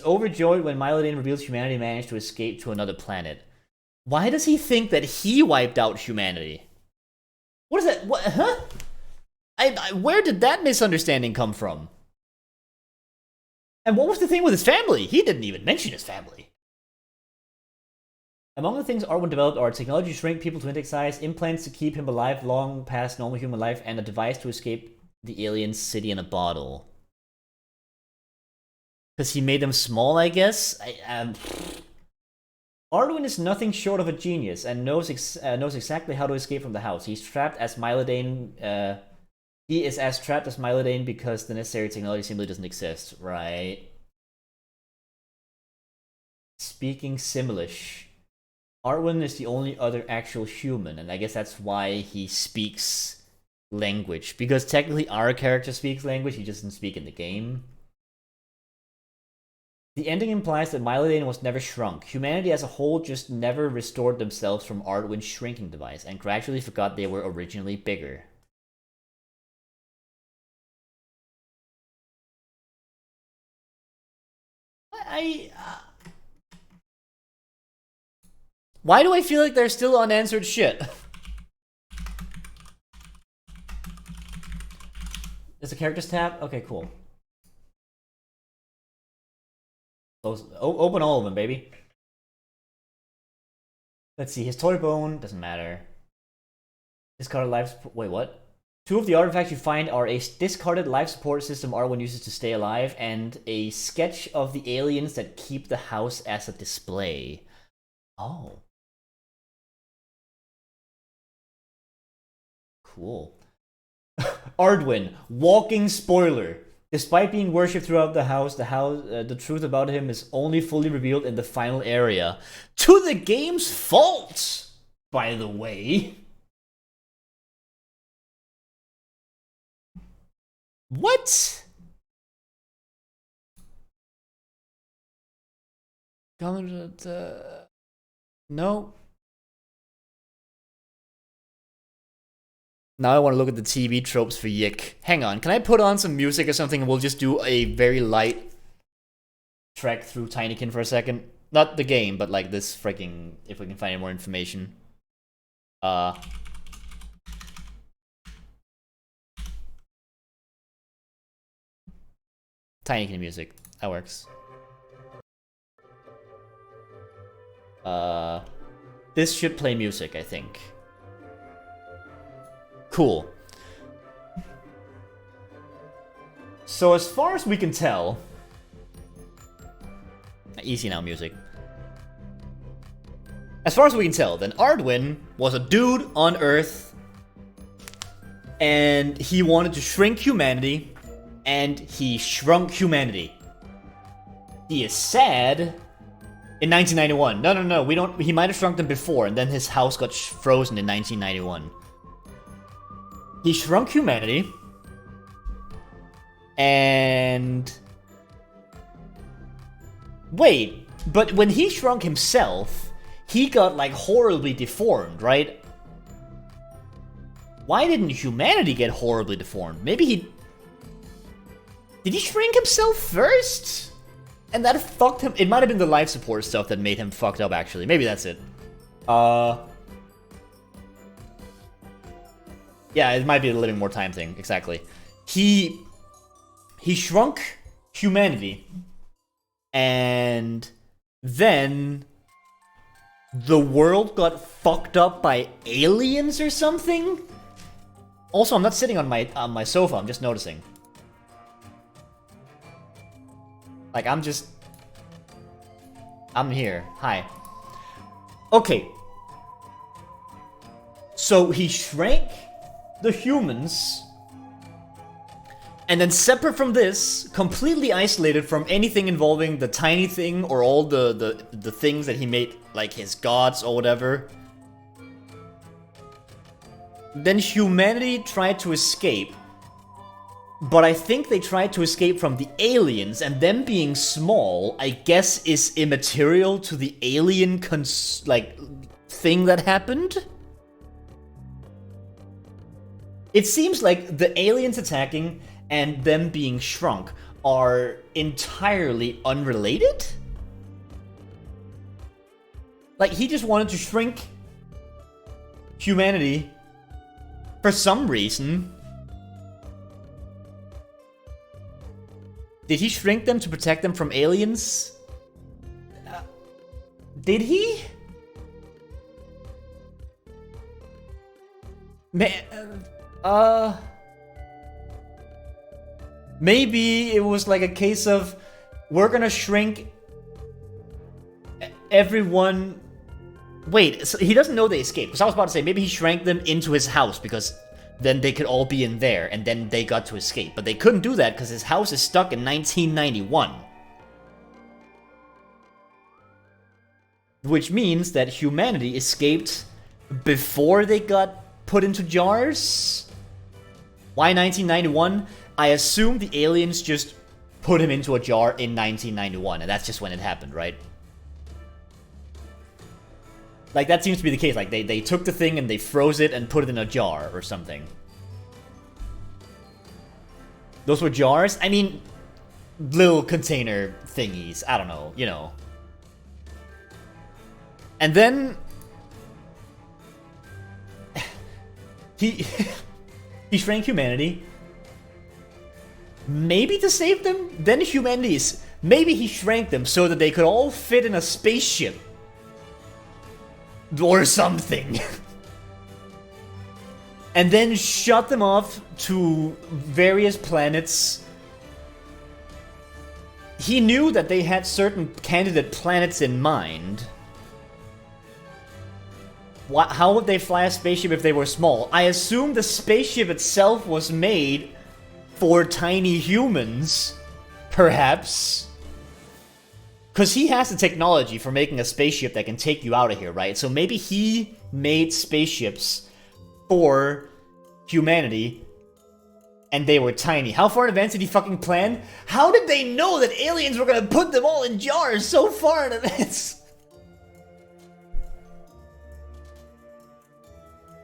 overjoyed when Mylodane reveals humanity managed to escape to another planet. Why does he think that he wiped out humanity? What is that? What? Huh? Where did that misunderstanding come from? And what was the thing with his family? He didn't even mention his family. Among the things Arwen developed are technology to shrink people to insect size, implants to keep him alive long past normal human life, and a device to escape the alien city in a bottle. Because he made them small, I guess? Arwen is nothing short of a genius and knows exactly how to escape from the house. He's trapped as Mylodane. He is as trapped as Mylodane because the necessary technology simply doesn't exist, right? Speaking Simlish. Arwen is the only other actual human, and I guess that's why he speaks language. Because technically our character speaks language, he just doesn't speak in the game. The ending implies that Mylodane was never shrunk. Humanity as a whole just never restored themselves from Arwen's shrinking device, and gradually forgot they were originally bigger. Why do I feel like there's still unanswered shit? Is the characters tab? Okay, cool. Close. Open all of them, baby. Let's see. His toy bone doesn't matter. Discarded life support. Wait, what? 2 of the artifacts you find are a discarded life support system Arwen uses to stay alive, and a sketch of the aliens that keep the house as a display. Oh. Cool. Ardwin, walking spoiler. Despite being worshipped throughout the truth about him is only fully revealed in the final area. To the game's fault, by the way. What? No. Now I want to look at the TV tropes for Yik. Hang on, can I put on some music or something and we'll just do a very light trek through Tinykin for a second? Not the game, but like this freaking, if we can find any more information. Tinykin music. That works. This should play music, I think. Cool. So as far as we can tell... Easy now, music. As far as we can tell, then Ardwin was a dude on Earth, and he wanted to shrink humanity, and he shrunk humanity. He is sad in 1991. No, we don't. He might have shrunk them before, and then his house got frozen in 1991. He shrunk humanity, and... Wait, but when he shrunk himself, he got, like, horribly deformed, right? Why didn't humanity get horribly deformed? Maybe he... Did he shrink himself first? And that fucked him... It might have been the life support stuff that made him fucked up, actually. Maybe that's it. Yeah, it might be the living more time thing, exactly. He shrunk humanity, and then the world got fucked up by aliens or something? Also, I'm not sitting on my sofa, I'm just noticing. Like, I'm here. Hi. Okay. So he shrank the humans, and then separate from this, completely isolated from anything involving the tiny thing or all the things that he made, like his gods or whatever. Then humanity tried to escape. But I think they tried to escape from the aliens, and them being small, I guess, is immaterial to the alien thing that happened. It seems like the aliens attacking and them being shrunk are entirely unrelated. Like, he just wanted to shrink humanity for some reason. Did he shrink them to protect them from aliens? Did he? Maybe it was like a case of, we're gonna shrink everyone. Wait, so he doesn't know they escaped. Because I was about to say, maybe he shrank them into his house because then they could all be in there and then they got to escape. But they couldn't do that because his house is stuck in 1991. Which means that humanity escaped before they got put into jars? Why 1991? I assume the aliens just put him into a jar in 1991, and that's just when it happened, right? Like, that seems to be the case. Like, they took the thing and they froze it and put it in a jar or something. Those were jars? I mean, little container thingies. I don't know, you know. And then he shrank humanity. Maybe to save them? Then humanity is... Maybe he shrank them so that they could all fit in a spaceship. Or something. And then shut them off to various planets. He knew that they had certain candidate planets in mind. How would they fly a spaceship if they were small? I assume the spaceship itself was made for tiny humans, perhaps. Because he has the technology for making a spaceship that can take you out of here, right? So maybe he made spaceships for humanity, and they were tiny. How far in advance did he fucking plan? How did they know that aliens were gonna put them all in jars so far in advance?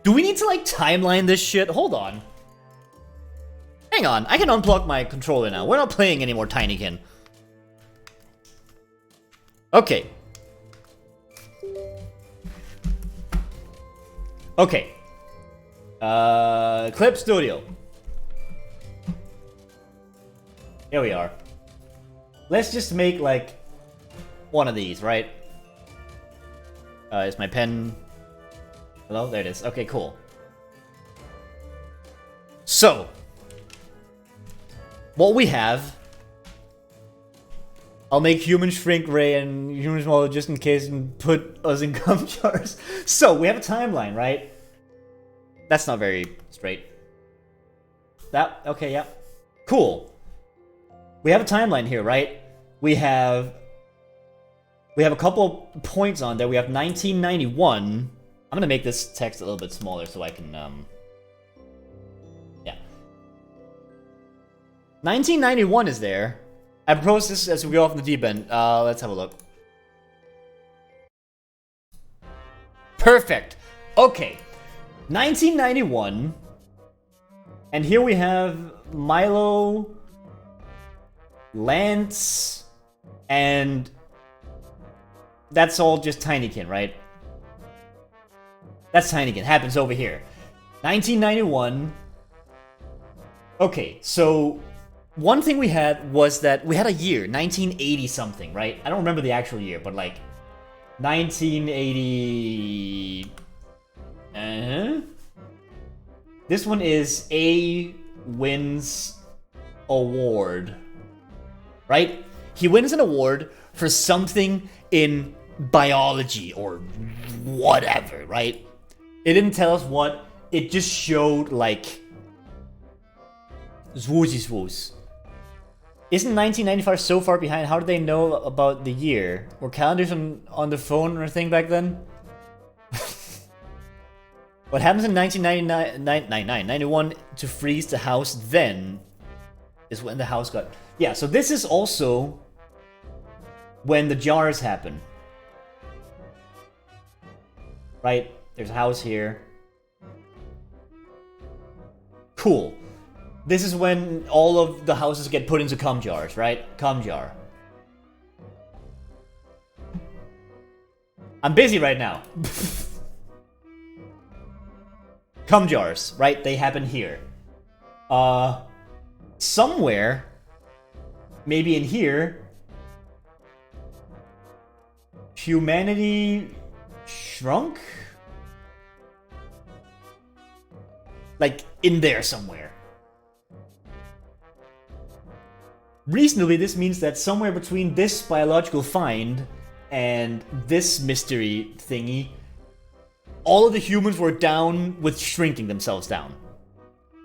Do we need to, like, timeline this shit? Hold on. Hang on, I can unplug my controller now. We're not playing any more Tinykin. Okay. Okay. Clip Studio. Here we are. Let's just make, like, one of these, right? Is my pen... Hello? There it is. Okay, cool. So, what we have... I'll make human shrink ray and human smaller just in case and put us in gum jars. So, we have a timeline, right? That's not very straight. That, okay, yeah. Cool. We have a timeline here, right? We have a couple points on there. We have 1991. I'm gonna make this text a little bit smaller so I can, yeah. 1991 is there. I propose this as we go off in the deep end. Let's have a look. Perfect. Okay. 1991. And here we have Milo, Lance, and that's all just Tinykin, right? That's Tinykin. Happens over here. 1991. Okay, so one thing we had was that we had a year, 1980 something, right? I don't remember the actual year, but like 1980. This one is A wins award, right? He wins an award for something in biology or whatever, right? It didn't tell us what. It just showed like swoosy swoos. Isn't 1995 so far behind? How did they know about the year? Were calendars on the phone or anything back then? What happens in 1991 to freeze the house then is when the house got... Yeah, so this is also when the jars happen. Right? There's a house here. Cool. This is when all of the houses get put into cum jars, right? Cum jar. I'm busy right now. Cum jars, right? They happen here. Somewhere, maybe in here, humanity shrunk? Like, in there somewhere. Reasonably, this means that somewhere between this biological find and this mystery thingy, all of the humans were down with shrinking themselves down.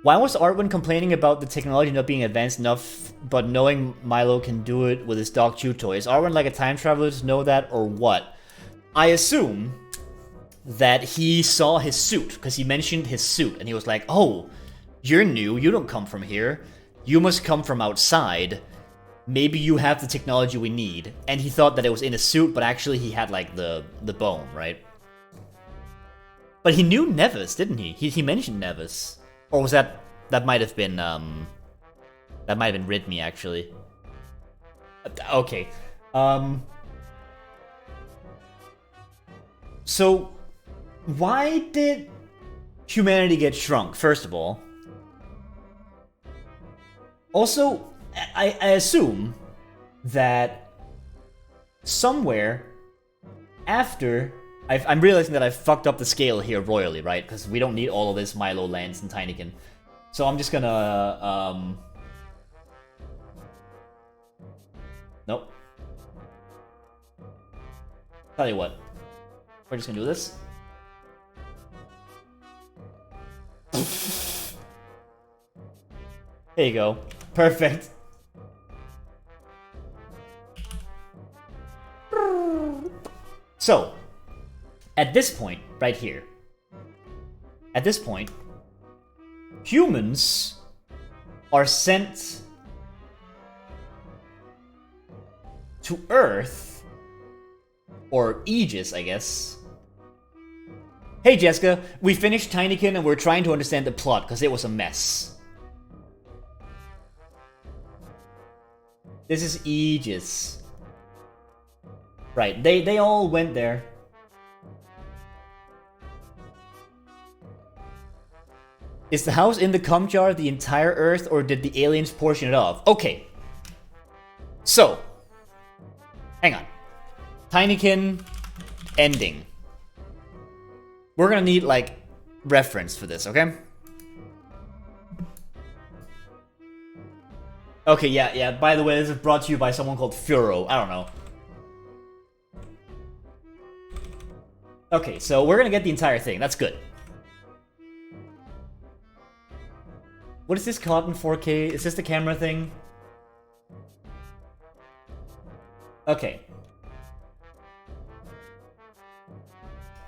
Why was Arwen complaining about the technology not being advanced enough, but knowing Milo can do it with his dog chew toy? Is Arwen like a time traveler to know that, or what? I assume that he saw his suit, because he mentioned his suit, and he was like, oh, you're new, you don't come from here, you must come from outside, maybe you have the technology we need. And he thought that it was in a suit, but actually he had like the bone, right? But he knew Nevis, didn't he? He mentioned Nevis. Or was that might have been Ridme actually. Okay. So why did humanity get shrunk, first of all? Also, I assume that somewhere after... I'm realizing that I've fucked up the scale here royally, right? Because we don't need all of this Milo lands in Tinykin. So I'm just gonna... Nope. Tell you what. We're just gonna do this. There you go. Perfect. So, at this point, right here, at this point, humans are sent to Earth, or Aegis, I guess. Hey Jessica, we finished Tinykin and we're trying to understand the plot, because it was a mess. This is Aegis. Right, they all went there. Is the house in the cum jar the entire Earth, or did the aliens portion it off? Okay. So. Hang on. Tinykin ending. We're gonna need, like, reference for this, okay? Okay, yeah, by the way, this is brought to you by someone called Furo. I don't know. Okay, so we're gonna get the entire thing. That's good. What is this caught in 4K? Is this the camera thing? Okay.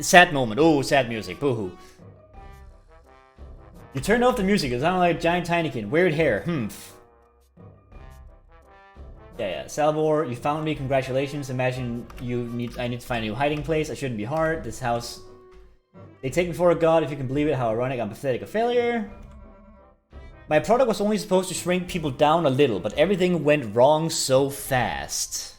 Sad moment. Oh, sad music. Boohoo. You turned off the music. It sounded like giant Tinykin. Weird hair. Yeah. Salvor, you found me. Congratulations. Imagine I need to find a new hiding place. I shouldn't be hard. This house. They take me for a god. If you can believe it. How ironic. I'm pathetic. A failure. My product was only supposed to shrink people down a little, but everything went wrong so fast.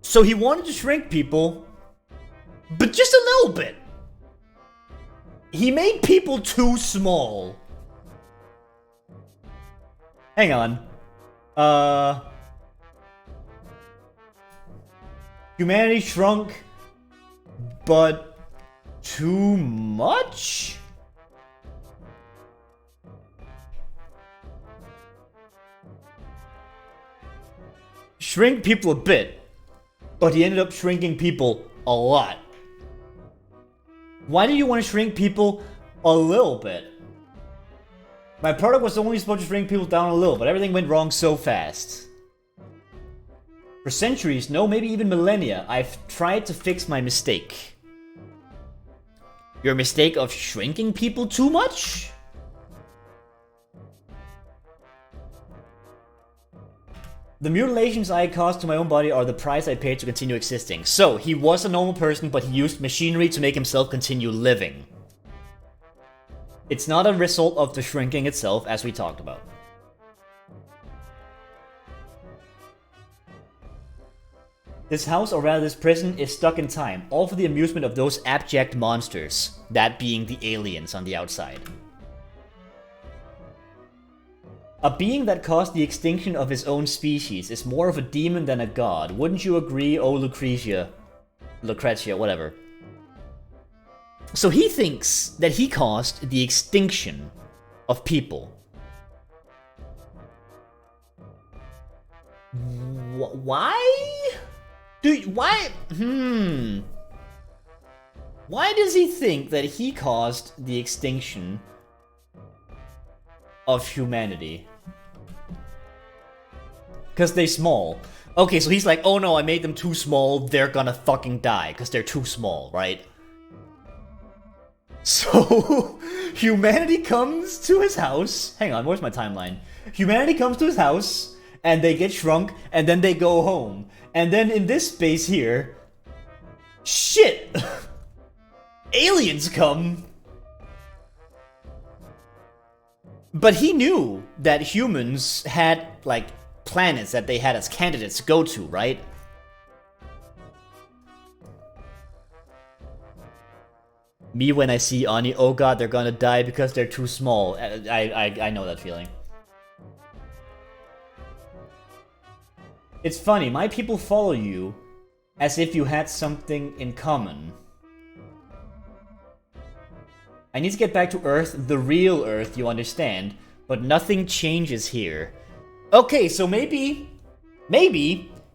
So he wanted to shrink people, but just a little bit. He made people too small. Hang on. Humanity shrunk, but too much? Shrink people a bit, but he ended up shrinking people a lot. Why do you want to shrink people a little bit? My product was only supposed to shrink people down a little, but everything went wrong so fast. For centuries, no, maybe even millennia, I've tried to fix my mistake. Your mistake of shrinking people too much? The mutilations I caused to my own body are the price I paid to continue existing. So, he was a normal person, but he used machinery to make himself continue living. It's not a result of the shrinking itself, as we talked about. This house, or rather this prison, is stuck in time, all for the amusement of those abject monsters, that being the aliens on the outside. A being that caused the extinction of his own species is more of a demon than a god. Wouldn't you agree, oh Lucretia? Lucretia, whatever. So he thinks that he caused the extinction of people. Why? Why does he think that he caused the extinction of humanity? Because they're small. Okay, so he's like, oh no, I made them too small, they're gonna fucking die, because they're too small, right? So, humanity comes to his house. Hang on, where's my timeline? Humanity comes to his house, and they get shrunk, and then they go home. And then in this space here, shit! Aliens come! But he knew that humans had, like, planets that they had as candidates to go to, right? Me when I see Ani, oh god, they're gonna die because they're too small. I know that feeling. It's funny, my people follow you as if you had something in common. I need to get back to Earth, the real Earth, you understand, but nothing changes here. Okay, so maybe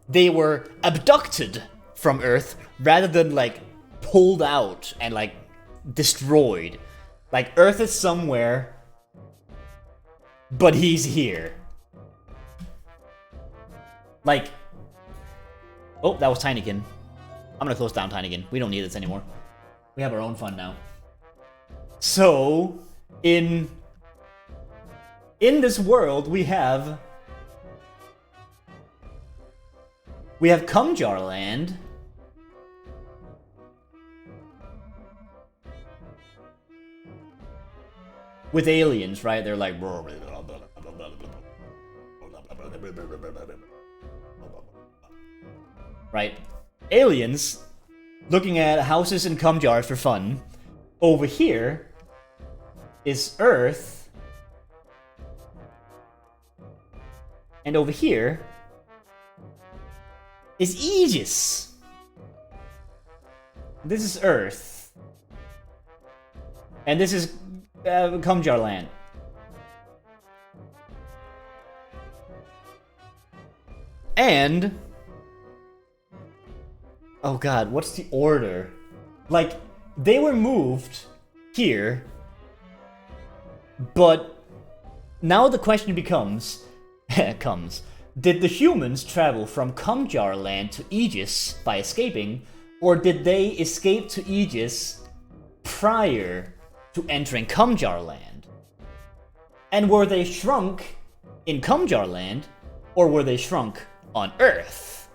they were abducted from Earth rather than, like, pulled out and, like, destroyed. Like, Earth is somewhere, but he's here. Like, oh, that was Tinykin. I'm gonna close down Tinykin. We don't need this anymore. We have our own fun now. So, in this world, we have Cumjar Land. With aliens, right? They're like, right? Aliens looking at houses and cum jars for fun. Over here is Earth. And over here is Aegis. This is Earth. And this is Cumjar Land. And oh god, what's the order? Like, they were moved here, but now the question becomes, did the humans travel from Cumjar Land to Aegis by escaping, or did they escape to Aegis prior to entering Cumjar Land? And were they shrunk in Cumjar Land, or were they shrunk on Earth?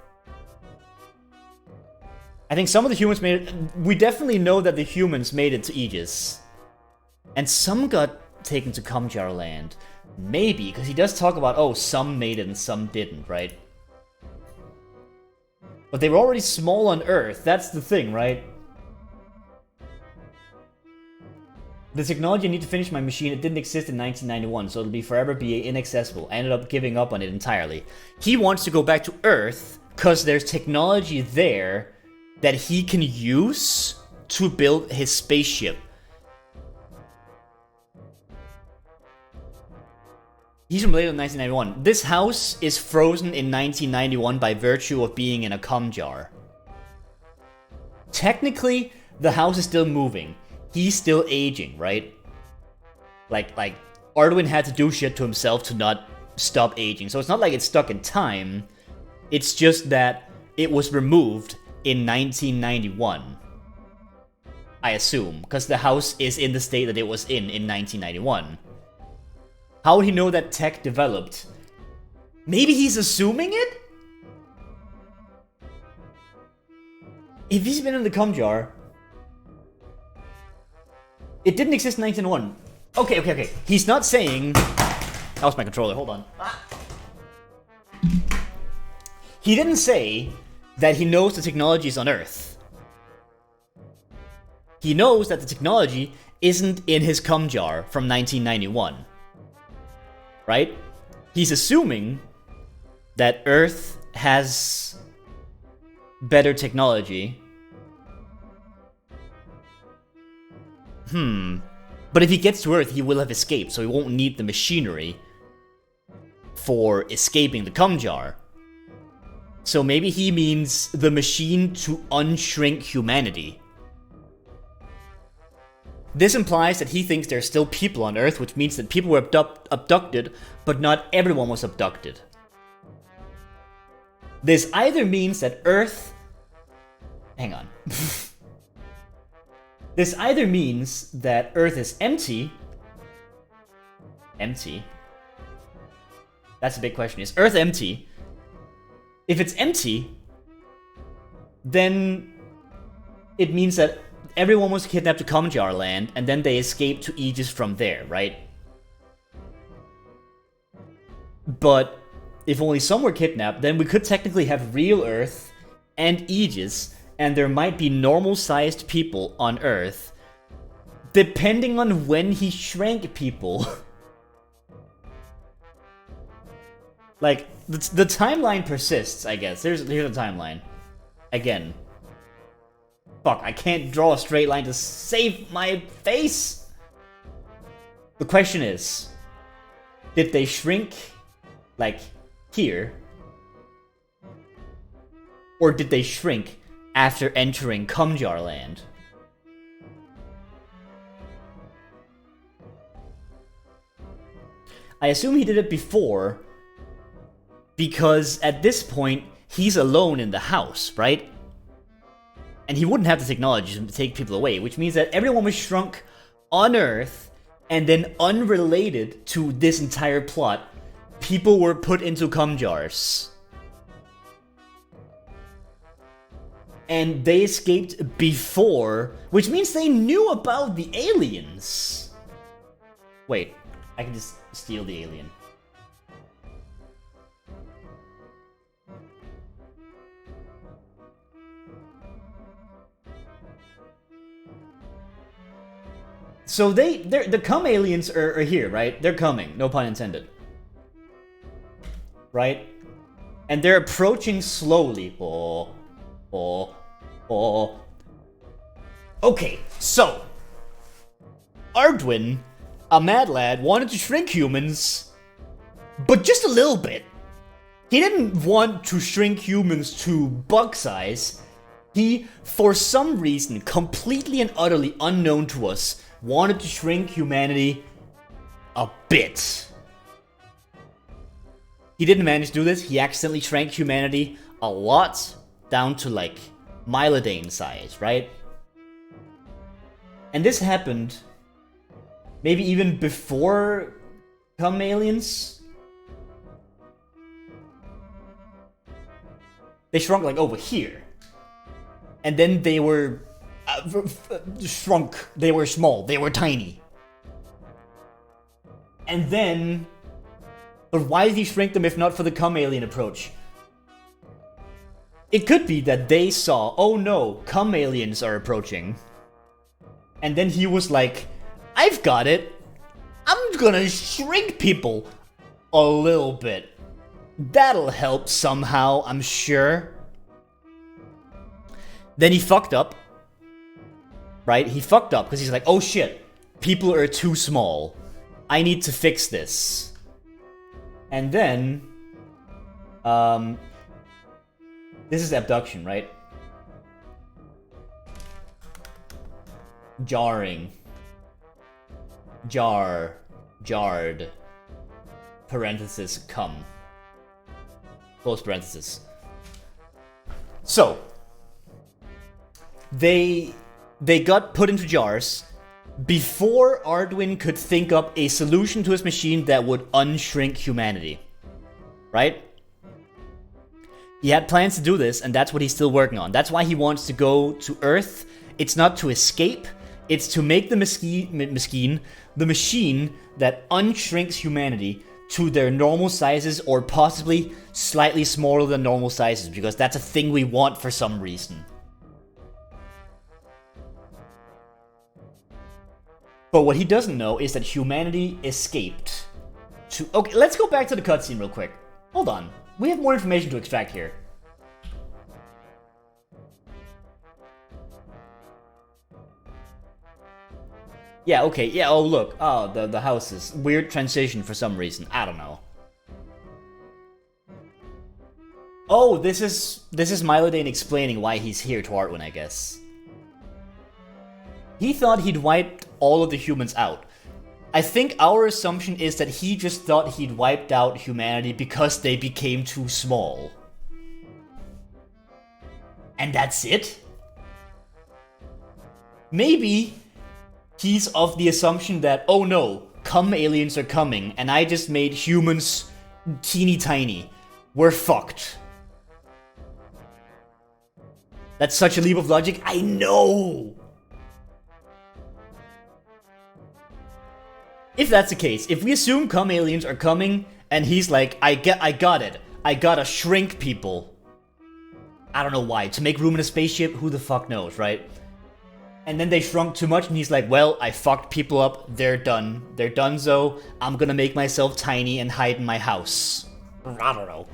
I think some of the humans made it. We definitely know that the humans made it to Aegis. And some got taken to Cumjar Land. Maybe, because he does talk about, oh, some made it and some didn't, right? But they were already small on Earth, that's the thing, right? The technology I need to finish my machine, it didn't exist in 1991, so it'll be forever be inaccessible. I ended up giving up on it entirely. He wants to go back to Earth, because there's technology there that he can use to build his spaceship. He's from later in 1991. This house is frozen in 1991 by virtue of being in a cum jar. Technically, the house is still moving. He's still aging, right? Like Arduin had to do shit to himself to not stop aging. So it's not like it's stuck in time. It's just that it was removed in 1991. I assume, because the house is in the state that it was in 1991. How would he know that tech developed? Maybe he's assuming it? If he's been in the cum jar... It didn't exist in 1901. Okay. He's not saying... That was my controller, hold on. He didn't say that he knows the technology is on Earth. He knows that the technology isn't in his cum jar from 1991. Right? He's assuming that Earth has better technology. But if he gets to Earth, he will have escaped, so he won't need the machinery for escaping the cum jar. So maybe he means the machine to unshrink humanity. This implies that he thinks there are still people on Earth, which means that people were abducted, but not everyone was abducted. This either means that Earth... Hang on. This either means that Earth is empty. Empty? That's a big question. Is Earth empty? If it's empty, then it means that everyone was kidnapped to cum jar land, and then they escaped to Aegis from there, right? But if only some were kidnapped, then we could technically have real Earth and Aegis, and there might be normal-sized people on Earth, depending on when he shrank people. Like, the timeline persists, I guess. Here's the timeline. Again. Fuck, I can't draw a straight line to save my face! The question is, did they shrink, like, here? Or did they shrink after entering cum jar land? I assume he did it before, because at this point, he's alone in the house, right? And he wouldn't have the technology to take people away, which means that everyone was shrunk on Earth, and then unrelated to this entire plot, people were put into cum jars. And they escaped before, which means they knew about the aliens. Wait, I can just steal the alien. So the cum aliens are here, right? They're coming, no pun intended. Right? And they're approaching slowly. Okay, so Ardwin, a mad lad, wanted to shrink humans, but just a little bit. He didn't want to shrink humans to bug size. He, for some reason, completely and utterly unknown to us, wanted to shrink humanity a bit. He didn't manage to do this. He accidentally shrank humanity a lot, down to like Mylodane size, right? And this happened maybe even before cum aliens. They shrunk like over here. And then they were shrunk. They were small. They were tiny. And then... But why did he shrink them if not for the cum alien approach? It could be that they saw, oh no, cum aliens are approaching. And then he was like, I've got it. I'm gonna shrink people a little bit. That'll help somehow, I'm sure. Then he fucked up. Right? He fucked up because he's like, oh shit, people are too small. I need to fix this. And then, this is abduction, right? Jarring. Jarred. Parenthesis, cum. Close parenthesis. So, they they got put into jars before Arduin could think up a solution to his machine that would unshrink humanity. Right? He had plans to do this, and that's what he's still working on. That's why he wants to go to Earth. It's not to escape, it's to make the machine that unshrinks humanity to their normal sizes, or possibly slightly smaller than normal sizes, because that's a thing we want for some reason. But what he doesn't know is that humanity escaped to... Okay, let's go back to the cutscene real quick. Hold on. We have more information to extract here. Yeah, okay, yeah, oh look. Oh, the houses. Weird transition for some reason. I don't know. Oh, this is Mylodane explaining why he's here to Artwin, I guess. He thought he'd wiped all of the humans out. I think our assumption is that he just thought he'd wiped out humanity because they became too small. And that's it? Maybe he's of the assumption that, oh no, aliens are coming, and I just made humans teeny tiny. We're fucked. That's such a leap of logic. I know! If that's the case, if we assume aliens are coming, and he's like, I got it. I gotta shrink people. I don't know why. To make room in a spaceship? Who the fuck knows, right? And then they shrunk too much, and he's like, well, I fucked people up. They're done. They're donezo. I'm gonna make myself tiny and hide in my house. I don't know.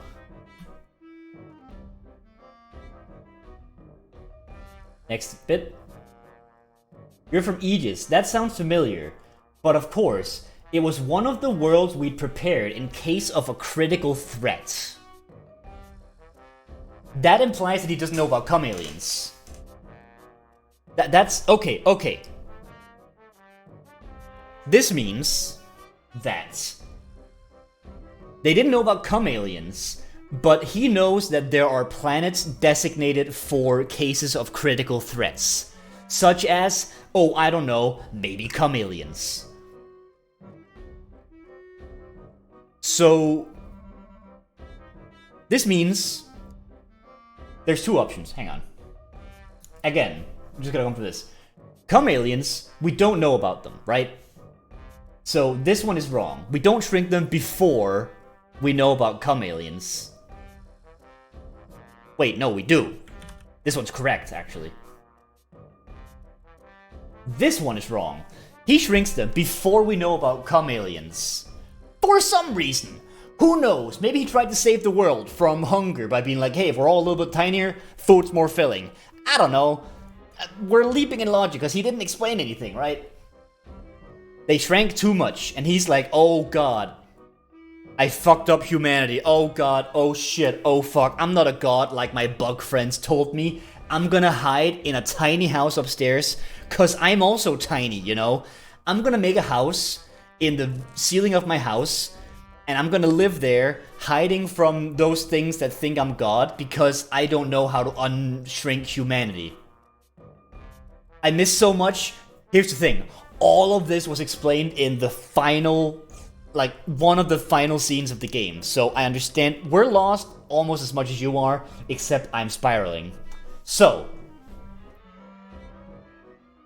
Next bit. You're from Aegis. That sounds familiar. But of course, it was one of the worlds we'd prepared in case of a critical threat. That implies that he doesn't know about aliens. That's... Okay. This means that they didn't know about aliens, but he knows that there are planets designated for cases of critical threats. Such as, oh, I don't know, maybe aliens. So, this means there's two options. Hang on. Again, I'm just gonna come for this. Aliens, we don't know about them, right? So this one is wrong. We don't shrink them before we know about aliens. Wait, no, we do. This one's correct, actually. This one is wrong. He shrinks them before we know about aliens. For some reason. Who knows? Maybe he tried to save the world from hunger by being like, hey, if we're all a little bit tinier, food's more filling. I don't know. We're leaping in logic because he didn't explain anything, right? They shrank too much, and he's like, oh god. I fucked up humanity. Oh god, oh shit, oh fuck. I'm not a god like my bug friends told me. I'm gonna hide in a tiny house upstairs, cause I'm also tiny, you know? I'm gonna make a house in the ceiling of my house, and I'm gonna live there, hiding from those things that think I'm God, because I don't know how to unshrink humanity. I miss so much. Here's the thing. All of this was explained in the final, like, one of the final scenes of the game. So I understand. We're lost almost as much as you are, except I'm spiraling. So,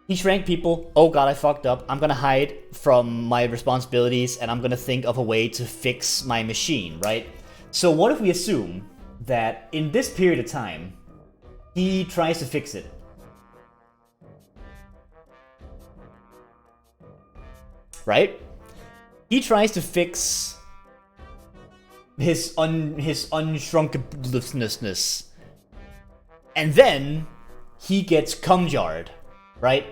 he shrank people. Oh god, I fucked up. I'm gonna hide from my responsibilities, and I'm gonna think of a way to fix my machine, right? So what if we assume that in this period of time, he tries to fix it? Right? He tries to fix his unshrunkedness. And then he gets cum-jarred, right?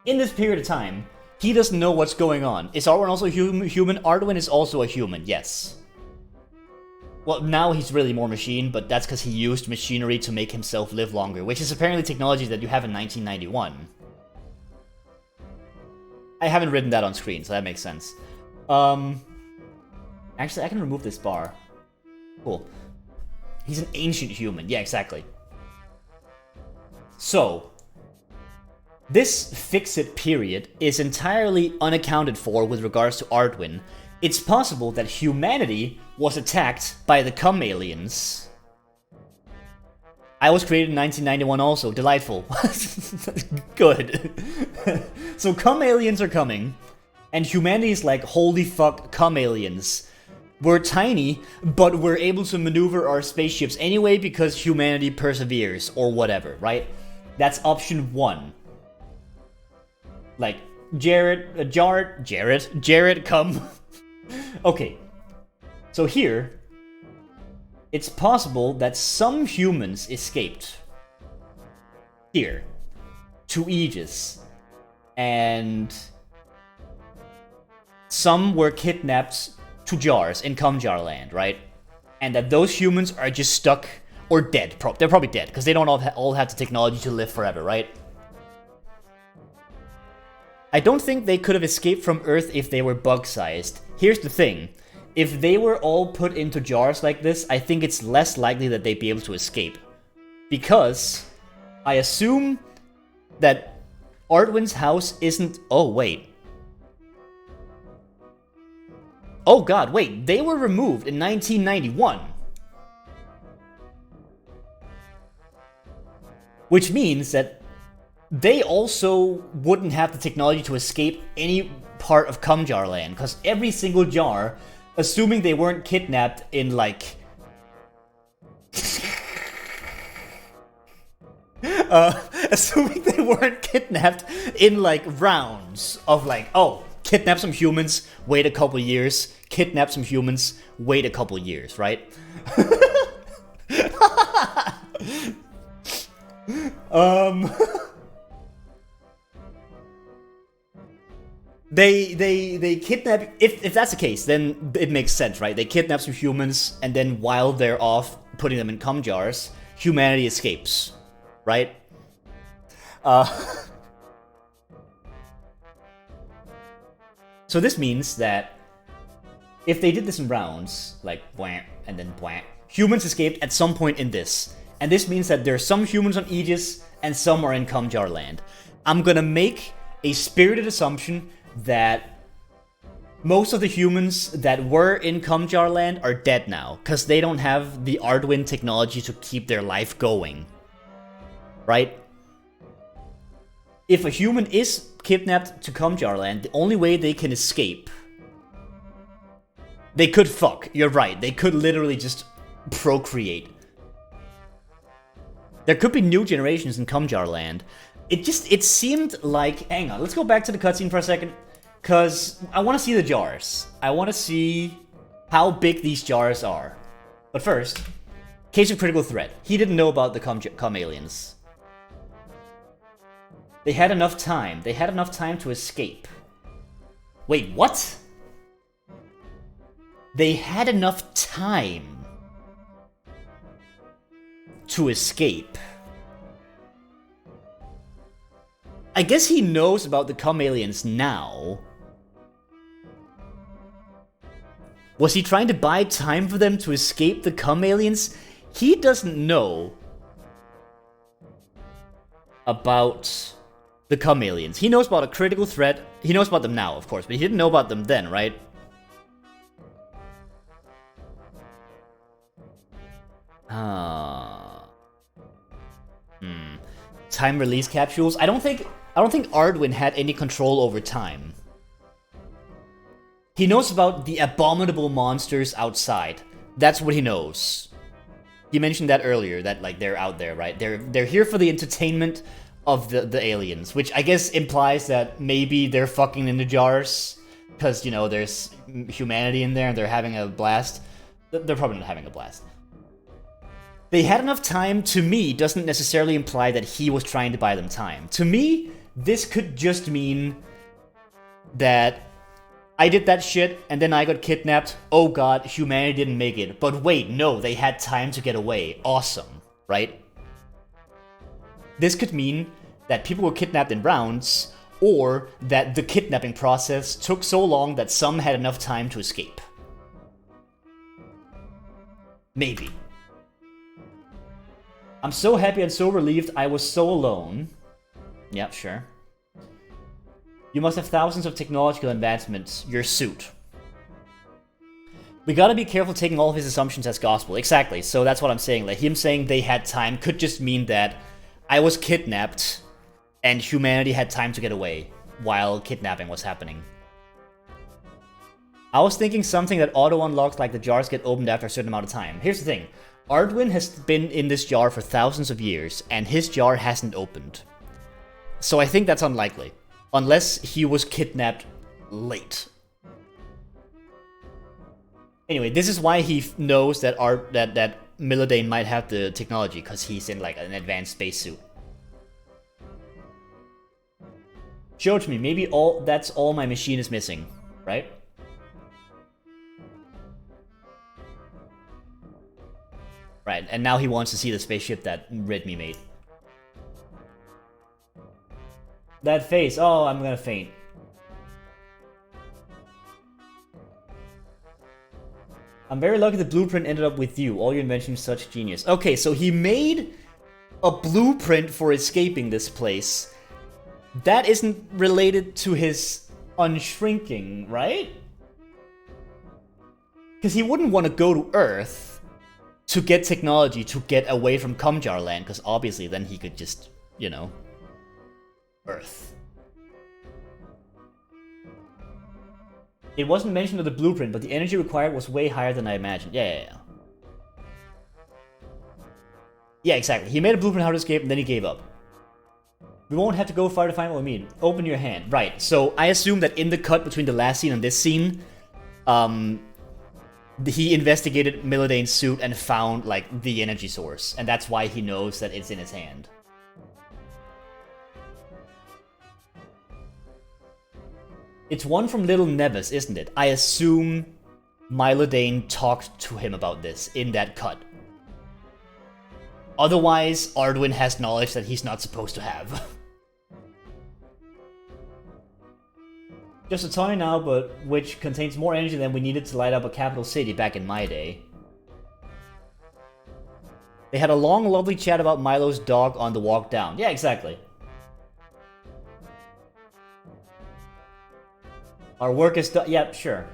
In this period of time, he doesn't know what's going on. Is Arwen also human? Arwen is also a human, yes. Well, now he's really more machine, but that's because he used machinery to make himself live longer, which is apparently technology that you have in 1991. I haven't written that on screen, so that makes sense. Actually, I can remove this bar. Cool. He's an ancient human. Yeah, exactly. So, This fix-it period is entirely unaccounted for with regards to Arduin. It's possible that humanity was attacked by the Cum aliens. I was created in 1991 also. Delightful. Good. So Cum aliens are coming, and humanity is like, holy fuck, Cum aliens. We're tiny, but we're able to maneuver our spaceships anyway because humanity perseveres, or whatever, right? That's option 1. Like, Jared, come. Okay. So here, it's possible that some humans escaped here to Aegis, and some were kidnapped to jars in Kumjar land, right? And that those humans are just stuck or dead. They're probably dead because they don't all have the technology to live forever, right? I don't think they could have escaped from Earth if they were bug-sized. Here's the thing. If they were all put into jars like this, I think it's less likely that they'd be able to escape. Because I assume that Arduin's house isn't... Oh, wait. Oh god, wait. They were removed in 1991. Which means that they also wouldn't have the technology to escape any part of Kumjar land, because every single jar, assuming they weren't kidnapped in like... assuming they weren't kidnapped in like rounds of like, oh, kidnap some humans, wait a couple years, kidnap some humans, wait a couple years, right? They kidnap, if that's the case, then it makes sense, right? They kidnap some humans, and then while they're off putting them in cum jars, humanity escapes, right? So this means that if they did this in rounds, like bwah, and then bwah, humans escaped at some point in this. And this means that there are some humans on Aegis, and some are in Kumjar land. I'm gonna make a spirited assumption that most of the humans that were in Kumjar land are dead now, because they don't have the Arduin technology to keep their life going. Right? If a human is kidnapped to Kumjar land, the only way they can escape... They could fuck, you're right, they could literally just procreate. There could be new generations in Kumjar land. It seemed like... Hang on, let's go back to the cutscene for a second. Because I want to see the jars. I want to see how big these jars are. But first, case of critical threat. He didn't know about the cum aliens. They had enough time. They had enough time to escape. Wait, what? They had enough time to escape. I guess he knows about the cum aliens now. Was he trying to buy time for them to escape the cum aliens? He doesn't know about the cum aliens. He knows about a critical threat. He knows about them now, of course, but he didn't know about them then, right? Time release capsules. I don't think Arduin had any control over time. He knows about the abominable monsters outside. That's what he knows. He mentioned that earlier, that like they're out there, right? They're here for the entertainment of the aliens, which I guess implies that maybe they're fucking in the jars because, you know, there's humanity in there and they're having a blast. They're probably not having a blast. They had enough time, to me, doesn't necessarily imply that he was trying to buy them time. To me, this could just mean that I did that shit, and then I got kidnapped. Oh god, humanity didn't make it. But wait, no, they had time to get away. Awesome, right? This could mean that people were kidnapped in rounds, or that the kidnapping process took so long that some had enough time to escape. Maybe. I'm so happy and so relieved I was so alone. Yep, sure. You must have thousands of technological advancements. Your suit. We gotta be careful taking all of his assumptions as gospel. Exactly, so that's what I'm saying. Like, him saying they had time could just mean that I was kidnapped and humanity had time to get away while kidnapping was happening. I was thinking something that auto-unlocks, like the jars get opened after a certain amount of time. Here's the thing. Arduin has been in this jar for thousands of years, and his jar hasn't opened. So I think that's unlikely. Unless he was kidnapped late. Anyway, this is why he knows that that Milladane might have the technology, because he's in like an advanced spacesuit. Show it to me. Maybe that's all my machine is missing, right? Right, and now he wants to see the spaceship that Redmi made. That face. Oh, I'm gonna faint. I'm very lucky the blueprint ended up with you. All your inventions, such genius. Okay, so he made a blueprint for escaping this place. That isn't related to his unshrinking, right? Because he wouldn't want to go to Earth to get technology to get away from Kumjar land, because obviously then he could just, you know, Earth. It wasn't mentioned in the blueprint, but the energy required was way higher than I imagined. Yeah. Yeah, exactly. He made a blueprint how to escape, and then he gave up. We won't have to go far to find what we mean. Open your hand. Right, so I assume that in the cut between the last scene and this scene, he investigated Milladane's suit and found, like, the energy source. And that's why he knows that it's in his hand. It's one from Little Nevis, isn't it? I assume Millodane talked to him about this in that cut. Otherwise, Arduin has knowledge that he's not supposed to have. Just a toy now, but which contains more energy than we needed to light up a capital city back in my day. They had a long, lovely chat about Milo's dog on the walk down. Yeah, exactly. Our work is done. Yep, sure.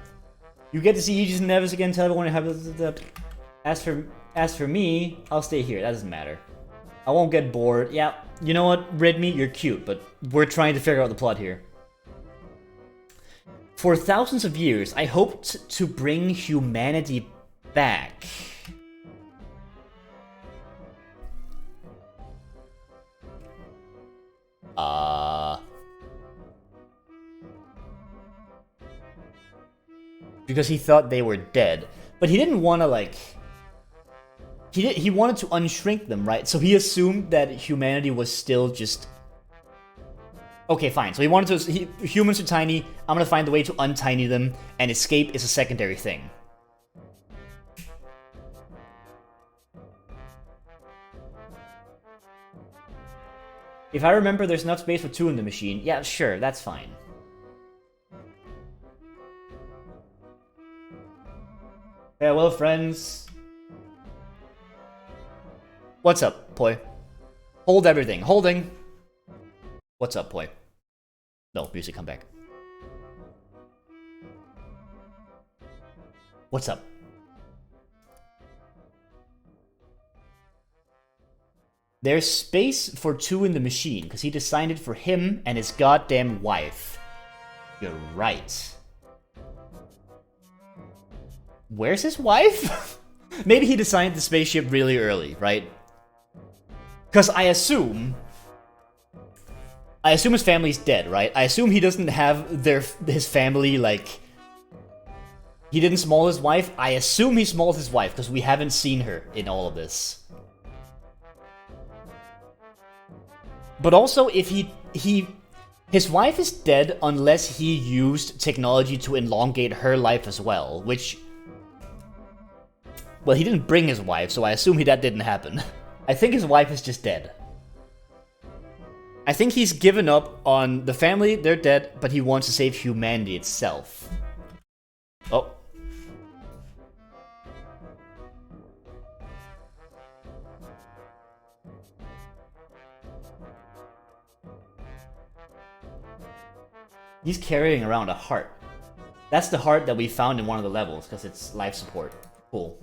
You get to see Aegis and Nevis again. Tell everyone you have. As for me, I'll stay here. That doesn't matter. I won't get bored. Yeah, you know what, Redmi, you're cute, but we're trying to figure out the plot here. For thousands of years, I hoped to bring humanity back. Because he thought they were dead. But he didn't want to, like... He wanted to unshrink them, right? So he assumed that humanity was still just... Okay, fine. So he wanted to... humans are tiny. I'm gonna find a way to untiny them, and escape is a secondary thing. If I remember, there's enough space for 2 in the machine. Yeah, sure, that's fine. Farewell, friends. What's up, Poi? Hold everything. Holding. What's up, Poi? No, music, come back. What's up? There's space for 2 in the machine, because he designed it for him and his goddamn wife. You're right. Where's his wife? Maybe he designed the spaceship really early, right? Because I assume his family's dead, right? I assume he doesn't have his family, like... He didn't small his wife. I assume he smalled his wife, because we haven't seen her in all of this. But also, if his wife is dead unless he used technology to elongate her life as well, which... Well, he didn't bring his wife, so I assume that didn't happen. I think his wife is just dead. I think he's given up on the family, they're dead, but he wants to save humanity itself. Oh. He's carrying around a heart. That's the heart that we found in one of the levels, because it's life support. Cool.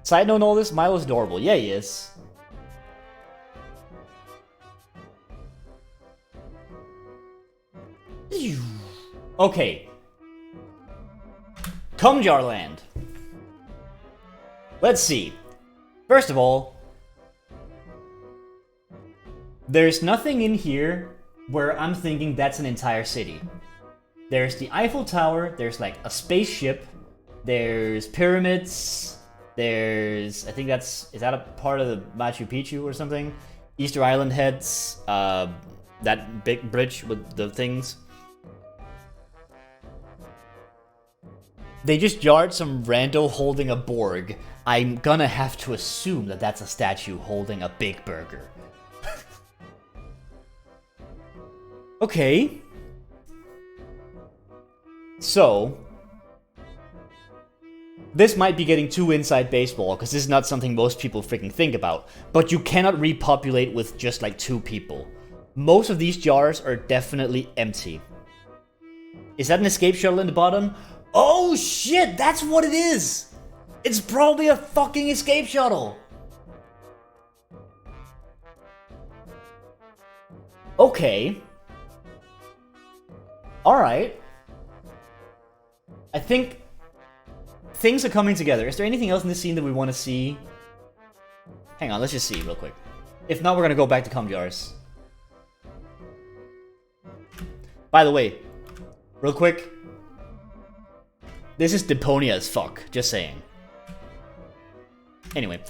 Side note on all this, Milo's adorable. Yeah, he is. Okay. Cumjar Land. Let's see. First of all, there's nothing in here where I'm thinking that's an entire city. There's the Eiffel Tower, there's like a spaceship, there's pyramids, there's, I think that's, is that a part of the Machu Picchu or something? Easter Island heads, that big bridge with the things. They just jarred some rando holding a Borg. I'm gonna have to assume that that's a statue holding a big burger. Okay. So, this might be getting too inside baseball, because this is not something most people freaking think about. But you cannot repopulate with just like 2 people. Most of these jars are definitely empty. Is that an escape shuttle in the bottom? Oh shit, that's what it is! It's probably a fucking escape shuttle! Okay. Alright. I think things are coming together. Is there anything else in this scene that we want to see? Hang on, let's just see real quick. If not, we're gonna go back to cum jars. By the way, real quick, this is Deponia as fuck, just saying. Anyway.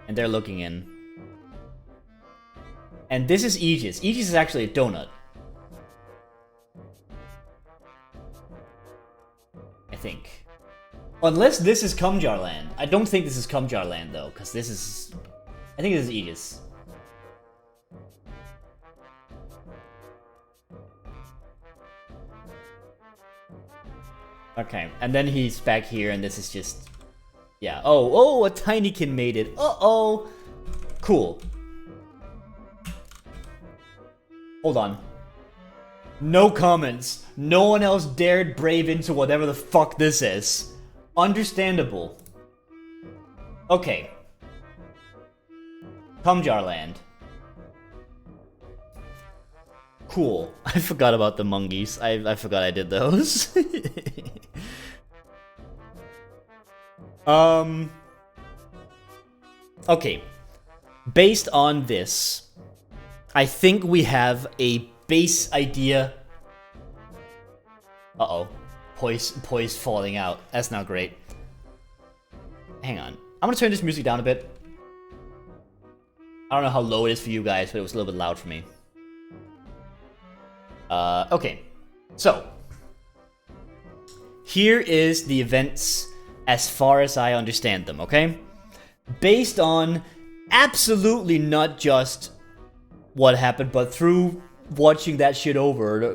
And they're looking in. And this is Aegis. Aegis is actually a donut. I think. Unless this is Cumjar Land. I don't think this is Cumjar Land though, because this is... I think this is Aegis. Okay, and then he's back here and this is just... Yeah, oh, a Tinykin made it. Uh-oh! Cool. Hold on. No comments. No one else dared brave into whatever the fuck this is. Understandable. Okay. Cumjar Land. Cool. I forgot about the monkeys. I forgot I did those. Okay. Based on this, I think we have a base idea. Uh-oh. Poise falling out. That's not great. Hang on. I'm gonna turn this music down a bit. I don't know how low it is for you guys, but it was a little bit loud for me. Okay. So. Here is the events as far as I understand them, okay? Based on absolutely not just what happened, but through watching that shit over,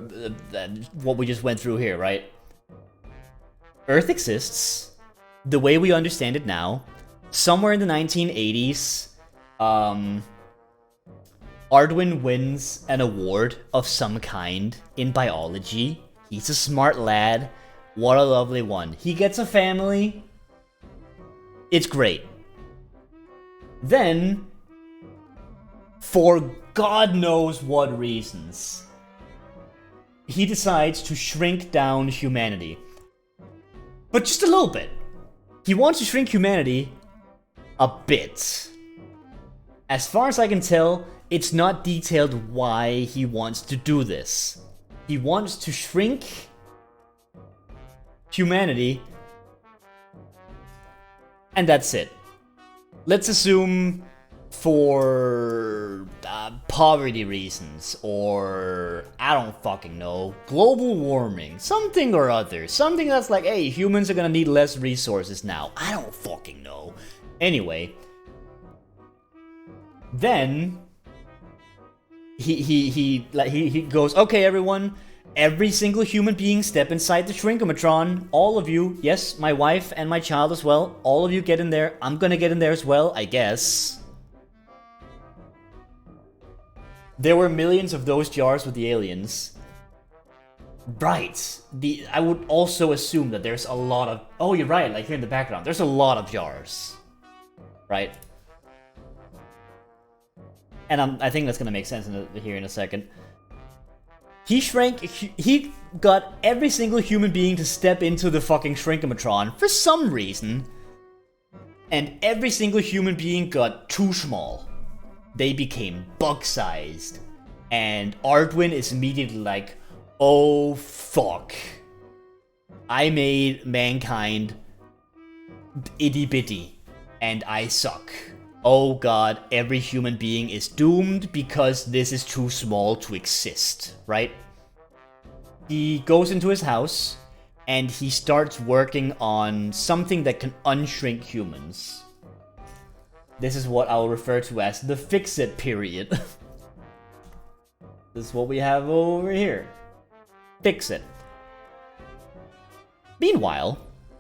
what we just went through here, right? Earth exists, the way we understand it now, somewhere in the 1980s, Ardwin wins an award of some kind in biology. He's a smart lad. What a lovely one. He gets a family. It's great. Then, for God knows what reasons, he decides to shrink down humanity. But just a little bit. He wants to shrink humanity a bit. As far as I can tell, it's not detailed why he wants to do this. He wants to shrink humanity, and that's it. Let's assume for poverty reasons, or I don't fucking know, global warming, something or other. Something that's like, hey, humans are gonna need less resources now. I don't fucking know. Anyway, then he goes, okay, everyone, every single human being step inside the Shrinkomatron. All of you, yes, my wife and my child as well. All of you get in there. I'm gonna get in there as well, I guess. There were millions of those jars with the aliens. Right. I would also assume that there's a lot of... Oh, you're right, like here in the background. There's a lot of jars. Right? And I think that's gonna make sense here in a second. He got every single human being to step into the fucking Shrinkomatron for some reason. And every single human being got too small. They became bug-sized. And Ardwin is immediately like, oh fuck. I made mankind itty-bitty. And I suck. Oh god, every human being is doomed because this is too small to exist, right? He goes into his house, and he starts working on something that can unshrink humans. This is what I'll refer to as the fix-it period. This is what we have over here. Fix it. Meanwhile,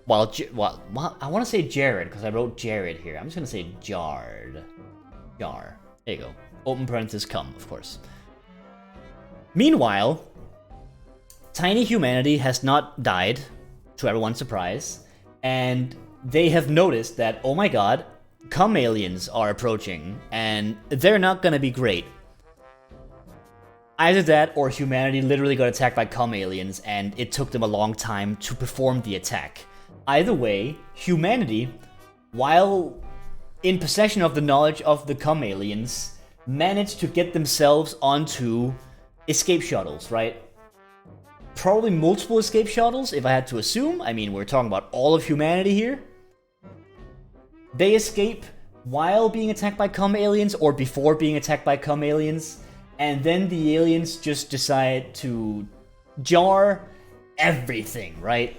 I want to say Jared, because I wrote Jared here. I'm just going to say Jard. Jar. There you go. Open parenthesis, come, of course. Meanwhile, tiny humanity has not died, to everyone's surprise, and they have noticed that, oh my god, cum aliens are approaching, and they're not going to be great. Either that, or humanity literally got attacked by cum aliens, and it took them a long time to perform the attack. Either way, humanity, while in possession of the knowledge of the cum aliens, managed to get themselves onto escape shuttles, right? Probably multiple escape shuttles, if I had to assume. I mean, we're talking about all of humanity here. They escape while being attacked by cum aliens, or before being attacked by cum aliens, and then the aliens just decide to jar everything, right?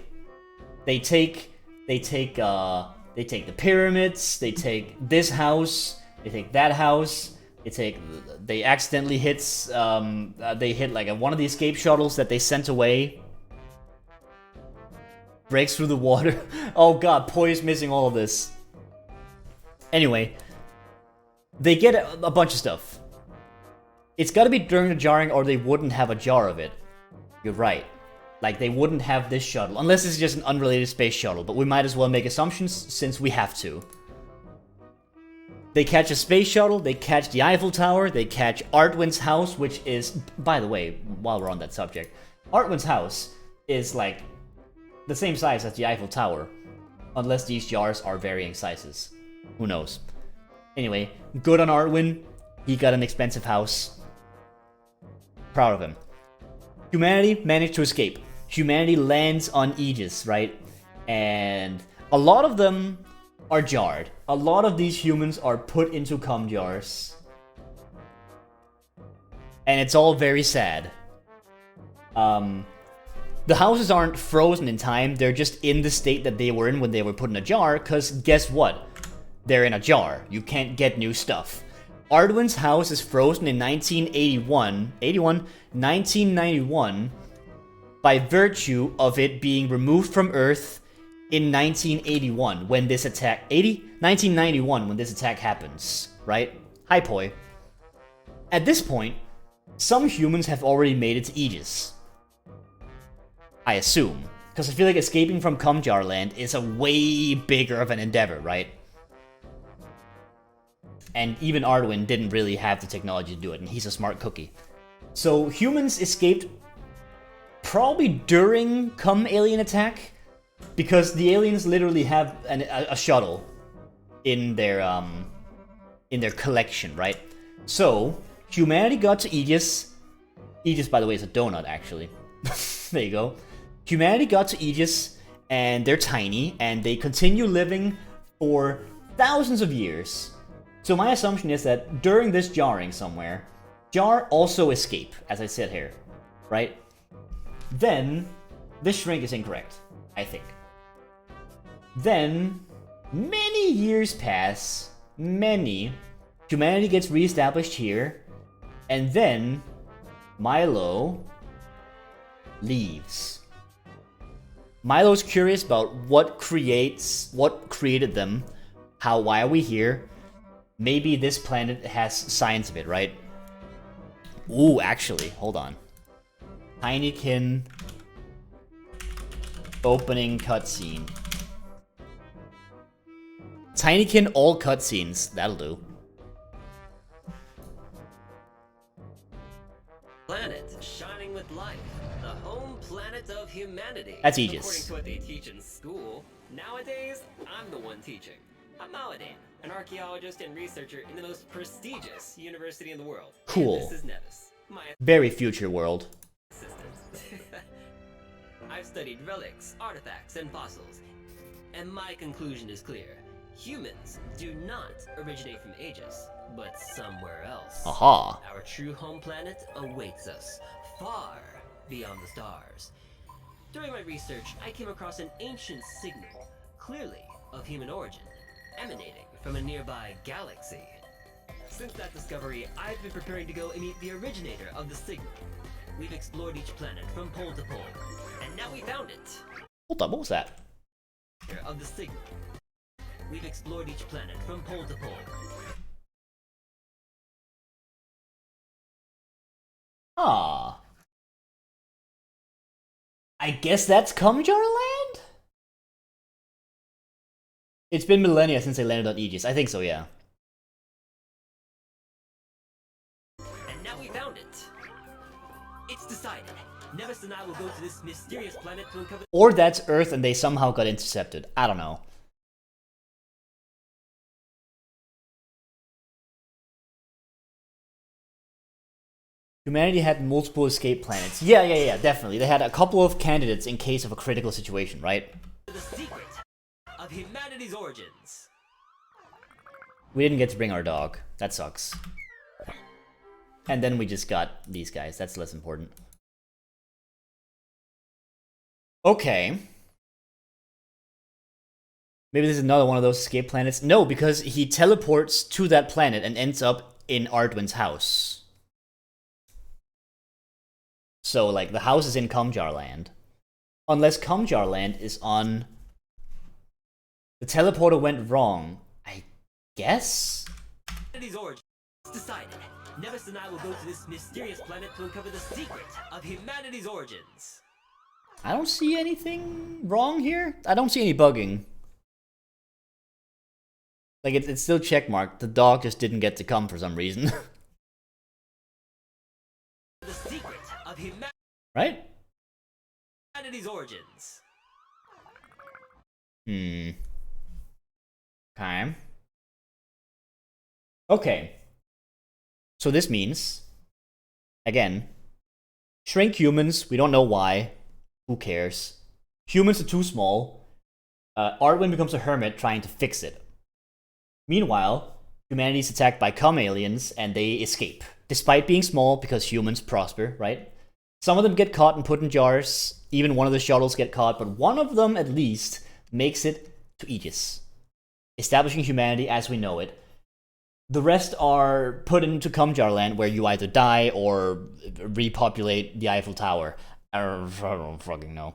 They take the pyramids, they take this house, they take that house, they accidentally hit like one of the escape shuttles that they sent away. Breaks through the water. Oh god, Poi is missing all of this. Anyway, they get a bunch of stuff. It's gotta be during the jarring or they wouldn't have a jar of it. You're right. Like, they wouldn't have this shuttle, unless it's just an unrelated space shuttle, but we might as well make assumptions since we have to. They catch a space shuttle, they catch the Eiffel Tower, they catch Artwin's house, which is, by the way, while we're on that subject, Artwin's house is like the same size as the Eiffel Tower, unless these jars are varying sizes. Who knows? Anyway, good on Artwin, he got an expensive house. Proud of him. Humanity managed to escape. Humanity lands on Aegis, right? And a lot of them are jarred. A lot of these humans are put into cum jars. And it's all very sad. The houses aren't frozen in time, they're just in the state that they were in when they were put in a jar, because guess what? They're in a jar. You can't get new stuff. Ardwin's house is frozen in 1991, by virtue of it being removed from Earth in 1981 when this attack... 1991 when this attack happens, right? Hi, Poi. At this point, some humans have already made it to Aegis. I assume. Because I feel like escaping from Cumjar Land is a way bigger of an endeavor, right? And even Ardwin didn't really have the technology to do it, and he's a smart cookie. So humans escaped probably during cum alien attack, because the aliens literally have a shuttle in their collection, right? So humanity got to Aegis. Aegis, by the way, is a donut, actually. There you go. Humanity got to Aegis, and they're tiny, and they continue living for thousands of years. So my assumption is that during this jarring somewhere, Jar also escape, as I said here, right? Then, this shrink is incorrect, I think. Then, many years pass, humanity gets reestablished here, and then, Milo leaves. Milo's curious about what created them, why are we here? Maybe this planet has signs of it, right? Ooh, actually, hold on. Tinykin opening cutscene. Tinykin all cutscenes, that'll do. Planet shining with life, the home planet of humanity. That's Aegis. According to what they teach in school, nowadays I'm the one teaching. I'm Maladane, an archaeologist and researcher in the most prestigious university in the world. Cool. And this is Nevis, my Very future world. assistant. I've studied relics, artifacts, and fossils, and my conclusion is clear. Humans do not originate from Aegis, but somewhere else. Aha. Our true home planet awaits us, far beyond the stars. During my research, I came across an ancient signal, clearly of human origin, emanating from a nearby galaxy. Since that discovery, I've been preparing to go and meet the originator of the signal. We've explored each planet from pole to pole, and now we found it. Hold on, what was that? Of the signal. We've explored each planet from pole to pole. Ah. I guess that's Kumjar Land? It's been millennia since they landed on Aegis. I think so, yeah. And now we found it. It's decided. Nevis and I will go to this mysterious planet to uncover. Or that's Earth and they somehow got intercepted. I don't know. Humanity had multiple escape planets. Yeah, definitely. They had a couple of candidates in case of a critical situation, right? The secret of humanity's origins. We didn't get to bring our dog. That sucks. And then we just got these guys. That's less important. Okay. Maybe this is another one of those escape planets. No, because he teleports to that planet and ends up in Ardwin's house. So, like, the house is in Kumjar Land. Unless Kumjar Land is on... The teleporter went wrong. I guess? Humanity's origins. It's decided. Nevis and I will go to this mysterious planet to uncover the secret of humanity's origins. I don't see anything wrong here. I don't see any bugging. Like, it's still checkmarked. The dog just didn't get to come for some reason. The secret of Right? humanity's origins. Okay. Okay. So this means, again, shrink humans. We don't know why. Who cares? Humans are too small. Arwen becomes a hermit trying to fix it. Meanwhile, humanity is attacked by aliens and they escape. Despite being small, because humans prosper, right? Some of them get caught and put in jars. Even one of the shuttles get caught, but one of them at least makes it to Aegis, establishing humanity as we know it. The rest are put into Kumjar Land, where you either die or repopulate the Eiffel Tower. I don't fucking know.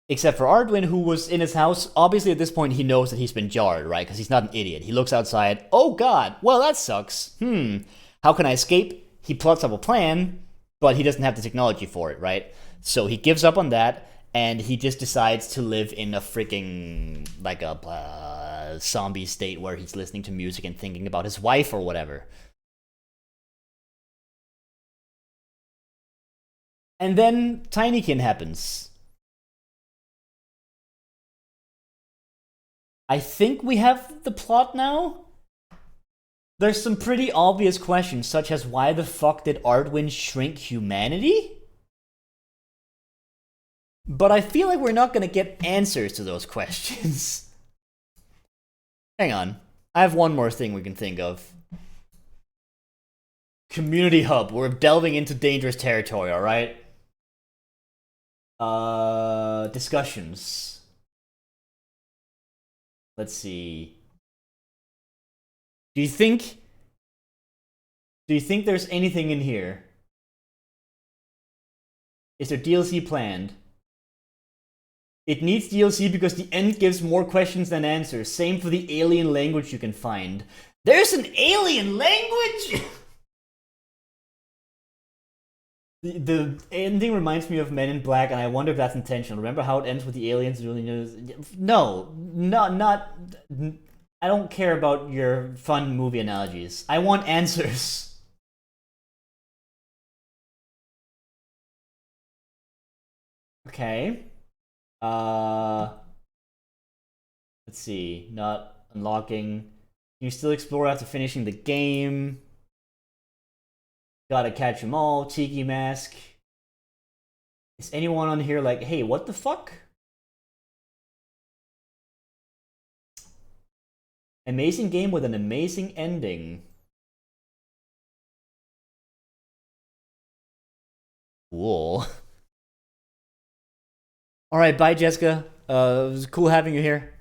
Except for Ardwin, who was in his house. Obviously, at this point, he knows that he's been jarred, right? Because he's not an idiot. He looks outside. Oh, God. Well, that sucks. How can I escape? He plots up a plan, but he doesn't have the technology for it, right? So he gives up on that, and he just decides to live in a freaking, like a zombie state where he's listening to music and thinking about his wife or whatever. And then Tinykin happens. I think we have the plot now. There's some pretty obvious questions, such as why the fuck did Ardwin shrink humanity? But I feel like we're not gonna get answers to those questions. Hang on. I have one more thing we can think of. Community hub. We're delving into dangerous territory, alright? Discussions. Let's see. Do you think there's anything in here Is there DLC planned? It needs DLC because the end gives more questions than answers. Same for the alien language you can find. There's an alien language?! The ending reminds me of Men in Black, and I wonder if that's intentional. Remember how it ends with the aliens really knows? No, not. I don't care about your fun movie analogies. I want answers. Okay. Let's see. Not unlocking. You still explore after finishing the game. Gotta catch them all. Tiki mask. Is anyone on here like, hey, what the fuck? Amazing game with an amazing ending. Cool. Alright, bye, Jessica. It was cool having you here.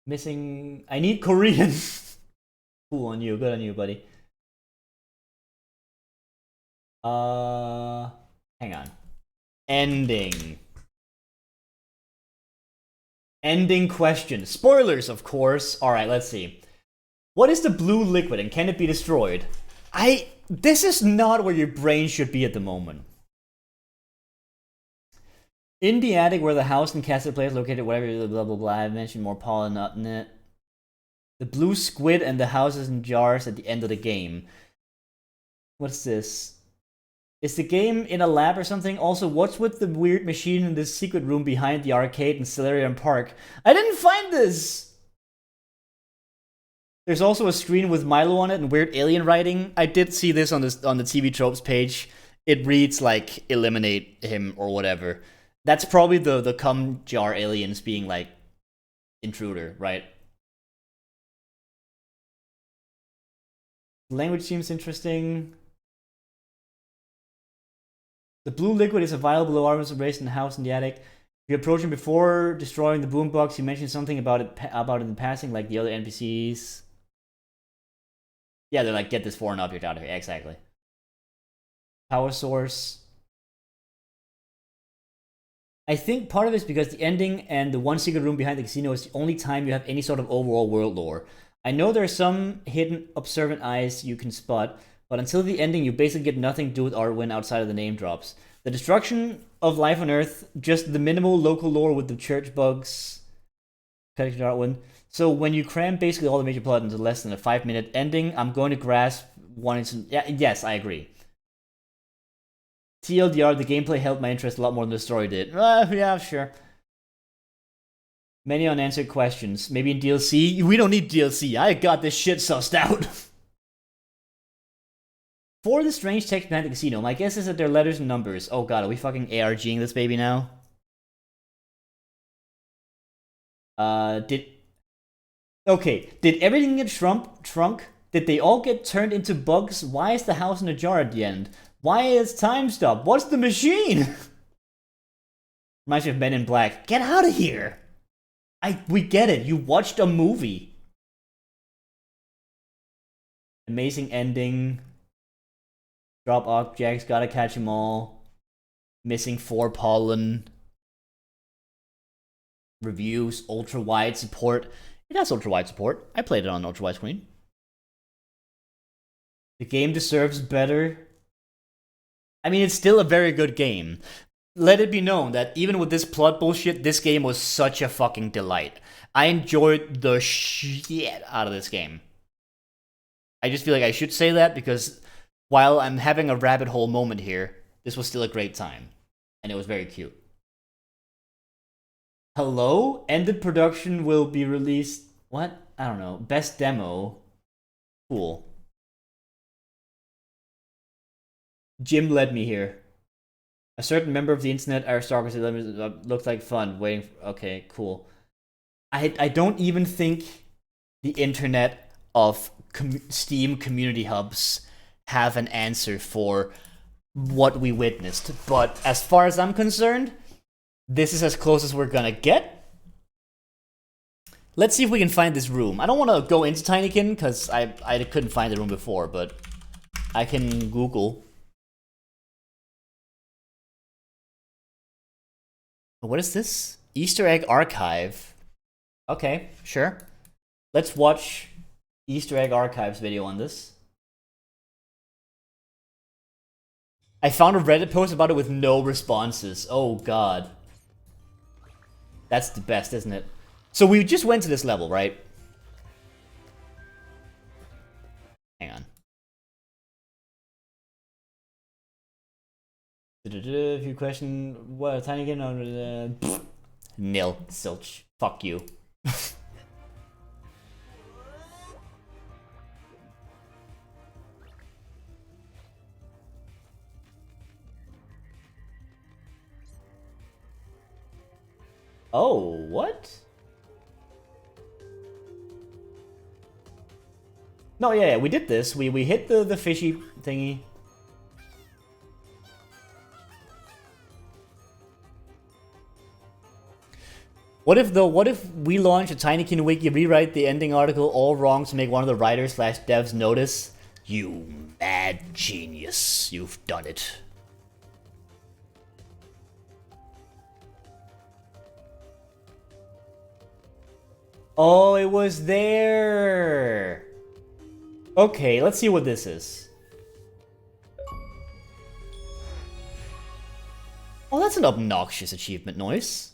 Missing. I need Korean. Cool on you. Good on you, buddy. Hang on. Ending. Ending question. Spoilers, of course. Alright, let's see. What is the blue liquid and can it be destroyed? This is not where your brain should be at the moment. In the attic where the house and castle place located, whatever, blah blah blah. I mentioned more pollen up in it. The blue squid and the houses and jars at the end of the game. What's this? Is the game in a lab or something? Also, what's with the weird machine in this secret room behind the arcade in Solarium Park? I didn't find this! There's also a screen with Milo on it and weird alien writing. I did see this on the TV Tropes page. It reads like, eliminate him or whatever. That's probably the cum jar aliens being like, intruder, right? Language seems interesting. The blue liquid is a vial below armors raised in the house in the attic. You approach him before destroying the boombox. You mentioned something about it in passing, like the other NPCs. Yeah, they're like, get this foreign object out of here. Exactly. Power source. I think part of it is because the ending and the one secret room behind the casino is the only time you have any sort of overall world lore. I know there are some hidden observant eyes you can spot, but until the ending you basically get nothing to do with Arwen outside of the name drops. The destruction of life on Earth, just the minimal local lore with the church bugs. Arwen. So when you cram basically all the major plot into less than a 5-minute ending, I'm going to grasp wanting some... Yeah, yes, I agree. TLDR, the gameplay held my interest a lot more than the story did. Yeah, sure. Many unanswered questions. Maybe in DLC? We don't need DLC. I got this shit sussed out. For the strange text behind the casino, my guess is that they're letters and numbers. Oh god, are we fucking ARGing this baby now? Did everything get shrunk? Did they all get turned into bugs? Why is the house in a jar at the end? Why is time stop? What's the machine? Reminds me of Men in Black. Get out of here! We get it. You watched a movie. Amazing ending. Drop objects. Gotta catch them all. Missing 4 pollen. Reviews. Ultra wide support. It has ultra wide support. I played it on ultra wide screen. The game deserves better. I mean, it's still a very good game. Let it be known that even with this plot bullshit, this game was such a fucking delight. I enjoyed the shit out of this game. I just feel like I should say that because while I'm having a rabbit hole moment here, this was still a great time. And it was very cute. Hello? Ended production will be released... What? I don't know. Best demo. Cool. Jim led me here. A certain member of the internet aristocracy looked like fun. Waiting for... Okay, cool. I don't even think the internet of Steam community hubs have an answer for what we witnessed. But as far as I'm concerned, this is as close as we're gonna get. Let's see if we can find this room. I don't want to go into Tinykin because I couldn't find the room before, but I can Google. What is this? Easter egg archive. Okay, sure. Let's watch Easter egg archives video on this. I found a Reddit post about it with no responses. Oh god. That's the best, isn't it? So we just went to this level, right? Hang on. If you question what Tinykin on nil, silch. Fuck you. Oh, what? No, yeah, we did this. We hit the fishy thingy. What if we launch a Tinykin wiki, rewrite the ending article all wrong to make one of the writers / devs notice? You mad genius, you've done it. Oh, it was there. Okay, let's see what this is. Oh, that's an obnoxious achievement noise.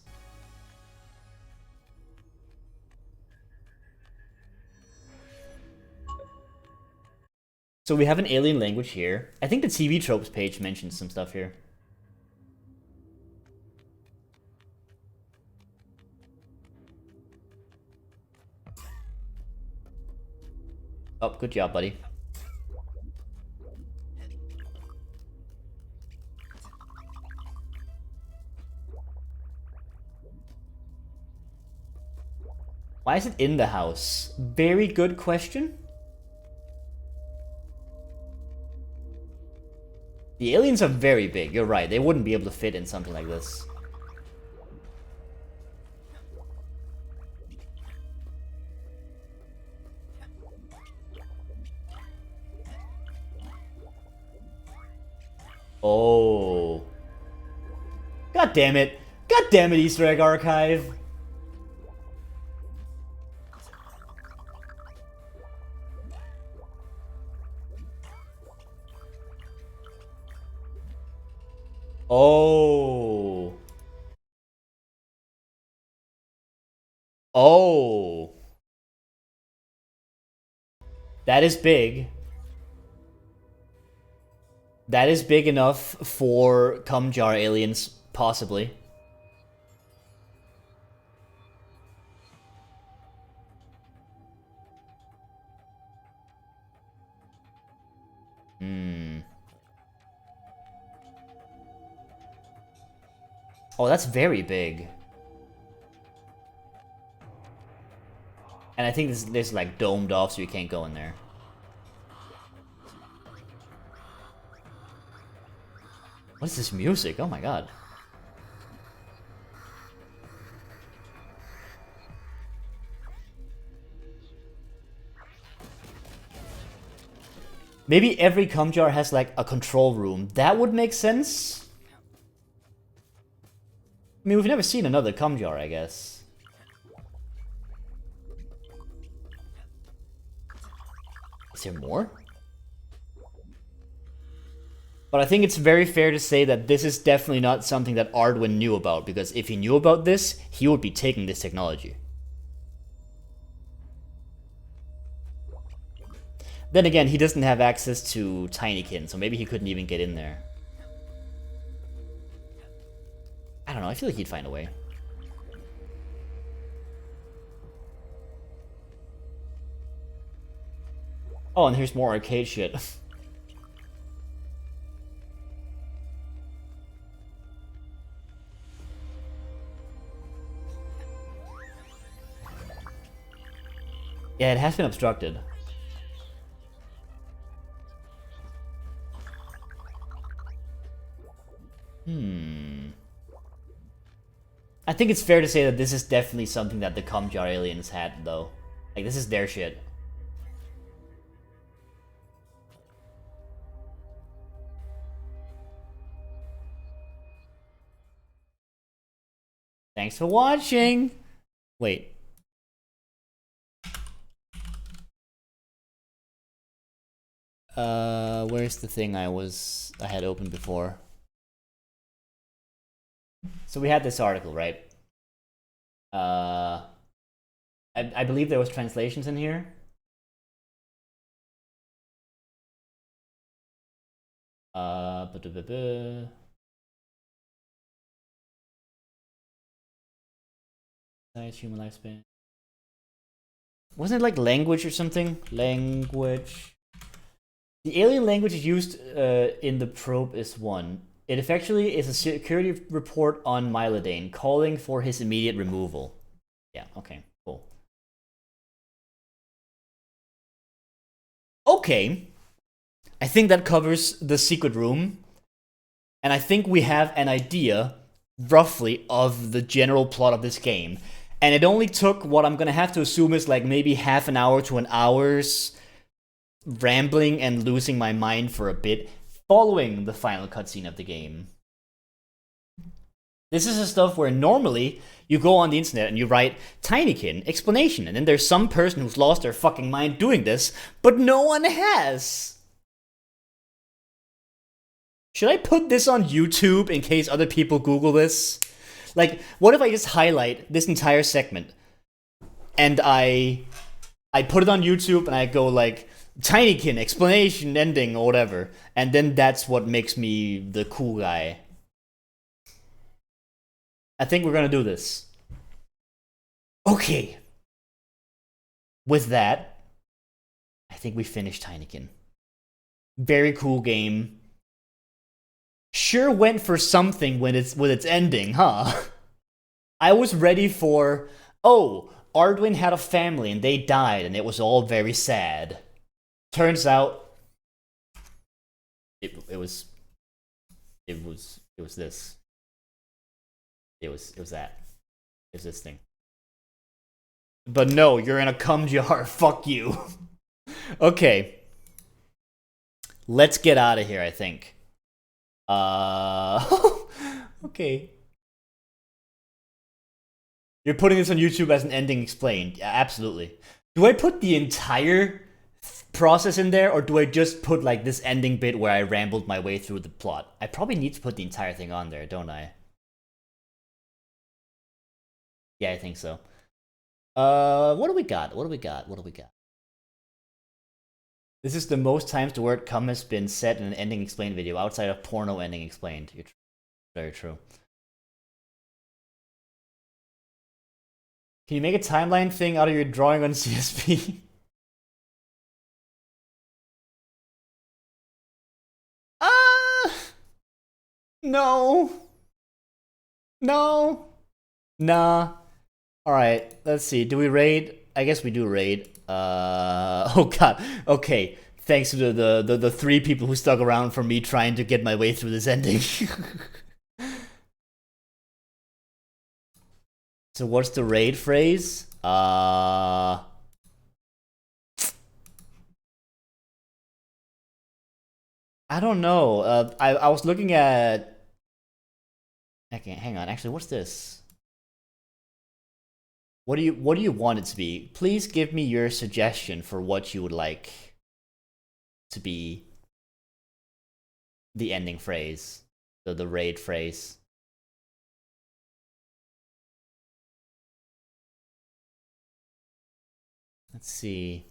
So we have an alien language here. I think the TV tropes page mentions some stuff here. Oh, good job, buddy. Why is it in the house? Very good question. The aliens are very big, you're right. They wouldn't be able to fit in something like this. Oh. God damn it. God damn it, Easter egg archive. Oh. Oh. That is big. That is big enough for cum jar aliens, possibly. Hmm. Oh, that's very big. And I think this is like domed off, so you can't go in there. What is this music? Oh my god. Maybe every cum jar has like a control room. That would make sense. I mean, we've never seen another cum jar, I guess. Is there more? But I think it's very fair to say that this is definitely not something that Ardwin knew about, because if he knew about this, he would be taking this technology. Then again, he doesn't have access to Tinykin, so maybe he couldn't even get in there. I don't know, I feel like he'd find a way. Oh, and here's more arcade shit. Yeah, it has been obstructed. I think it's fair to say that this is definitely something that the cum jar aliens had, though. Like, this is their shit. Thanks for watching. Wait. Where's the thing I had opened before? So we had this article, right? I believe there was translations in here. Human lifespan. Wasn't it like language or something? Language. The alien language used in the probe is one. It effectively is a security report on Mylodane, calling for his immediate removal. Yeah, okay, cool. Okay. I think that covers the secret room. And I think we have an idea, roughly, of the general plot of this game. And it only took what I'm gonna have to assume is like maybe half an hour to an hour's rambling and losing my mind for a bit following the final cutscene of the game. This is the stuff where normally you go on the internet and you write Tinykin explanation, and then there's some person who's lost their fucking mind doing this, but no one has. Should I put this on YouTube in case other people Google this? Like, what if I just highlight this entire segment and I put it on YouTube and I go like Tinykin explanation ending or whatever, and then that's what makes me the cool guy. I think we're gonna do this. Okay. With that, I think we finished Tinykin. Very cool game. Sure went for something with its ending, huh? I was ready for, oh, Arduin had a family and they died and it was all very sad. Turns out it was this. It was that. It was this thing. But no, you're in a cum jar. Fuck you. Okay. Let's get out of here, I think. Okay. You're putting this on YouTube as an ending explained. Yeah, absolutely. Do I put the entire process in there, or do I just put like this ending bit where I rambled my way through the plot? I probably need to put the entire thing on there, don't I? Yeah, I think so. What do we got? What do we got? What do we got? This is the most times the word cum has been said in an ending explained video outside of porno ending explained. You're very true. Can you make a timeline thing out of your drawing on CSP? No. No. Nah. Alright, let's see. Do we raid? I guess we do raid. Oh god. Okay. Thanks to the 3 people who stuck around for me trying to get my way through this ending. So what's the raid phrase? I don't know. I was looking at. Okay, hang on. Actually, what's this? What do you want it to be? Please give me your suggestion for what you would like to be the ending phrase, the raid phrase. Let's see.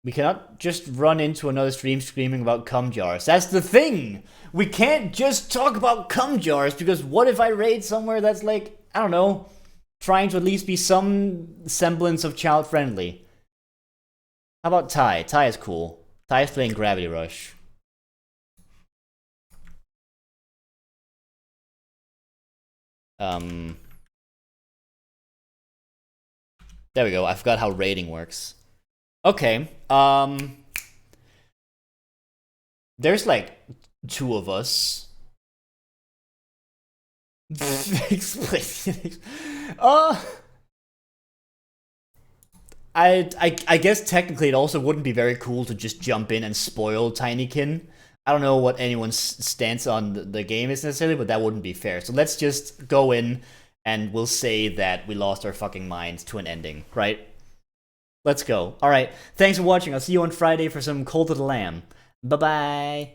We cannot just run into another stream screaming about cum jars. That's the thing! We can't just talk about cum jars, because what if I raid somewhere that's like, I don't know, trying to at least be some semblance of child-friendly? How about Ty? Ty is cool. Ty is playing Gravity Rush. There we go. I forgot how raiding works. Okay. There's like 2 of us. I guess technically it also wouldn't be very cool to just jump in and spoil Tinykin. I don't know what anyone's stance on the game is necessarily, but that wouldn't be fair. So let's just go in and we'll say that we lost our fucking minds to an ending, right? Let's go. Alright, thanks for watching. I'll see you on Friday for some Cult of the Lamb. Bye-bye.